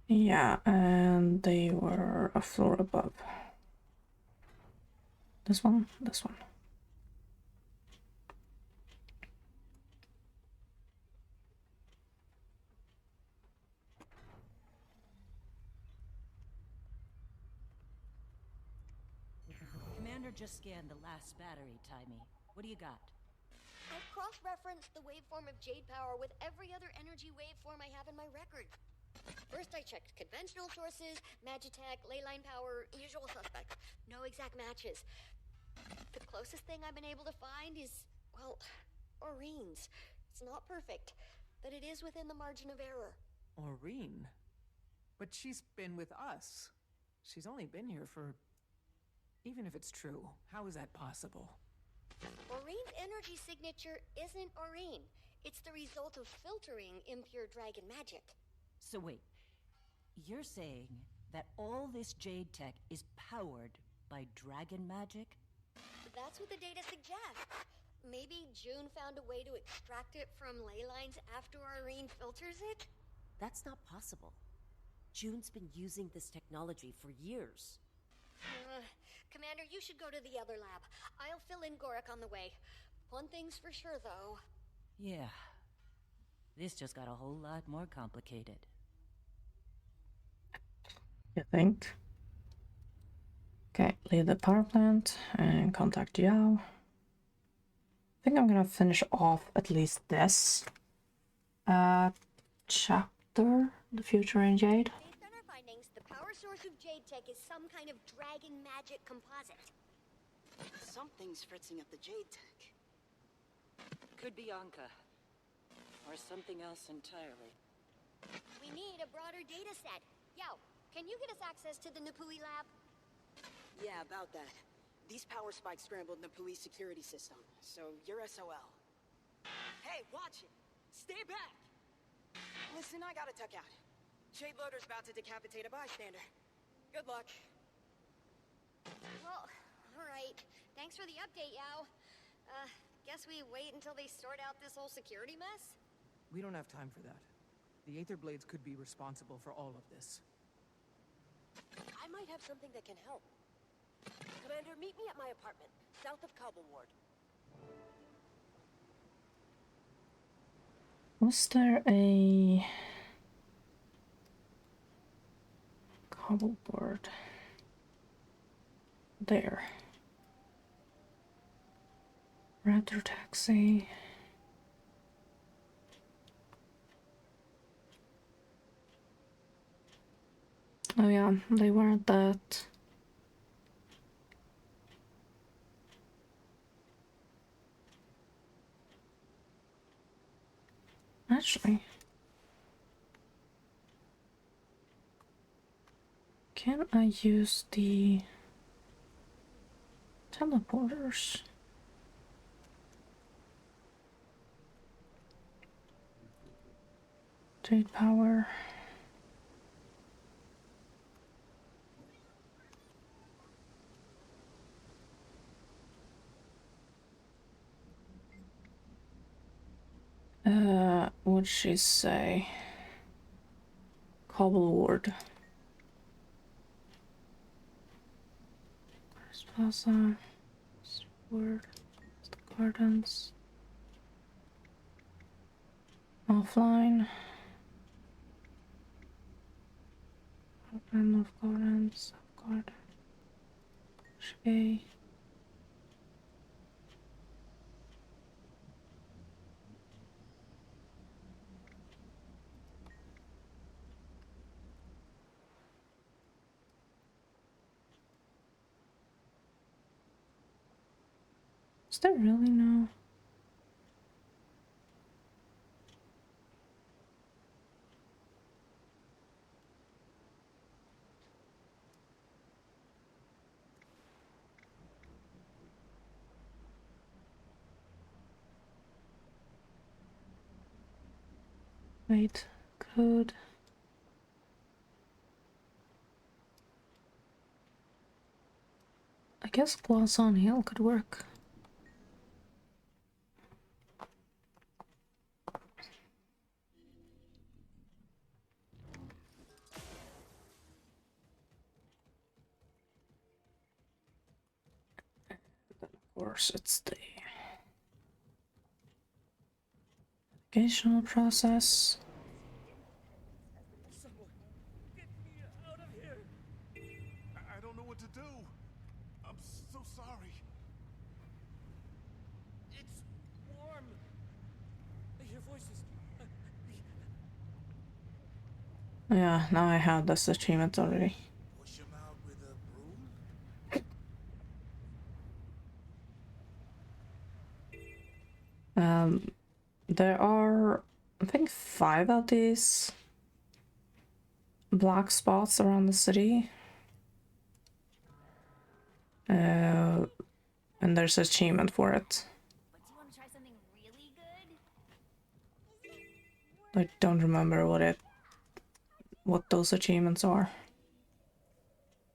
Yeah, and they were a floor above. This one, this one. Commander just scanned the last battery, Timey. What do you got? I've cross-referenced the waveform of Jade Power with every other energy waveform I have in my record. First I checked conventional sources, Magitech, leyline power, usual suspects. No exact matches. The closest thing I've been able to find is, well, Oreen's. It's not perfect, but it is within the margin of error. Oreen? But she's been with us. She's only been here for... Even if it's true, how is that possible? Oreen's energy signature isn't Oreen. It's the result of filtering impure dragon magic. So wait, you're saying that all this jade tech is powered by dragon magic? That's what the data suggests. Maybe June found a way to extract it from ley lines after Oreen filters it? That's not possible. June's been using this technology for years. Commander, you should go to the other lab. I'll fill in Gorik on the way. One thing's for sure, though. Yeah. This just got a whole lot more complicated. You think? Okay, leave the power plant and contact Yao. I think I'm gonna finish off at least this chapter, The Future in Jade. Based on our findings, the power source of jade tech is some kind of dragon magic composite. Something's fritzing up the jade tech. Could be Anka. Or something else entirely. We need a broader data set. Yo, can you get us access to the Napui lab? Yeah, about that. These power spikes scrambled Napui's security system, so you're SOL. Hey, watch it! Stay back! Listen, I gotta tuck out. Shade Loader's about to decapitate a bystander. Good luck. Well, alright. Thanks for the update, Yao. Guess we wait until they sort out this whole security mess? We don't have time for that. The Aether Blades could be responsible for all of this. I might have something that can help. Commander, meet me at my apartment, south of Cobble Ward. Was there a cobble board there? Raptor taxi. Oh yeah, they weren't that. Actually, can I use the teleporters? Jade power. What'd she say? Cobble Ward. Plaza. Ward. Gardens. Offline. Open of Gardens. Garden. Shea. Is there really no? Wait, code. I guess Gloss on Hill could work. Of course, it's the educational process. Someone, get me out of here! I don't know what to do. I'm so sorry. It's warm. I hear voices. Yeah, now I have this achievement already. Push him out with a broom? There are, I think, 5 of these black spots around the city. And there's an achievement for it. But do you want to try something really good? I don't remember what those achievements are.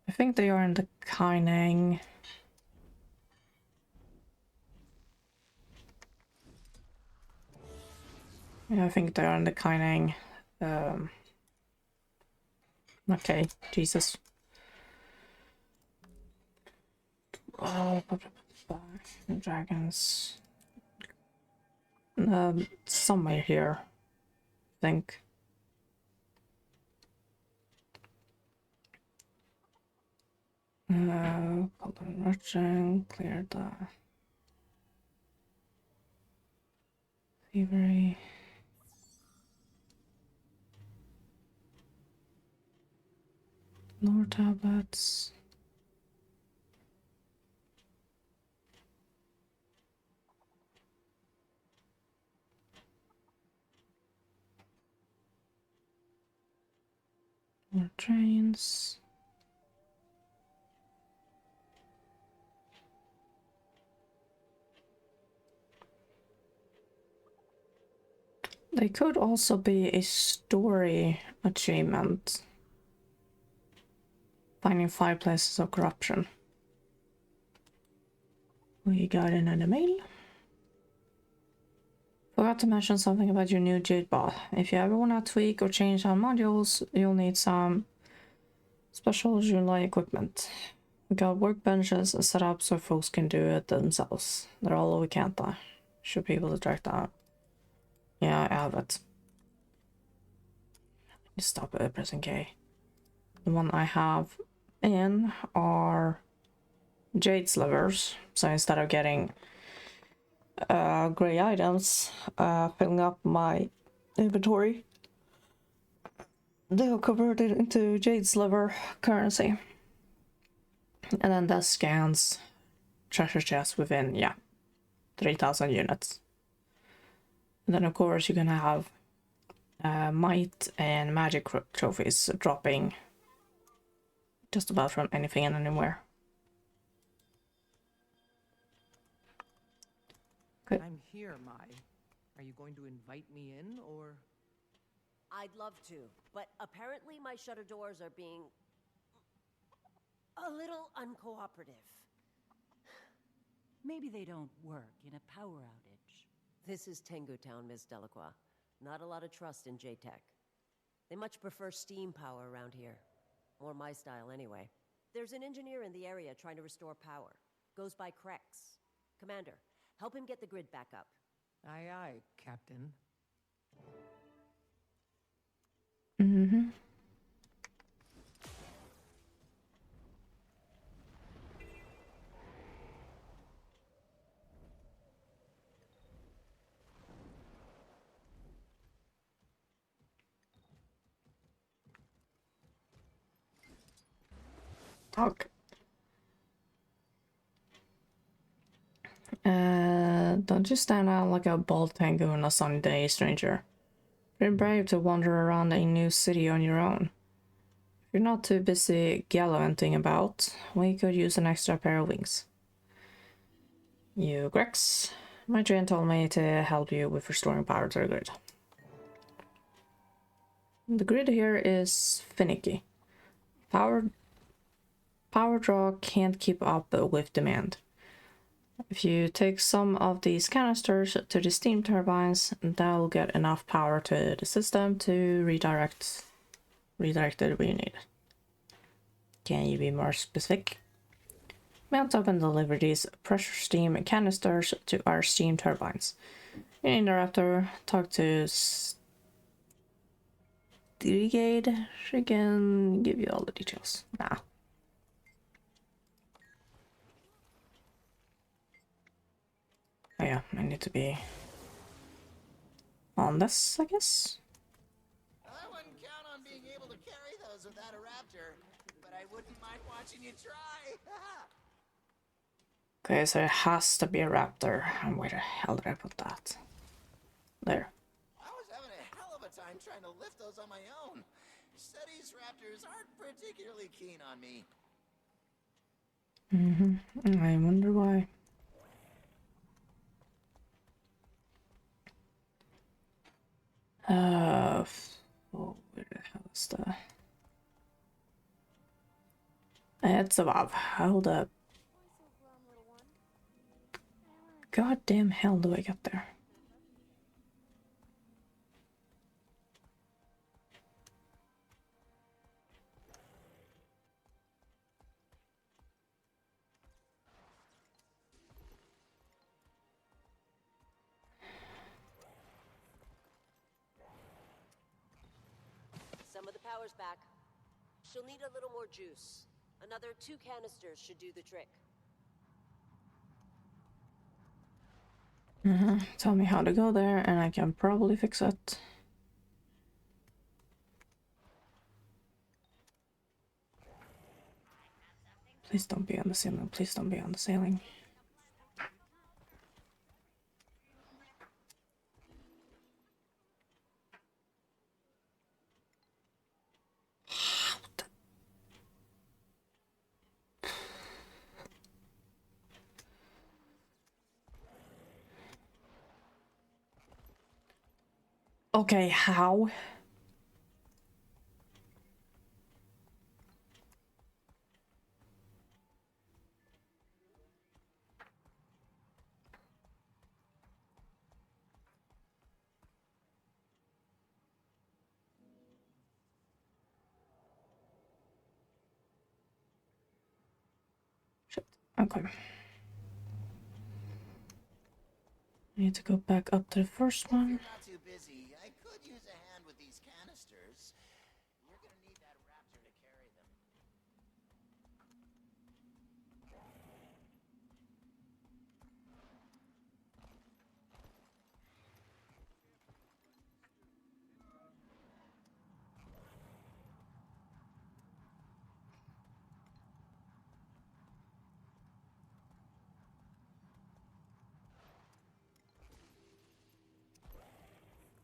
I think they are in the Kaineng. Yeah, I think they are in the Kaineng. Okay, Jesus. Oh, dragons. Somewhere here, I think. Hold on, rushing, clear the thievery. Lore tablets. More trains. They could also be a story achievement. Finding 5 places of corruption. We got another mail. Forgot to mention something about your new Jade bot. If you ever want to tweak or change some modules, you'll need some special July equipment. We got workbenches set up so folks can do it themselves. They're all over Kanta. Should be able to track that. Yeah, I have it. Stop it, pressing K. The one I have in are Jade slivers. So instead of getting gray items, filling up my inventory, they'll convert it into Jade sliver currency. And then that scans treasure chests within, 3,000 units. And then of course you're gonna have might and magic trophies dropping just about from anything and anywhere. Good. I'm here, Mai. Are you going to invite me in, or? I'd love to, but apparently my shutter doors are being a little uncooperative. Maybe they don't work in a power outage. This is Tengu Town, Ms. Delacroix. Not a lot of trust in J-Tech. They much prefer steam power around here. Or my style, anyway. There's an engineer in the area trying to restore power. Goes by Krex. Commander, help him get the grid back up. Aye, aye, Captain. Mm-hmm. Talk. Don't you stand out like a bald Tengu on a sunny day, stranger. Pretty brave to wander around a new city on your own. If you're not too busy gallivanting about, we could use an extra pair of wings. You, Grex. My train told me to help you with restoring power to the grid. The grid here is finicky. Power draw can't keep up with demand. If you take some of these canisters to the steam turbines, that'll get enough power to the system to redirect it where you need it. Can you be more specific? Mount up and deliver these pressure steam canisters to our steam turbines. In Interrupter, talk to Dirigade. She can give you all the details. Nah. Oh yeah, I need to be on this, I guess. I wouldn't count on being able to carry those without a raptor, but I wouldn't mind watching you try. Okay, so it has to be a raptor. And where the hell did I put that? There. I was having a hell of a time trying to lift those on my own. Study's raptors aren't particularly keen on me. I wonder why. Oh, where the hell is the... It's above. Hold up. Goddamn hell do I get there? Some of the power's back. She'll need a little more juice. Another 2 canisters should do the trick. Tell me how to go there and I can probably fix it. Please don't be on the ceiling. Please don't be on the ceiling. Okay, how? Shit. Okay. I need to go back up to the first one. Not too busy. I could use a hand with these canisters. You're gonna need that raptor to carry them.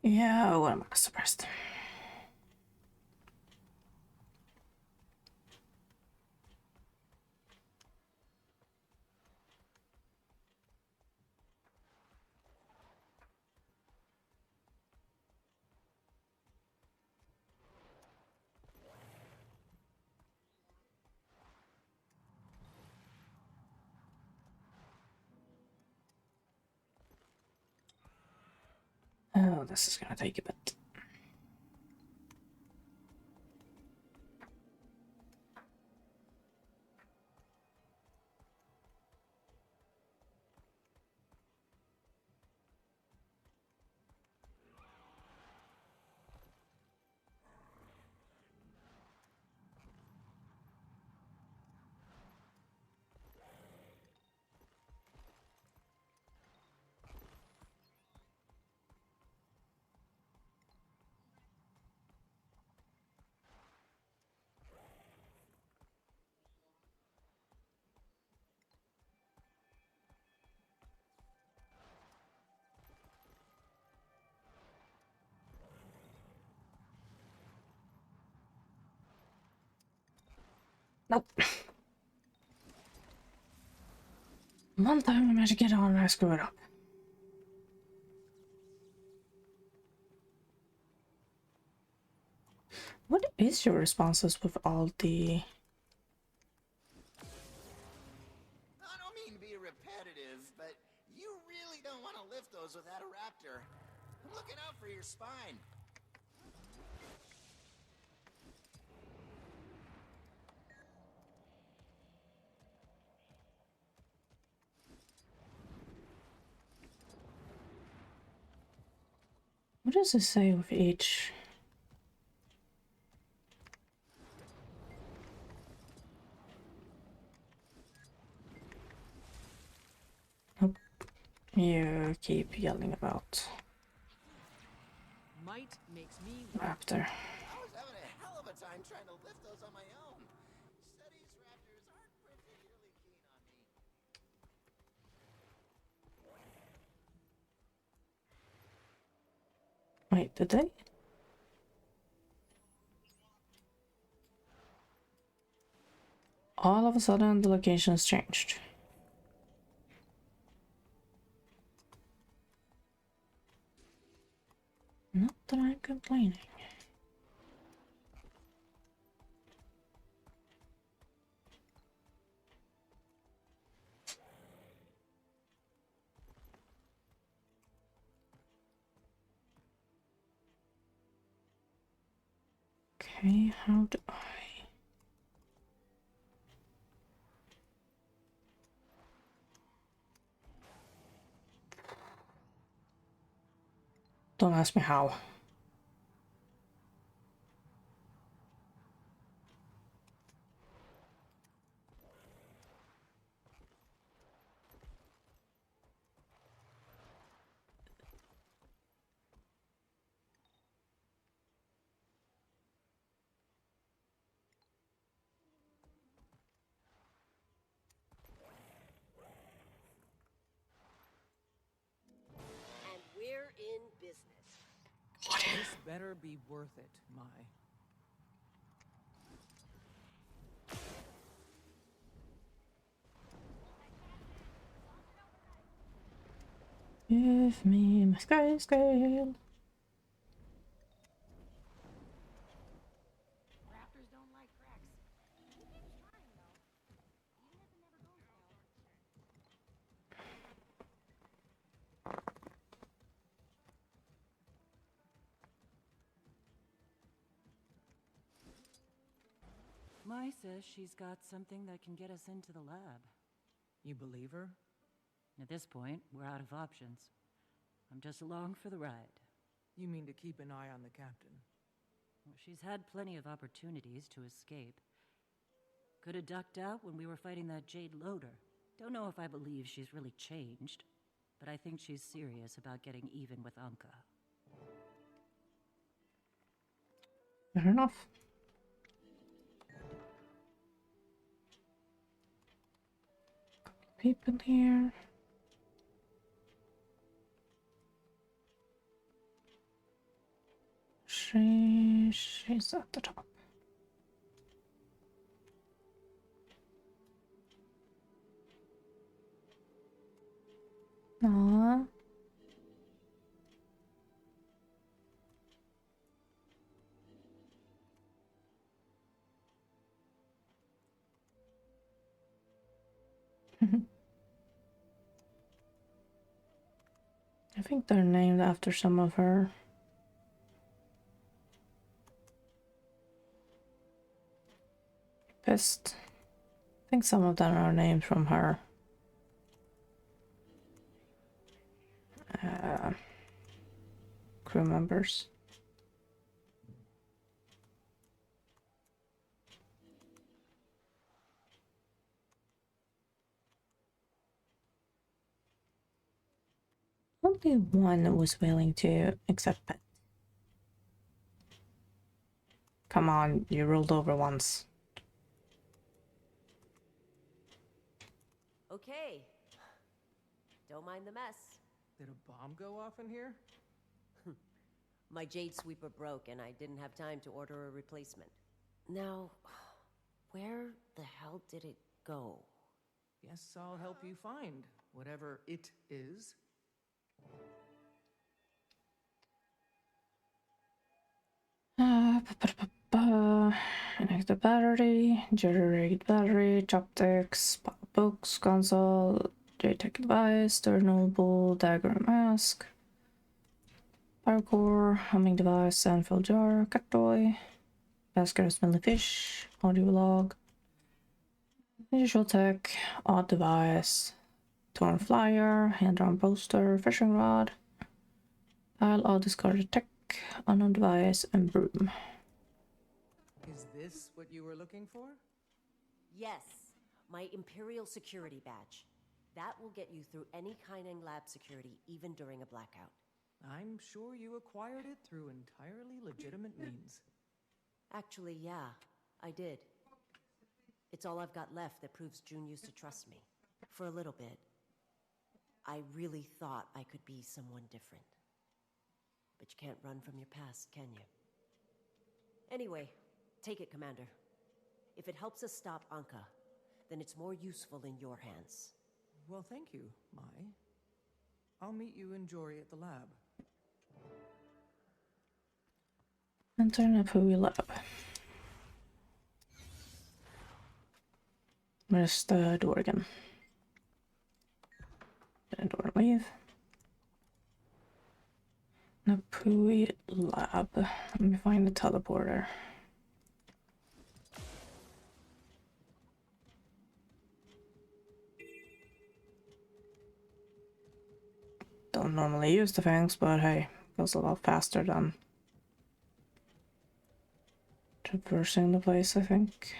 Yeah, what am I surprised? Oh, this is gonna take a bit. Nope. One time I managed to get on and I screw it up. What is your responses with all the... I don't mean to be repetitive, but you really don't want to lift those without a raptor. I'm looking out for your spine. What does it say with each? Nope. You keep yelling about Might makes me raptor. I was having a hell of a of time trying to lift those on my own. Studies raptors aren't particularly keen on me. Wait, did they? All of a sudden, the location's changed. Not that I'm complaining. Okay, how do I... Don't ask me how. And we're in business. This better be worth it, Mai. Give me my sky scale. Raptors don't like cracks. He keeps trying, though. Even if it never goes well. Mai says she's got something that can get us into the lab. You believe her? At this point, we're out of options. I'm just along for the ride. You mean to keep an eye on the captain? Well, she's had plenty of opportunities to escape. Could have ducked out when we were fighting that Jade Loader. Don't know if I believe she's really changed, but I think she's serious about getting even with Anka. Fair enough. People here. She's at the top. Aww. I think they're named after some of her best. I think some of them are named from her crew members. Only one was willing to accept it. Come on, you rolled over once. Okay. Don't mind the mess. Did a bomb go off in here? My jade sweeper broke and I didn't have time to order a replacement. Now, where the hell did it go? Guess I'll help you find whatever it is. Connect the battery, jury-rigged battery, chopsticks, books, console, JTAG device, thermal dagger mask, power core, humming device, sandfill jar, cat toy, basket of smelly fish, audio log, visual tech, odd device, torn flyer, hand-drawn poster, fishing rod, pile of discarded tech, unknown device, and broom. Is this what you were looking for? Yes, my Imperial Security Badge. That will get you through any kind of lab security, even during a blackout. I'm sure you acquired it through entirely legitimate means. Actually, yeah, I did. It's all I've got left that proves June used to trust me. For a little bit. I really thought I could be someone different. But you can't run from your past, can you? Anyway, take it, Commander. If it helps us stop Anka, then it's more useful in your hands. Well, thank you, Mai. I'll meet you and Jory at the lab. Enter Pui lab. Where's the door again? Didn't door leave. Napui lab. Let me find the teleporter. Don't normally use the fangs, but hey, goes a lot faster than traversing the place, I think.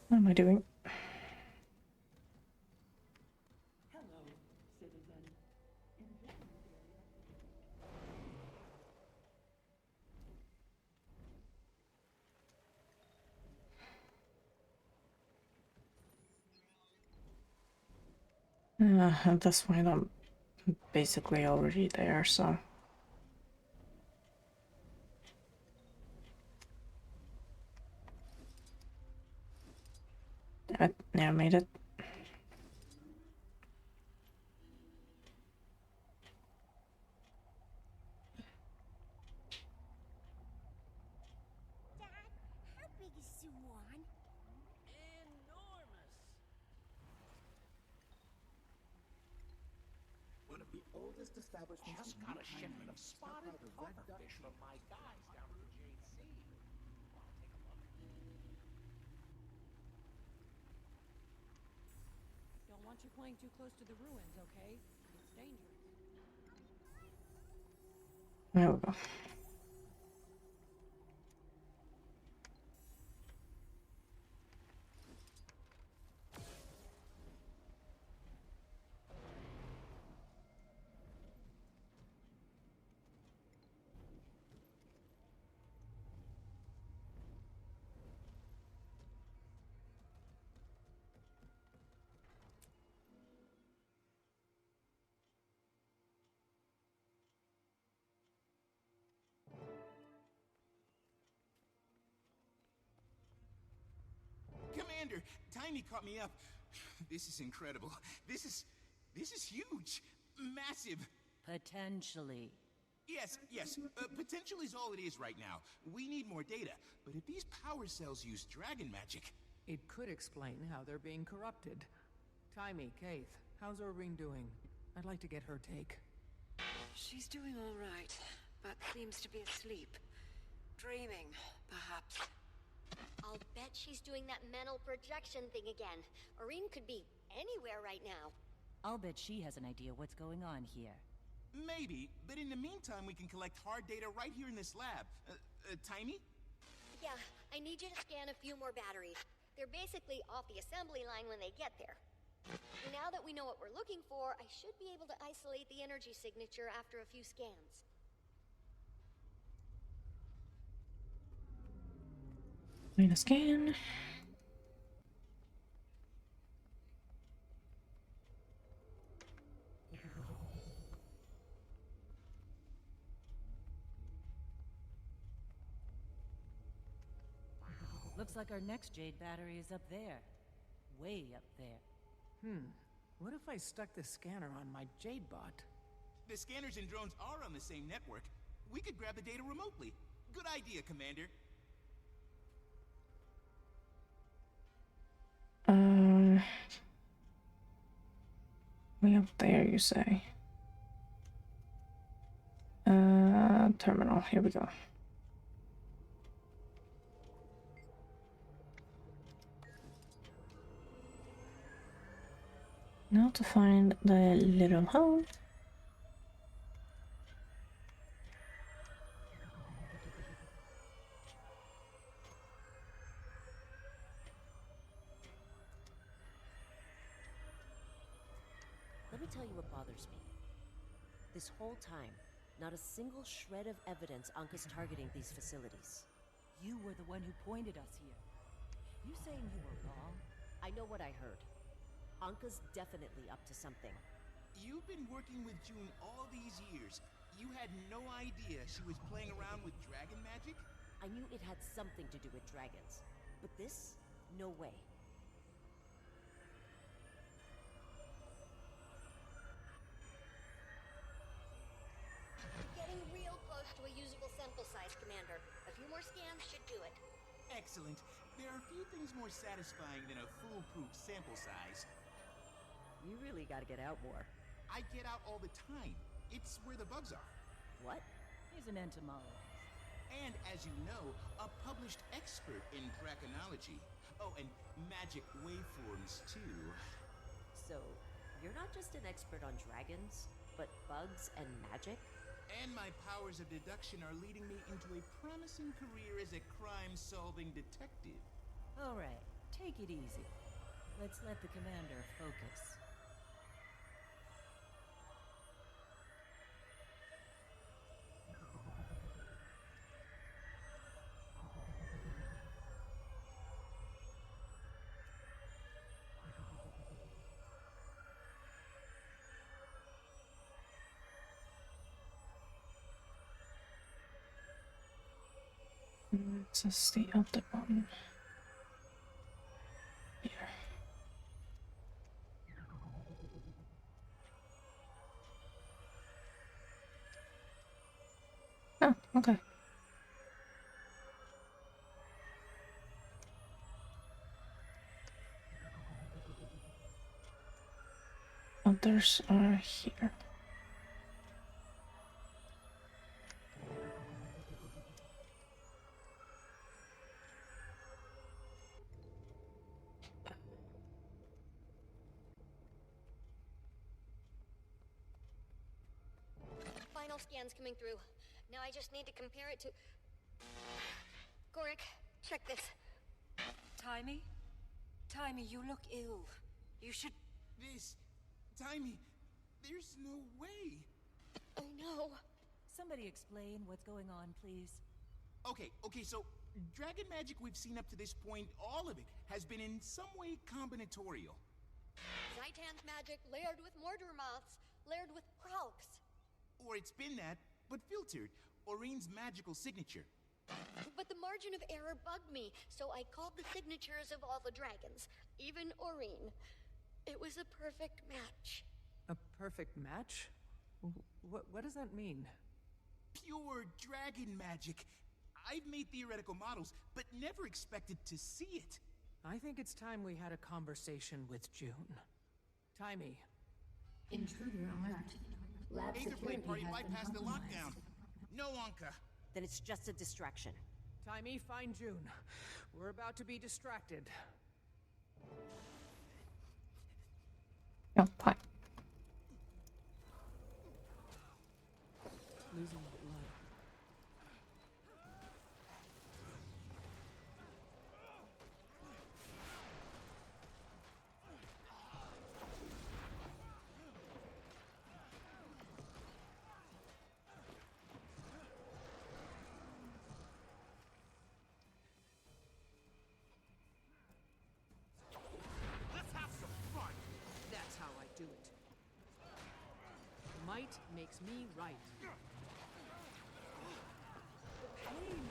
What am I doing? Hello, citizen. At this point, I'm basically already there, so. Yeah, I made it. How big is Suwon? Enormous. One of the oldest establishments. Just got a shipment of spotted pufferfish from my guys down at the Jade Sea. I'll take a look. Don't want you playing too close to the ruins, okay? It's dangerous. There we go. Commander, Tiny caught me up. This is incredible. This is huge. Massive. Potentially. Yes. Potential is all it is right now. We need more data. But if these power cells use dragon magic... It could explain how they're being corrupted. Taimi, Kaith, how's Irene doing? I'd like to get her take. She's doing all right, but seems to be asleep. Dreaming, perhaps. I'll bet she's doing that mental projection thing again. Irene could be anywhere right now. I'll bet she has an idea what's going on here. Maybe, but in the meantime we can collect hard data right here in this lab. Tiny? Yeah, I need you to scan a few more batteries. They're basically off the assembly line when they get there. Now that we know what we're looking for, I should be able to isolate the energy signature after a few scans. Need a scan. Looks like our next jade battery is up there. Way up there. What if I stuck the scanner on my Jade bot? The scanners and drones are on the same network. We could grab the data remotely. Good idea, Commander. Way up there, you say? Terminal, here we go. Now to find the little hole. me tell you what bothers me. This whole time, not a single shred of evidence Anka's targeting these facilities. You were the one who pointed us here. You saying you were wrong? I know what I heard. Anka's definitely up to something. You've been working with June all these years. You had no idea she was playing around with dragon magic? I knew it had something to do with dragons. But this? No way. Getting real close to a usable sample size, Commander. A few more scans should do it. Excellent. There are few things more satisfying than a foolproof sample size. You really gotta get out more. I get out all the time. It's where the bugs are. What? He's an entomologist. And as you know, a published expert in draconology. Oh, and magic waveforms too. So, you're not just an expert on dragons, but bugs and magic? And my powers of deduction are leading me into a promising career as a crime-solving detective. All right, take it easy. Let's let the commander focus. It's the other one. Here. Oh, okay. Others are here. Final scan's coming through. Now I just need to compare it to... Gorik, check this. Timey? Timey, you look ill. You should... This... Timey, there's no way. I know. Somebody explain what's going on, please. Okay, so dragon magic we've seen up to this point, all of it, has been in some way combinatorial. Zaitan's magic layered with mortar moths, layered with pralks. Or it's been that, but filtered. Oreen's magical signature. But the margin of error bugged me, so I called the signatures of all the dragons, even Oreen. It was a perfect match. A perfect match? What does that mean? Pure dragon magic. I've made theoretical models, but never expected to see it. I think it's time we had a conversation with June. Timey. Intruder alert. Lab Aetherblade party security has been bypassed the compromised. lockdown. No, Anka. Then it's just a distraction. Timey, find June. We're about to be distracted. Oh, fine. Losing blood. Let's have some fun. That's how I do it. Might makes me right. Pain.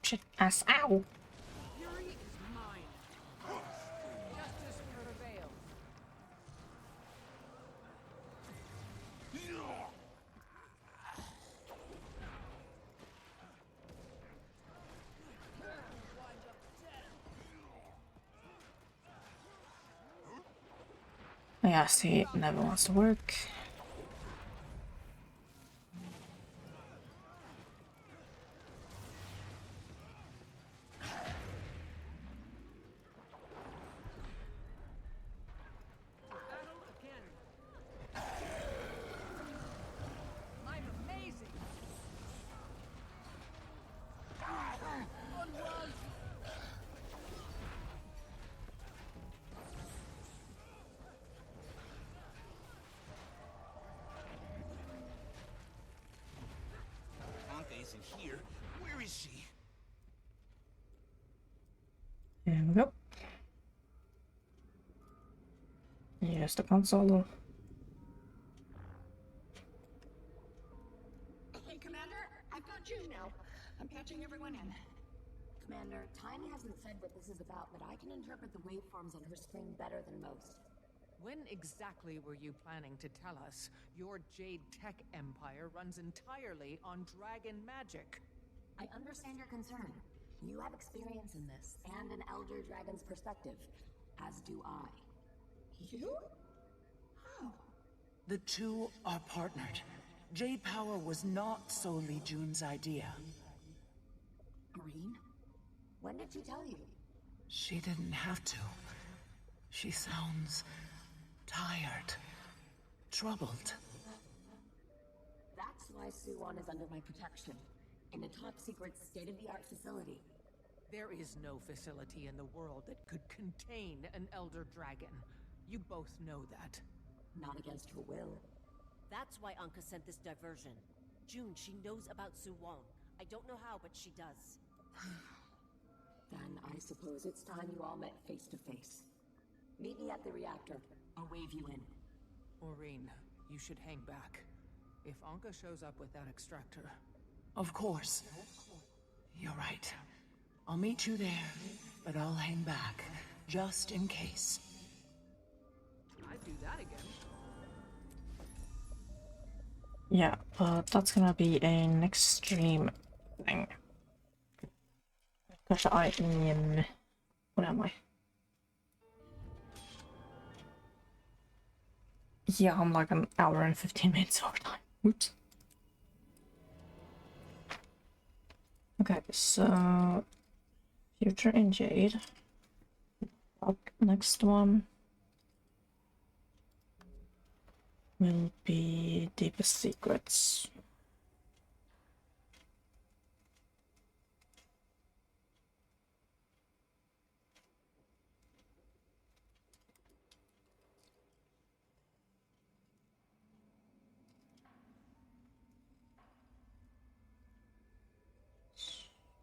Shit, ass, ow! Fury is mine. Justice prevails. Yeah, see, it never wants to work. There we go. Here's the console. Hey, Commander, I've got June now. I'm patching everyone in. Commander, Tiny hasn't said what this is about, but I can interpret the waveforms on her screen better than most. When exactly were you planning to tell us? Your Jade Tech empire runs entirely on dragon magic. I understand your concern. You have experience in this, and an Elder Dragon's perspective, as do I. You? How? The two are partnered. Jade Power was not solely June's idea. Marine? When did she tell you? She didn't have to. She sounds tired, troubled. That's why Suwon is under my protection, in a top-secret, state-of-the-art facility. There is no facility in the world that could contain an Elder Dragon. You both know that. Not against her will. That's why Anka sent this diversion. June, she knows about Suwon. I don't know how, but she does. Then I suppose it's time you all met face to face. Meet me at the reactor. I'll wave you in. Maureen, you should hang back. If Anka shows up with that extractor... Of course. You're right. I'll meet you there, but I'll hang back, just in case. I'd do that again. Yeah, but that's gonna be a next stream thing. Because I am... What am I? Yeah, I'm like an hour and 15 minutes over time. Oops. Okay, so... Future in Jade. Next one will be Deepest Secrets.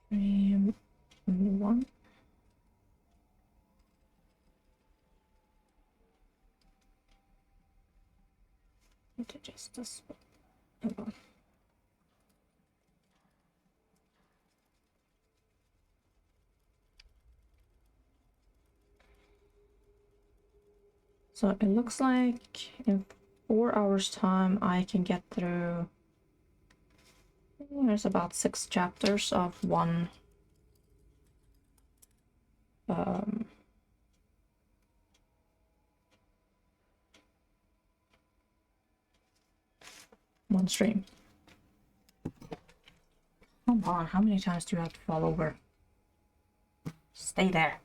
Stream 1. To just this. Oh. So it looks like in 4 hours time I can get through, there's about 6 chapters of one one stream. Come on, how many times do you have to fall over? Stay there.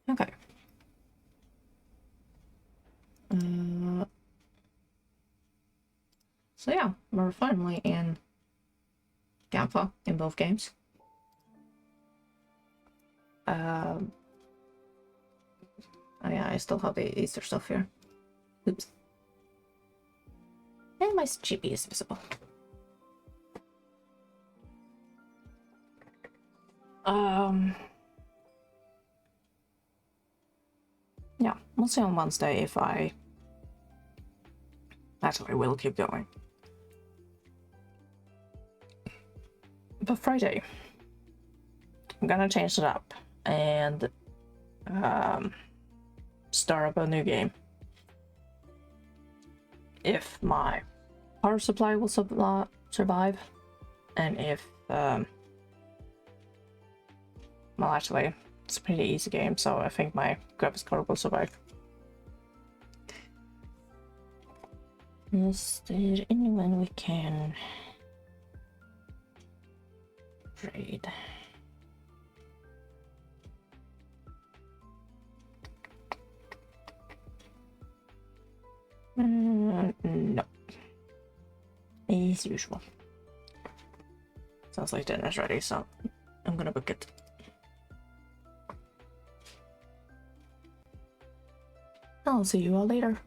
Okay. So yeah, we're finally in Gamfa in both games. Oh yeah, I still have the Easter stuff here. Oops. And my GP is visible. Yeah, we'll see on Wednesday if I actually will keep going. But Friday, I'm gonna change it up and start up a new game. If my power supply will survive, and if well, actually it's a pretty easy game, so I think my graphics card will survive. Is there anyone we can trade? No. As usual. Sounds like dinner's ready, so I'm gonna book it. I'll see you all later.